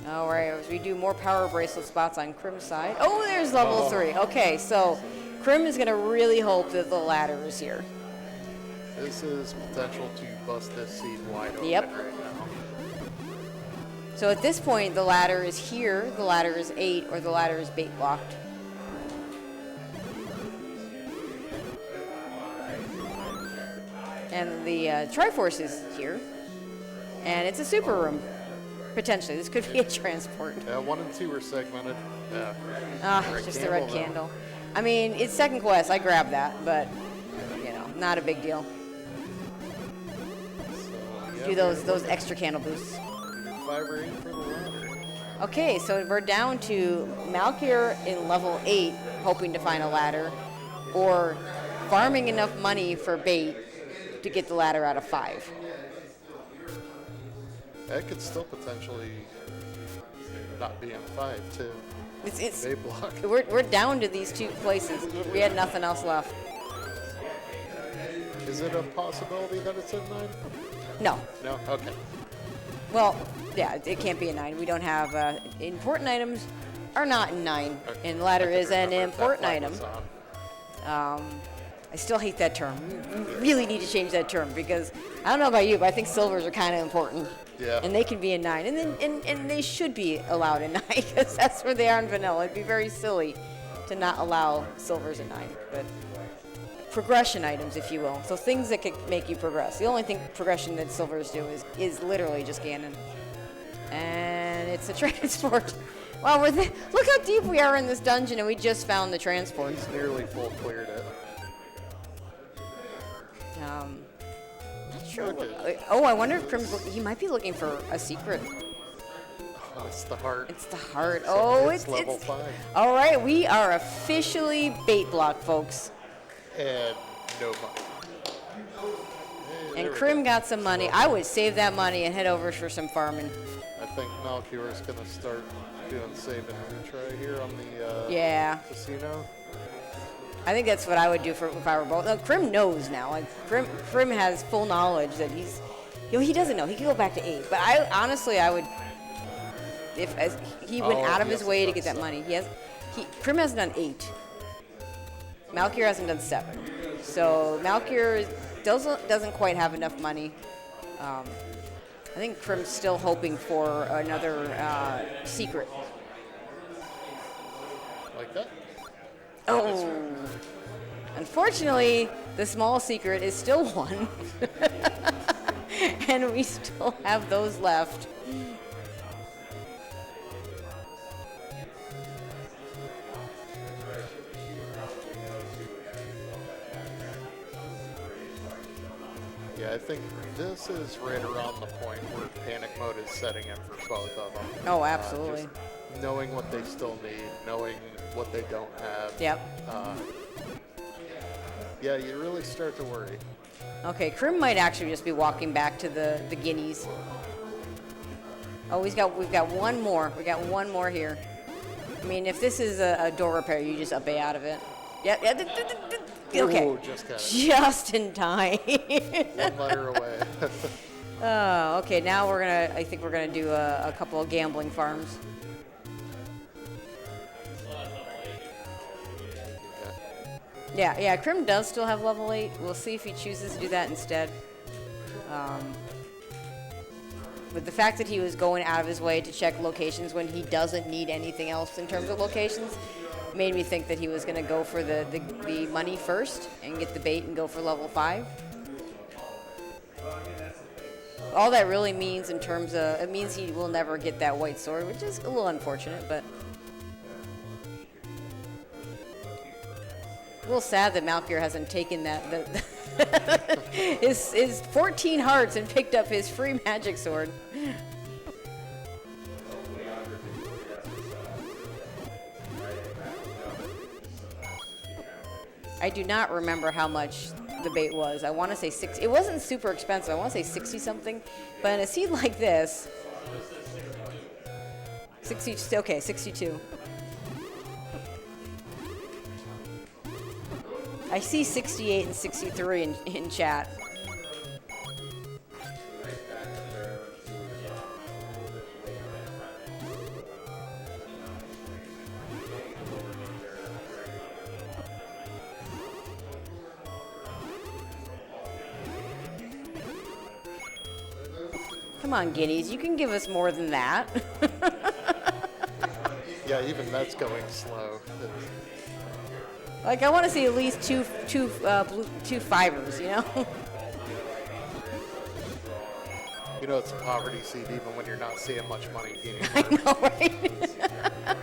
All right, as we do more power bracelet spots on Crim's side. Oh, there's level 3. Okay, so Crim is going to really hope that the ladder is here. This is potential to bust this seed wide open Yep. right now. So at this point, the ladder is here, the ladder is 8, or the ladder is bait blocked. And the Triforce is here. And it's a super room, potentially. This could be a transport. Yeah, 1 and 2 are segmented. Yeah. Red Just the red though. candle. I mean, it's second quest. I grabbed that, but, not a big deal. So, yeah, Do those extra candle boosts. 5 or 8 for the ladder. Okay, so we're down to Malchior in level 8, hoping to find a ladder, or farming enough money for bait to get the ladder out of 5. That could still potentially not be on 5 too. It's Bait block. we're down to these 2 places. We had nothing else left. Is it a possibility that it's at 9? No. No? Okay. Well, yeah, it can't be a 9. We don't have important items are not in 9, Okay. and ladder I could is an remember if that important flag item. was on. I still hate that term. We really need to change that term because I don't know about you, but I think silvers are kind of important. Yeah. And they can be in 9, and they should be allowed in 9 because that's where they are in vanilla. It'd be very silly to not allow silvers in 9, but progression items, if you will. So things that could make you progress. The only thing progression that silvers do is literally just Ganon. And it's a transport. Wow, look how deep we are in this dungeon, and we just found the transport. He's nearly full cleared it. Not sure. Okay. Oh, I wonder if he might be looking for a secret. Oh, it's the heart. It's the heart. So Oh, it's level 5. All right, we are officially bait block, folks. And no money. Hey, And there we Crim go. got some money. I would save that money and head over for some farming. I think Malchior is going to start doing save and retry here on the Yeah. casino. I think that's what I would do if I were both. No, Crim knows now. Like Crim has full knowledge that he doesn't know. He could go back to 8, but I would. As he went out of he his hasn't way to done get that 7. money. Crim hasn't done 8. Malchior hasn't done 7. So Malchior doesn't quite have enough money. I think Crim's still hoping for another secret. Like that? Oh. Unfortunately, the small secret is still 1. And we still have those left. Yeah, I think this is right around the point where panic mode is setting in for both of them. Oh, absolutely. Just knowing what they still need, knowing what they don't have. Yep. Yeah, you really start to worry. Okay, Crim might actually just be walking back to the guineas. Oh, we've got one more. We got one more here. I mean, if this is a door repair, you just up A out of it. Yep. Okay. Ooh, just got it. Just in time. 1 letter away. Okay, now I think we're gonna do a couple of gambling farms. Yeah, Crim does still have level 8. We'll see if he chooses to do that instead. But the fact that he was going out of his way to check locations when he doesn't need anything else in terms of locations made me think that he was going to go for the money first and get the bait and go for level 5. all that really means in terms of, it means he will never get that white sword, which is a little unfortunate, but a little sad that Malchior hasn't taken his 14 hearts and picked up his free magic sword. I do not remember how much the bait was. I want to say 6. It wasn't super expensive. I want to say 60 something. But in a seed like this, 60. Okay, 62. I see 68 and 63 in chat. Come on, guineas, you can give us more than that. Yeah, even that's going slow. Like, I want to see at least two fivers, you know? You know, it's a poverty seed even when you're not seeing much money gaining. I know, right?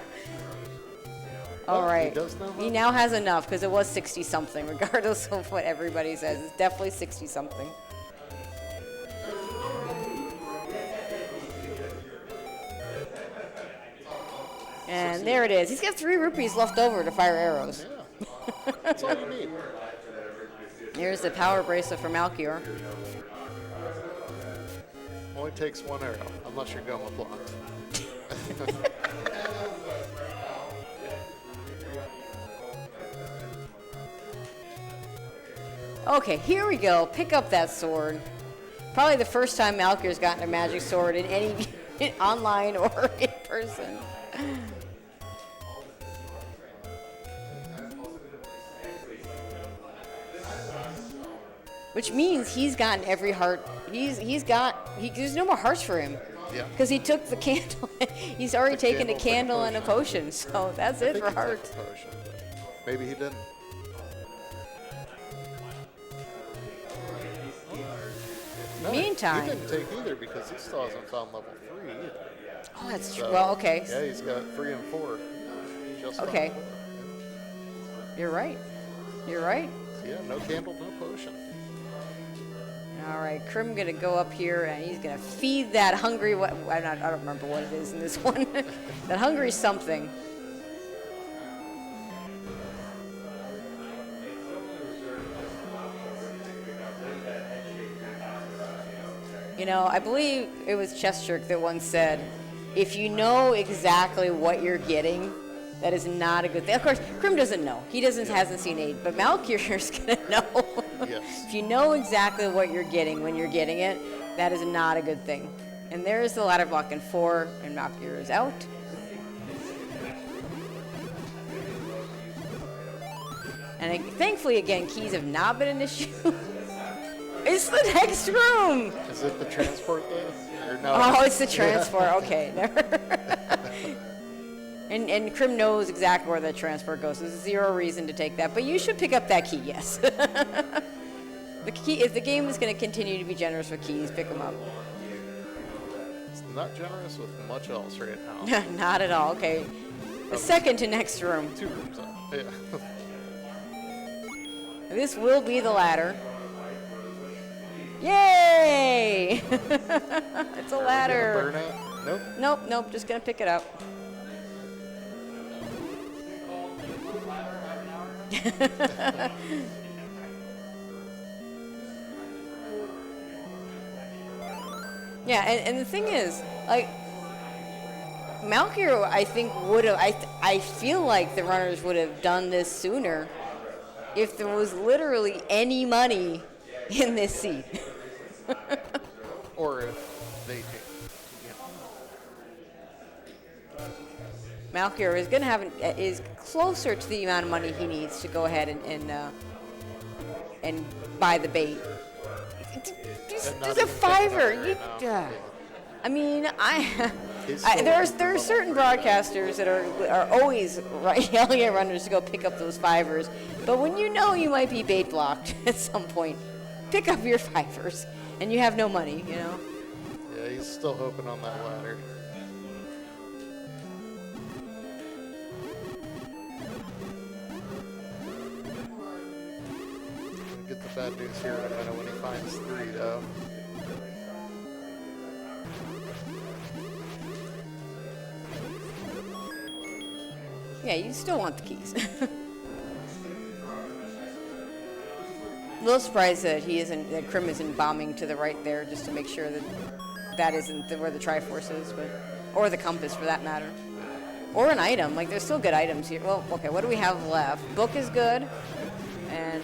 All right. He does know He now has enough because it was 60 something, regardless of what everybody says. It's definitely 60 something. And there it is. He's got 3 rupees left over to fire arrows. Yeah. That's all you need. Here's the power bracelet for Malchior. Only takes 1 arrow, unless you're going with blocks. Okay, here we go. Pick up that sword. Probably the first time Malchior's gotten a magic sword in any online or in person. Which means he's gotten every heart. There's no more hearts for him. Yeah. Because he took the candle. He's already taken a candle and a potion. So that's it for hearts. Potion, but maybe he didn't. No, Meantime. He didn't take either because he still hasn't found level 3 either. Oh, that's So, true. Well, okay. Yeah, he's got 3 and 4. Just on Okay. 4. You're right. You're right. Yeah, no candle, no potion. All right, Crim gonna go up here and he's gonna feed that hungry. I don't remember what it is in this one. That hungry something. You know, I believe it was Chesterk that once said, "If you know exactly what you're getting, that is not a good thing." Of course, Crim doesn't know. He hasn't seen 8, but Malchior's gonna know. Yes. If you know exactly what you're getting when you're getting it, that is not a good thing. And there's the ladder block in 4, and Malchior is out. And thankfully, again, keys have not been an issue. It's the next room! Is it the transport though? Or no? Oh, it's the transport. Okay. And Crim knows exactly where the transport goes. There's 0 reason to take that. But you should pick up that key, yes. The key, if the game is going to continue to be generous with keys, pick them up. It's not generous with much else right now. Not at all. Okay. The second to next room. 2 rooms up. Yeah. This will be the ladder. Yay! It's a ladder. Burn it? Nope. Nope. Just going to pick it up. Yeah, and the thing is, like, Malchior, I think, would have, I feel like the runners would have done this sooner if there was literally any money in this seat. Or if they did. Malchior is going to have is closer to the amount of money he needs to go ahead and buy the bait. There's a $5. I mean, there are certain broadcasters that are always yelling at runners to go pick up those $5, but when you know you might be bait blocked at some point, pick up your $5, and you have no money, you know. Yeah, he's still hoping on that ladder. Gonna get the bad news here in a minute when he finds 3, though. Yeah, you still want the keys. A little surprised that that Crim isn't bombing to the right there, just to make sure that that isn't where the Triforce is, or the compass for that matter, or an item. Like there's still good items here. Well, okay, what do we have left? Book is good, and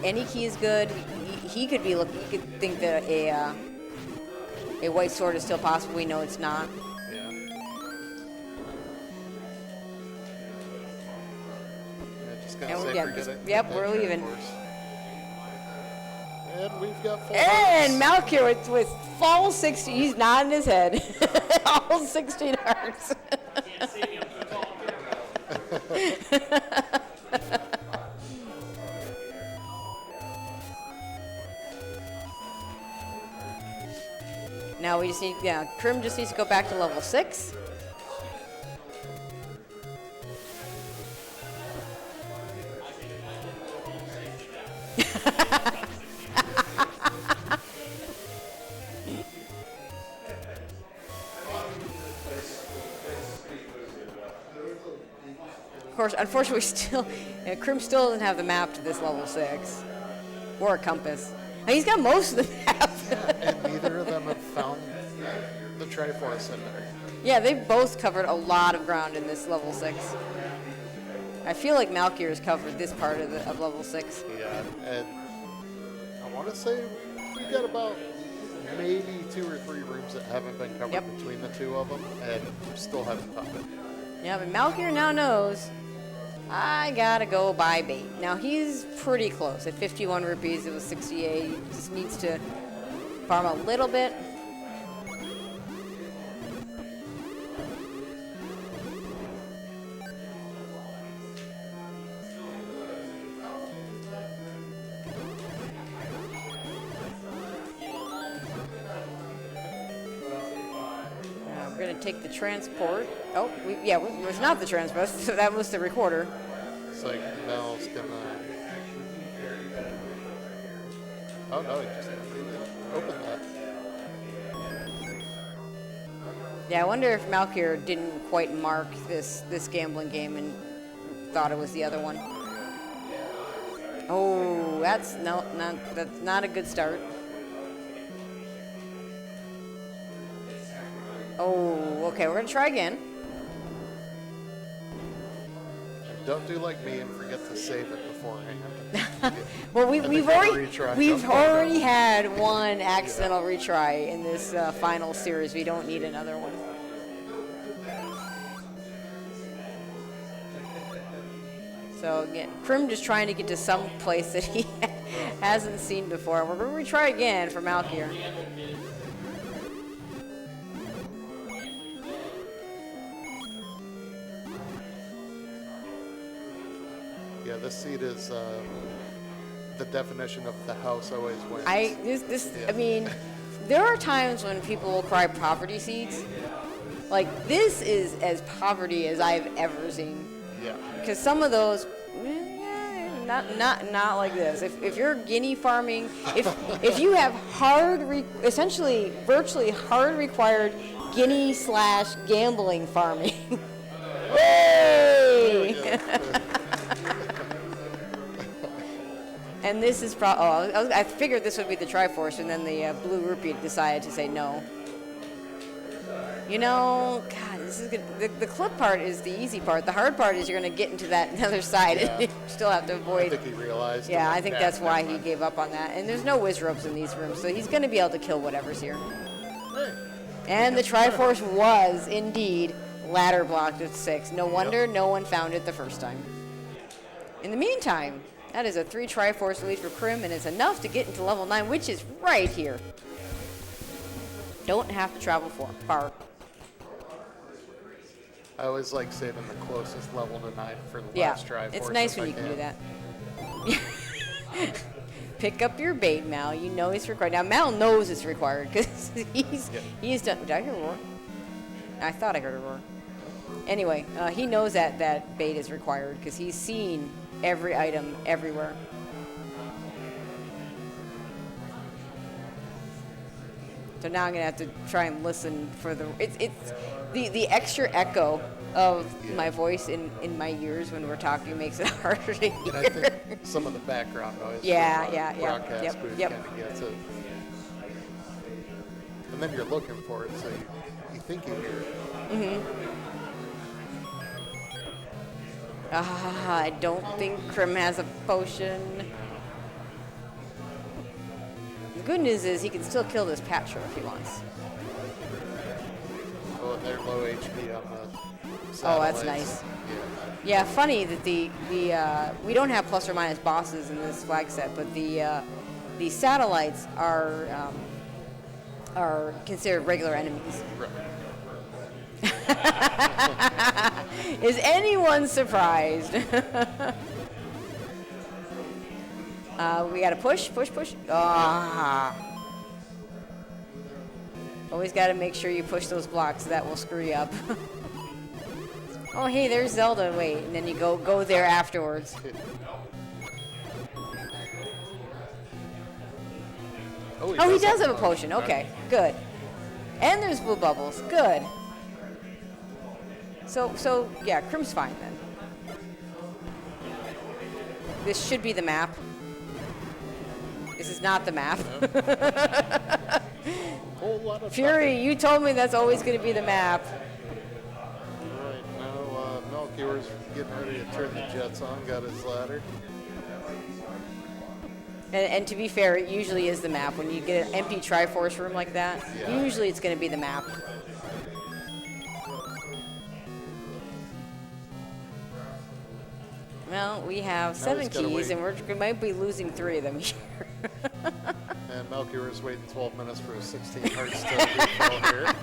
any key is good. He could be looking. He could think that a white sword is still possible. We know it's not. Yeah. Just gonna say forget it. Yep, That we're leaving. Triforce. And we've got full And hearts. Malchior with full 60. He's nodding his head. All 16 hearts. Can't see me. I'm too tall. Now we just need, Crim just needs to go back to level 6. Of course, unfortunately, Crim still doesn't have the map to this level 6, or a compass. And he's got most of the map. And neither of them have found the Triforce in there. Yeah, they've both covered a lot of ground in this level 6. I feel like Malchior's covered this part of level 6. Yeah, and I want to say we've got about maybe 2 or 3 rooms that haven't been covered Yep. between the 2 of them, and still haven't found it. Yeah, but Malchior now knows I gotta go buy bait. Now he's pretty close. At 51 rupees, it was 68. He just needs to farm a little bit. We're gonna take the transport. Oh, it was not the transport. So that was the recorder. It's like Mel's gonna. Oh no, he just opened that. Yeah, I wonder if Malchior didn't quite mark this gambling game and thought it was the other one. Oh, that's not a good start. Oh, okay, we're gonna try again. And don't do like me and forget to save it beforehand. Well, we've retry. already had one accidental retry in this final series. We don't need another one. So again, Crim just trying to get to some place that he hasn't seen before. We're going to retry again for Malchior. Yeah, this seed is the definition of the house always wins. I mean, there are times when people will cry poverty seeds. Like, this is as poverty as I've ever seen. Yeah. Because some of those, not like this. If you're guinea farming, if you have essentially virtually hard required guinea/gambling farming. Hey! And this is I figured this would be the Triforce, and then the Blue Rupee decided to say no. You know, God, this is good. The clip part is the easy part. The hard part is you're going to get into that other side and you still have to I avoid. think he realized. Yeah, I think that's why he gave up on that. And there's no whiz ropes in these rooms, so he's going to be able to kill whatever's here. Hey, And the Triforce was indeed ladder blocked at 6. No wonder no one found it the first time. In the meantime, that is a 3 Triforce lead for Crim, and it's enough to get into level 9, which is right here. Don't have to travel far. I always like saving the closest level to 9 for the Yeah, last try. it's nice when you can do that. Pick up your bait, Mal. You know it's required. Now, Mal knows it's required because he's done. Did I hear a roar? I thought I heard a roar. Anyway, he knows that bait is required because he's seen every item everywhere. So now I'm gonna have to try and listen for it's the extra echo of my voice in my ears when we're talking makes it harder to hear. And I think some of the background noise Yeah, from, yeah. broadcast booth Yep. kind of gets it. And then you're looking for it, so you think you hear it. I don't think Crim has a potion. The good news is he can still kill this Patcher if he wants. Oh, and they're low HP on the Oh, satellites. that's nice. Yeah. Yeah, funny that the we don't have plus or minus bosses in this flag set, but the satellites are considered regular enemies. Is anyone surprised? We gotta push. Ah. Always gotta make sure you push those blocks. That will screw you up. Oh, hey, there's Zelda. Wait, and then you go there afterwards. Oh, he does have a potion. Okay, good. And there's blue bubbles. Good. So yeah, Crim's fine then. This should be the map. This is not the map. Whole lot of Fury, you told me that's always going to be the map. Right now, Malchior's getting ready to turn the jets on. Got his ladder. And to be fair, it usually is the map. When you get an empty Triforce room like that, Yeah. usually it's going to be the map. Well, we have 7 gotta keys, wait. and we might be losing 3 of them here. And Malchior is waiting 12 minutes for his 16 hearts to refill here.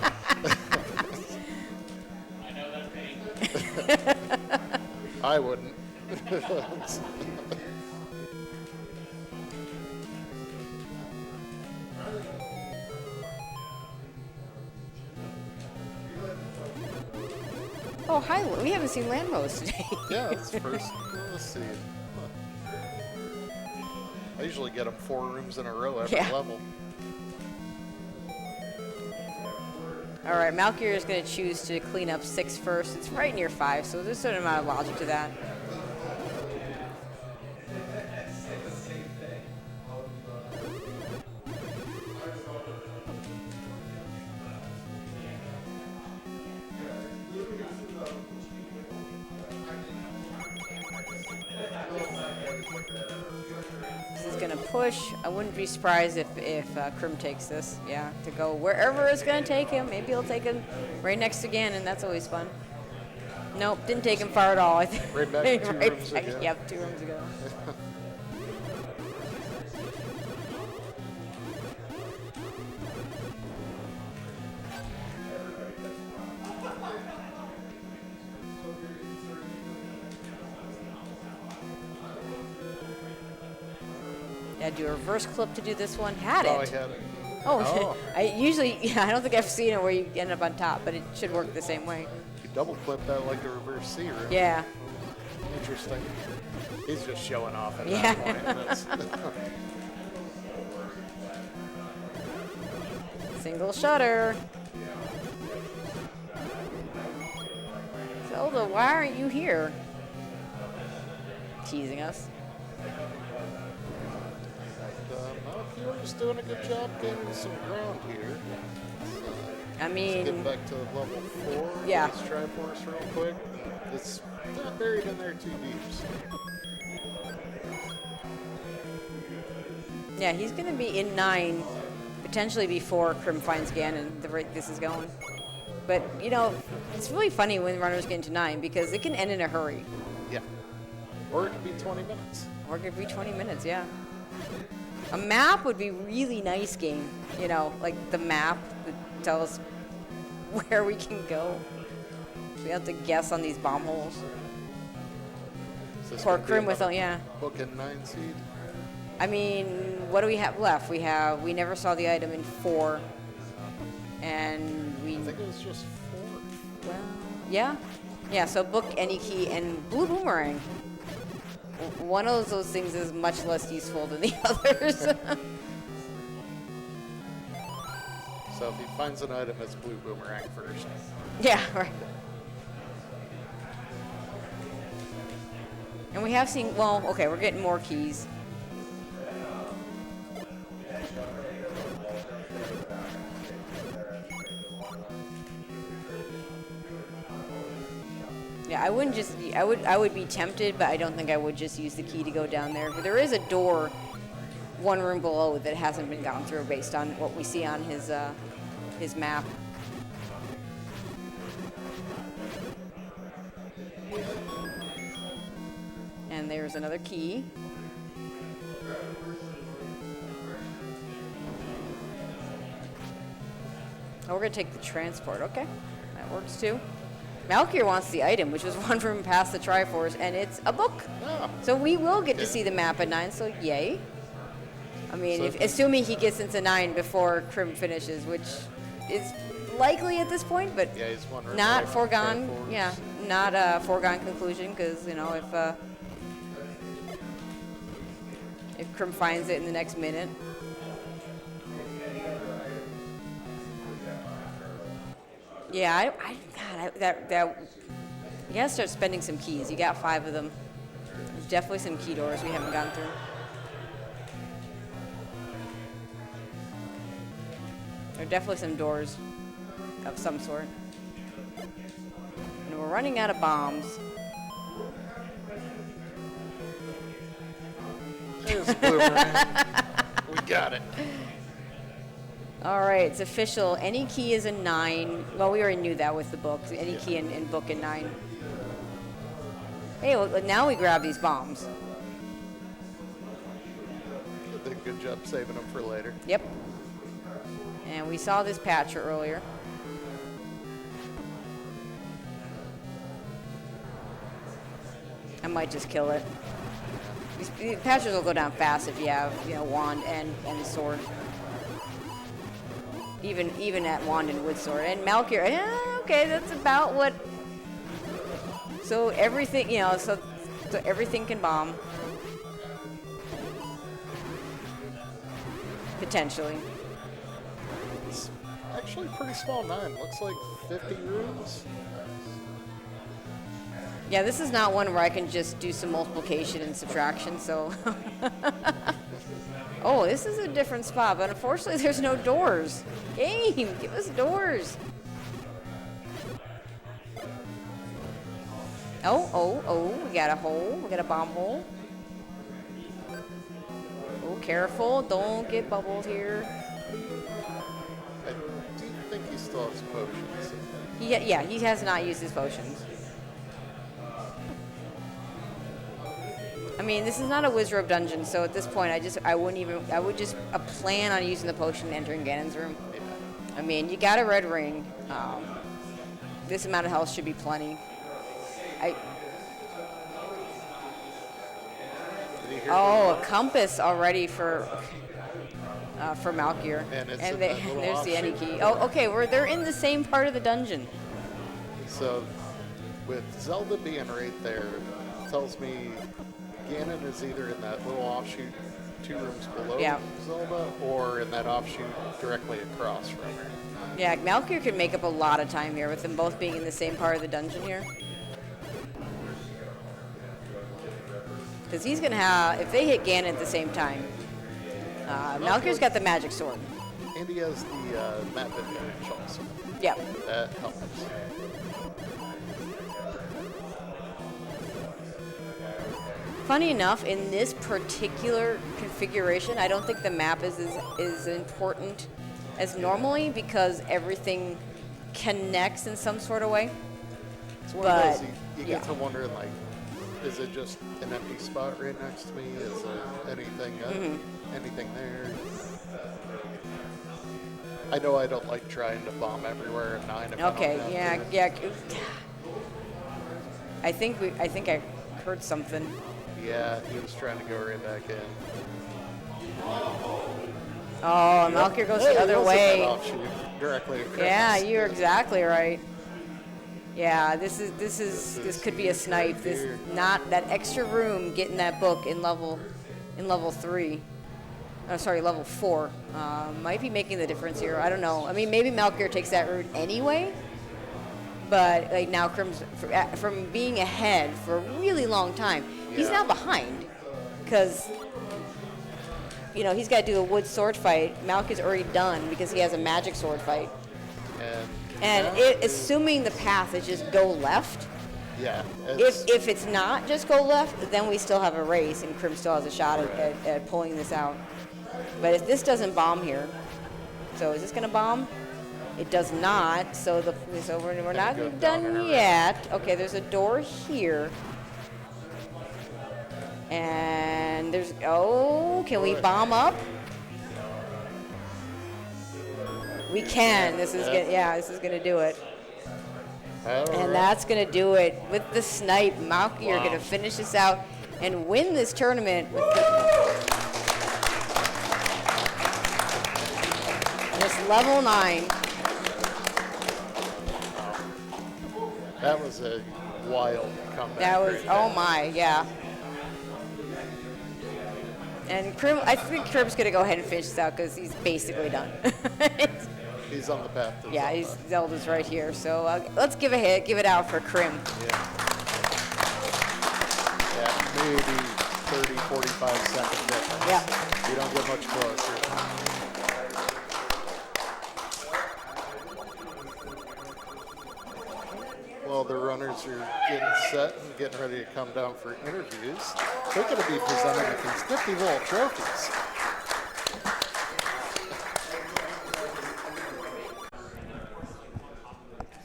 I know that's pain. I wouldn't. Oh, hi, we haven't seen Landmos today. Yeah, it's first. Let's see. I usually get them 4 rooms in a row every Yeah. level. All right, Malchior is going to choose to clean up 6 first. It's right near 5, so there's a certain amount of logic to that. This is going to push. I wouldn't be surprised if Crim takes this. Yeah, to go wherever it's going to take him. Maybe he'll take him right next to Ganon. That's always fun. Nope, didn't take him far at all. I think. Right back to 2 rooms ago. Yep, 2 rooms ago. Had to do a reverse clip to do this one. Had Oh, I it. had it. Oh, I usually, I don't think I've seen it where you end up on top, but it should work the same way. You double clip that like a reverse C room. Yeah. Interesting. He's just showing off at Yeah. that point. That's- Single shutter. Zelda, why aren't you here? Teasing us. Malchior's doing a good job gaining some ground here. I Let's mean, get back to level 4. Yeah. Let's try Triforce real quick. It's not buried in there too deep. So. yeah, he's going to be in 9, potentially before Crim finds Ganon, the rate this is going. But, you know, it's really funny when runners get into 9 because it can end in a hurry. Yeah. Or it could be 20 minutes. Or it could be 20 minutes, yeah. A map would be really nice game, you know, like the map that tells where we can go. We have to guess on these bomb holes. Is this Poor gonna be Crim with, another yeah. Book and 9 seed. I mean, what do we have left? We never saw the item in 4, and we. I think it was just 4. Well, yeah, yeah. So book, any key, and blue boomerang. One of those things is much less useful than the others. So if he finds an item, it's blue boomerang first. Yeah, right. And we have seen. Well, okay, we're getting more keys. Yeah, I wouldn't just. I would be tempted, but I don't think I would just use the key to go down there. But there is a door, one room below, that hasn't been gone through based on what we see on his map. And there's another key. Oh, we're gonna take the transport. Okay, that works too. Malchior wants the item, which was one from past the Triforce, and it's a book. Oh. So we will get to see the map at 9, so yay. I mean, So assuming he gets into 9 before Crim finishes, which is likely at this point, but Yeah, he's wondering. not why foregone. Triforce- Yeah, not a foregone conclusion, because, you know, if Crim finds it in the next minute. Yeah, God, you gotta start spending some keys. You got 5 of them. There's definitely some key doors we haven't gone through. There are definitely some doors of some sort. And we're running out of bombs. There's boomerang. We got it. All right, it's official. Any key is a 9. Well, we already knew that with the book. Any key in book in 9. Hey, well, now we grab these bombs. Did a good job saving them for later. Yep. And we saw this patcher earlier. I might just kill it. These patchers will go down fast if you have, you know, wand and sword. Even at wand and wood sword. And Malchior, okay, that's about what. So everything, you know, so everything can bomb. Potentially. It's actually a pretty small 9. Looks like 50 rooms. Yeah, this is not one where I can just do some multiplication and subtraction, so. Oh, this is a different spot, but unfortunately there's no doors. Game, give us doors. Oh, we got a hole. We got a bomb hole. Oh, careful, don't get bubbled here. I do think he still has potions. Yeah, he has not used his potions. I mean, this is not a Wizrobe dungeon, so at this point, I would just plan on using the potion and entering Ganon's room. Yeah. I mean, you got a red ring. This amount of health should be plenty. Did he hear Oh, a compass already for Malchior. And it's in that little there's the any offshoot. key. Oh, okay, they're in the same part of the dungeon. So, with Zelda being right there, tells me Ganon is either in that little offshoot 2 rooms below Yeah. Zelda, or in that offshoot directly across from her. Yeah, Malchior could make up a lot of time here with them both being in the same part of the dungeon here. Because he's going to have, if they hit Ganon at the same time, Malchior's got the magic sword. And he has the map advantage also. Yeah. That helps. Funny enough, in this particular configuration, I don't think the map is as important as normally because everything connects in some sort of way. It's one But, of those you yeah. get to wondering, like, is it just an empty spot right next to me? Is there anything there? I know I don't like trying to bomb everywhere at 9 if I Okay, don't have yeah, to. yeah. I think I heard something. Yeah, he was trying to go right back in. Oh, Malchior goes Hey, the other it wasn't way. that offshoot, directly across. Yeah, you're exactly right. Yeah, this could be a snipe. This not that extra room getting that book in level 3. Oh, sorry, level 4. Might be making the difference here. I don't know. I mean, maybe Malchior takes that route anyway. But like now, Crim's from being ahead for a really long time, he's now behind because he's got to do a wood sword fight. Malchior's already done because he has a magic sword fight. And assuming the path is just go left. Yeah. If it's not just go left, then we still have a race, and Crim still has a shot at pulling this out. But if this doesn't bomb here, so is this going to bomb? It does not. So we're not done yet. Okay, there's a door here. And can we bomb up? We can. This is gonna do it. And that's gonna do it with the snipe. Malchior gonna finish this out and win this tournament with this level 9. That was a wild comeback. That was right there. yeah. And I think Crim's gonna go ahead and finish this out because he's basically done. He's on the path to Yeah, Zelda. Zelda's right here. So let's give it out for Crim. Yeah, maybe 30, 45 second difference. Yeah. You don't get much closer. Well, the runners are getting set and getting ready to come down for interviews. They're going to be presented with these 50 little trophies.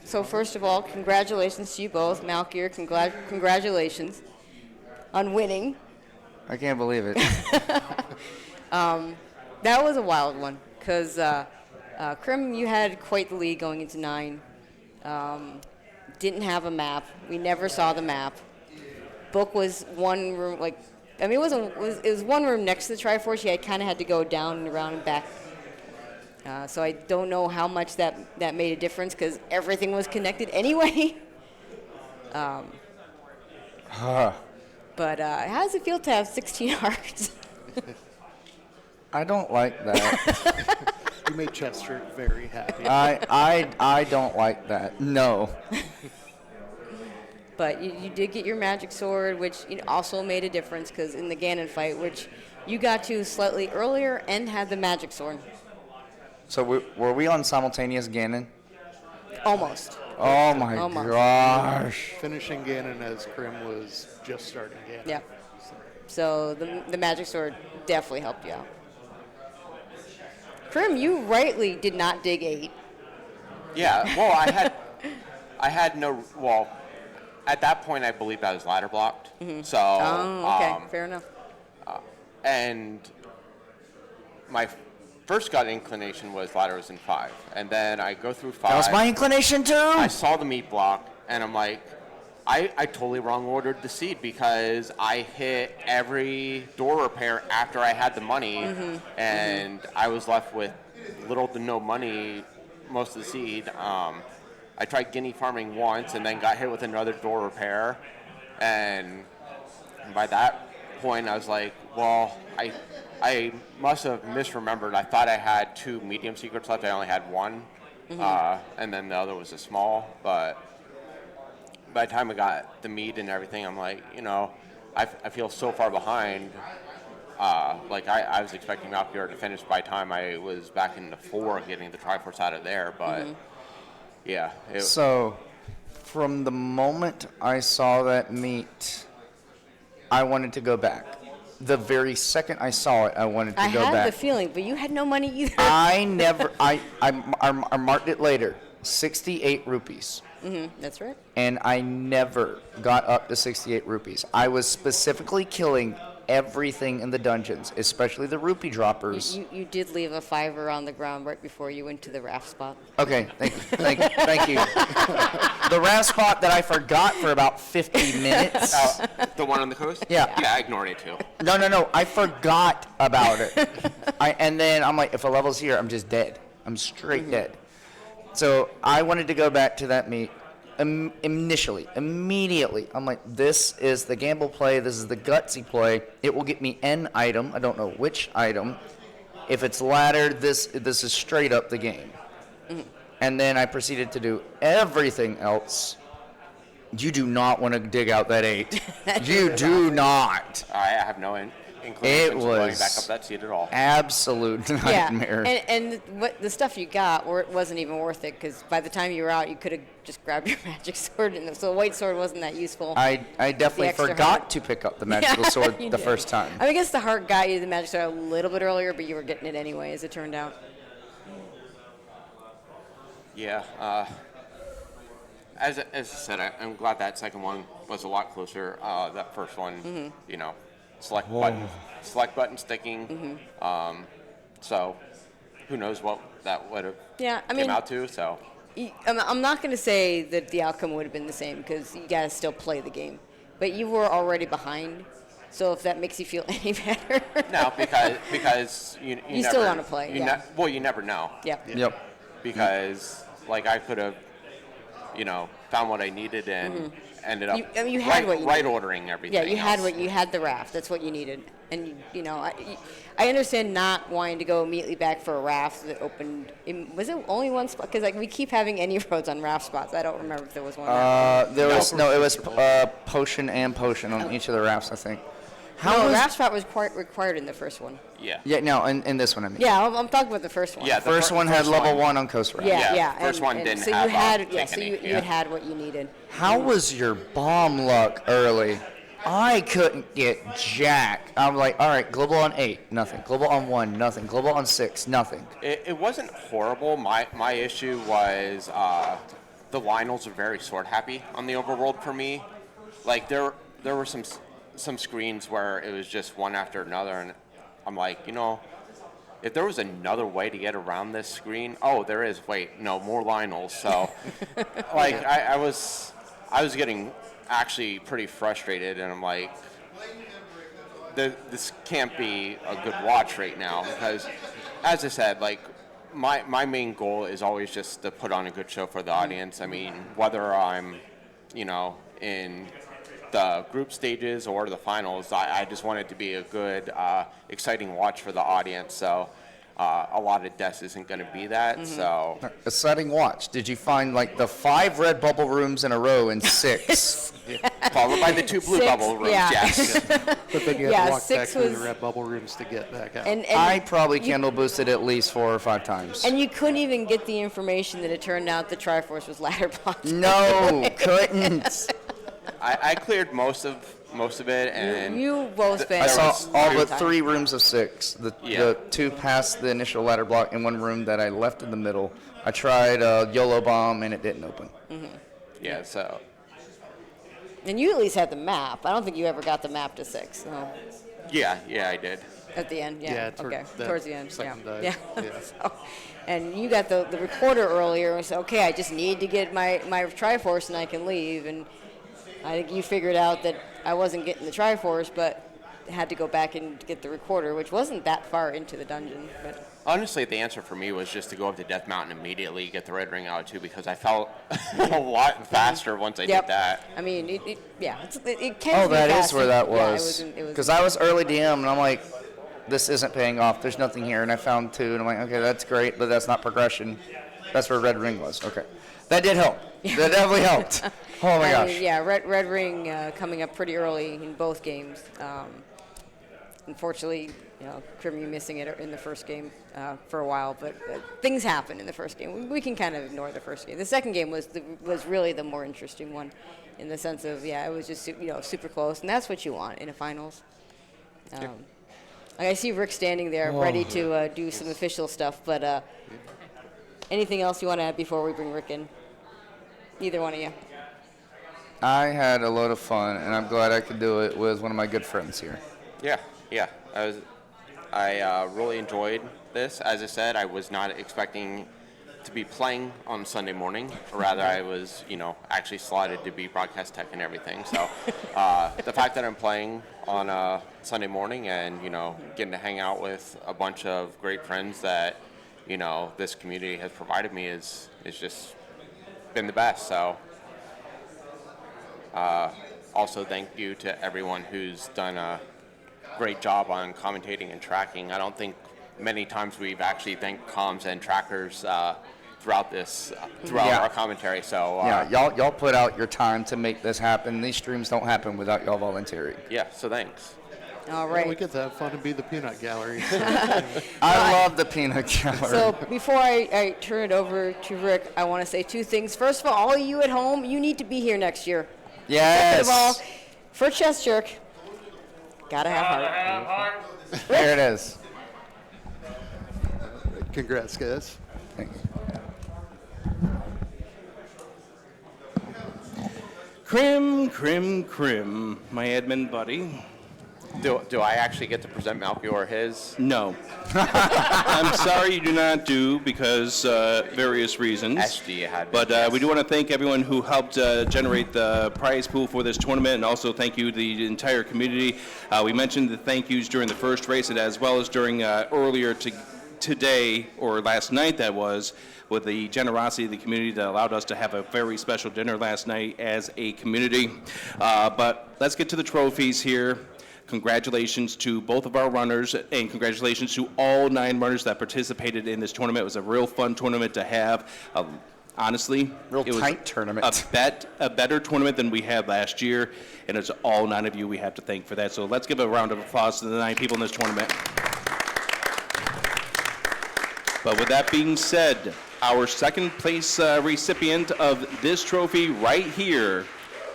So first of all, congratulations to you both. Malchior, congratulations on winning. I can't believe it. That was a wild one because Crim, you had quite the lead going into 9. Didn't have a map. We never saw the map. Book was one room, it was one room next to the Triforce. You kind of had to go down and around and back. So I don't know how much that made a difference because everything was connected anyway. But how does it feel to have 16 hearts? I don't like that. You made Chester very happy. I don't like that. No. But you did get your magic sword, which also made a difference because in the Ganon fight, which you got to slightly earlier and had the magic sword. So were we on simultaneous Ganon? Almost. Oh my gosh. Finishing Ganon as Crim was just starting Ganon. Yeah. So the magic sword definitely helped you out. Crim, you rightly did not dig 8. Yeah, well, I had no, at that point I believed I was ladder blocked. Mm-hmm. So, okay, fair enough. And my first gut inclination was ladder was in 5. And then I go through 5. That was my inclination too. I saw the meat block, and I'm like, I totally wrong ordered the seed because I hit every door repair after I had the money, and I was left with little to no money most of the seed. I tried guinea farming once and then got hit with another door repair, and by that point I was like, well, I must have misremembered. I thought I had 2 medium secrets left. I only had 1, and then the other was a small, but by the time I got the meat and everything, I'm like, I feel so far behind. I was expecting Malchior to finish by the time I was back in the 4 getting the Triforce out of there, but yeah. So from the moment I saw that meat, I wanted to go back. The very second I saw it, I wanted to go back. I had the feeling, but you had no money either. I marked it later, 68 rupees. That's right. And I never got up to 68 rupees. I was specifically killing everything in the dungeons, especially the rupee droppers. You did leave a $5 on the ground right before you went to the raft spot. Okay, thank you. The raft spot that I forgot for about 50 minutes. The one on the coast? Yeah. Yeah, I ignored it too. No, I forgot about it. And then I'm like, if a level's here, I'm just dead. I'm straight dead. So I wanted to go back to that meet. Immediately, I'm like, this is the gamble play, this is the gutsy play. It will get me an item, I don't know which item. If it's laddered, this is straight up the game. And then I proceeded to do everything else. You do not want to dig out that 8. You do not. I have no inclination It to going was back up that seat at all. absolute nightmare. Yeah, and what the stuff you got wasn't even worth it because by the time you were out, you could have just grabbed your magic sword, and so the white sword wasn't that useful. I definitely extra forgot heart. to pick up the magical sword You the did. first time. I guess the heart got you the magic sword a little bit earlier, but you were getting it anyway, as it turned out. Yeah. As I said, I'm glad that second one was a lot closer. That first one, select button sticking. So who knows what that would have came out to. So I'm not going to say that the outcome would have been the same because you got to still play the game, but you were already behind. So if that makes you feel any better, no, because you You never, still wanna play, yeah. You never know. Yep. Because like I could have, found what I needed and ended up you had what you right needed. ordering everything. Yeah, you had else. you had the raft. That's what you needed, and I understand not wanting to go immediately back for a raft that opened. Was it only one spot? Because we keep having any roads on raft spots. I don't remember if there was one. It was potion and potion on each of the rafts, I think. Raft spot was required in the first one. Yeah. Yeah, no, in this one, I mean. Yeah, I'm talking about the first one. Yeah, First one had level 1 on Coast Raft. Yeah. First one didn't so have, you had take so any, you had what you needed. How was your bomb luck early? I couldn't get jack. I'm like, all right, global on 8, nothing. Global on 1, nothing. Global on 6, nothing. It wasn't horrible. My issue was the Lionels are very sword happy on the overworld for me. Like there were some screens where it was just one after another, and I'm like, if there was another way to get around this screen, there is. Wait, no, more Lionels. So, like, I was getting actually pretty frustrated, and I'm like, this can't be a good watch right now because, as I said, like, my main goal is always just to put on a good show for the audience. I mean, whether I'm, in the group stages or the finals, I just want it to be a good, exciting watch for the audience. So a lot of deaths isn't going to be that. So Exciting watch. Did you find like the 5 red bubble rooms in a row in 6? followed by the 2 blue 6, bubble rooms. yeah. Yes. But then you Yeah, had to walk 6 back through was- the red bubble rooms to get back out. And I probably candle boosted at least 4 or 5 times. And you couldn't even get the information that it turned out the Triforce was ladder blocked. No, couldn't. I cleared most of it, and You both spent. I saw was all but time. 3 rooms of 6. The 2 past the initial ladder block and 1 room that I left in the middle. I tried YOLO bomb and it didn't open. yeah. So And you at least had the map. I don't think you ever got the map to 6. So. yeah, I did. At the end, yeah. Yeah, Towards the end, second yeah. dive, Yeah. yeah. So, and you got the recorder earlier, and said, okay, I just need to get my Triforce and I can leave. And I think you figured out that I wasn't getting the Triforce, but had to go back and get the recorder, which wasn't that far into the dungeon. But Honestly, the answer for me was just to go up to Death Mountain immediately, get the red ring out too, because I felt a lot faster once I did that. I mean, it can Oh, be that fast. is where that Yeah, was. it was. Because I was early DM and I'm like, this isn't paying off. There's nothing here. And I found 2 and I'm like, okay, that's great, but that's not progression. That's where red ring was. Okay. That did help. That definitely helped. Oh my gosh. Yeah, red ring coming up pretty early in both games. Unfortunately, Crim, you missing it in the first game for a while, but things happen in the first game. We can kind of ignore the first game. The second game was really the more interesting one, in the sense of it was just super close, and that's what you want in a finals. I see Rick standing there, ready to do some official stuff. But anything else you want to add before we bring Rick in? Either one of you. I had a load of fun, and I'm glad I could do it with one of my good friends here. Yeah. I really enjoyed this. As I said, I was not expecting to be playing on Sunday morning. Rather, I was, actually slotted to be broadcast tech and everything. So the fact that I'm playing on a Sunday morning and, getting to hang out with a bunch of great friends that, this community has provided me is just been the best. So also thank you to everyone who's done a great job on commentating and tracking. I don't think many times we've actually thanked comms and trackers throughout our commentary. So y'all put out your time to make this happen. These streams don't happen without y'all volunteering. Yeah, so thanks. All right. We get to have fun and be the peanut gallery. I love the peanut gallery. So before I turn it over to Rick, I want to say two things. First of all of you at home, you need to be here next year. Yes. Second of all, for Chest Jerk, gotta have heart. There it is. Congrats, guys. Thank you. Crim, my admin buddy. Do I actually get to present Malchior his? No. I'm sorry you do not because various reasons. SG had. But we do want to thank everyone who helped generate the prize pool for this tournament, and also thank you to the entire community. We mentioned the thank yous during the first race, and as well as during earlier today, or last night that was, with the generosity of the community that allowed us to have a very special dinner last night as a community. But let's get to the trophies here. Congratulations to both of our runners, and congratulations to all 9 runners that participated in this tournament. It was a real fun tournament to have. Honestly, Real it was tight tournament. a better tournament than we had last year, and it's all 9 of you we have to thank for that. So let's give a round of applause to the 9 people in this tournament. But with that being said, our second place recipient of this trophy right here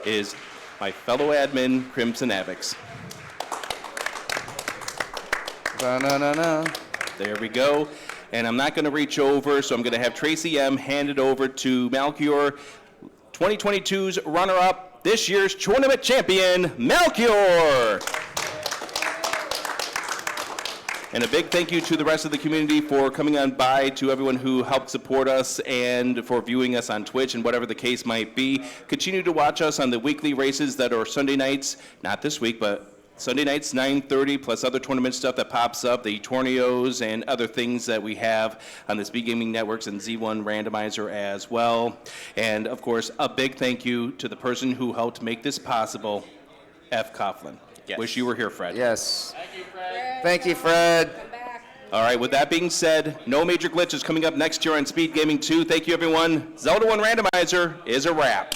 is my fellow admin, CrimsonAvix. There we go. And I'm not going to reach over, so I'm going to have Tracy M. hand it over to Malchior, 2022's runner-up, this year's tournament champion, Malchior. And a big thank you to the rest of the community for coming on by, to everyone who helped support us and for viewing us on Twitch and whatever the case might be. Continue to watch us on the weekly races that are Sunday nights, not this week, but Sunday nights, 9:30, plus other tournament stuff that pops up, the Torneos and other things that we have on the Speedgaming Networks and Z1 Randomizer as well. And, of course, a big thank you to the person who helped make this possible, F. Coughlin. Yes. Wish you were here, Fred. Yes. Thank you, Fred. Thank you, Fred. All right, with that being said, no major glitches coming up next year on Speedgaming 2. Thank you, everyone. Zelda 1 Randomizer is a wrap.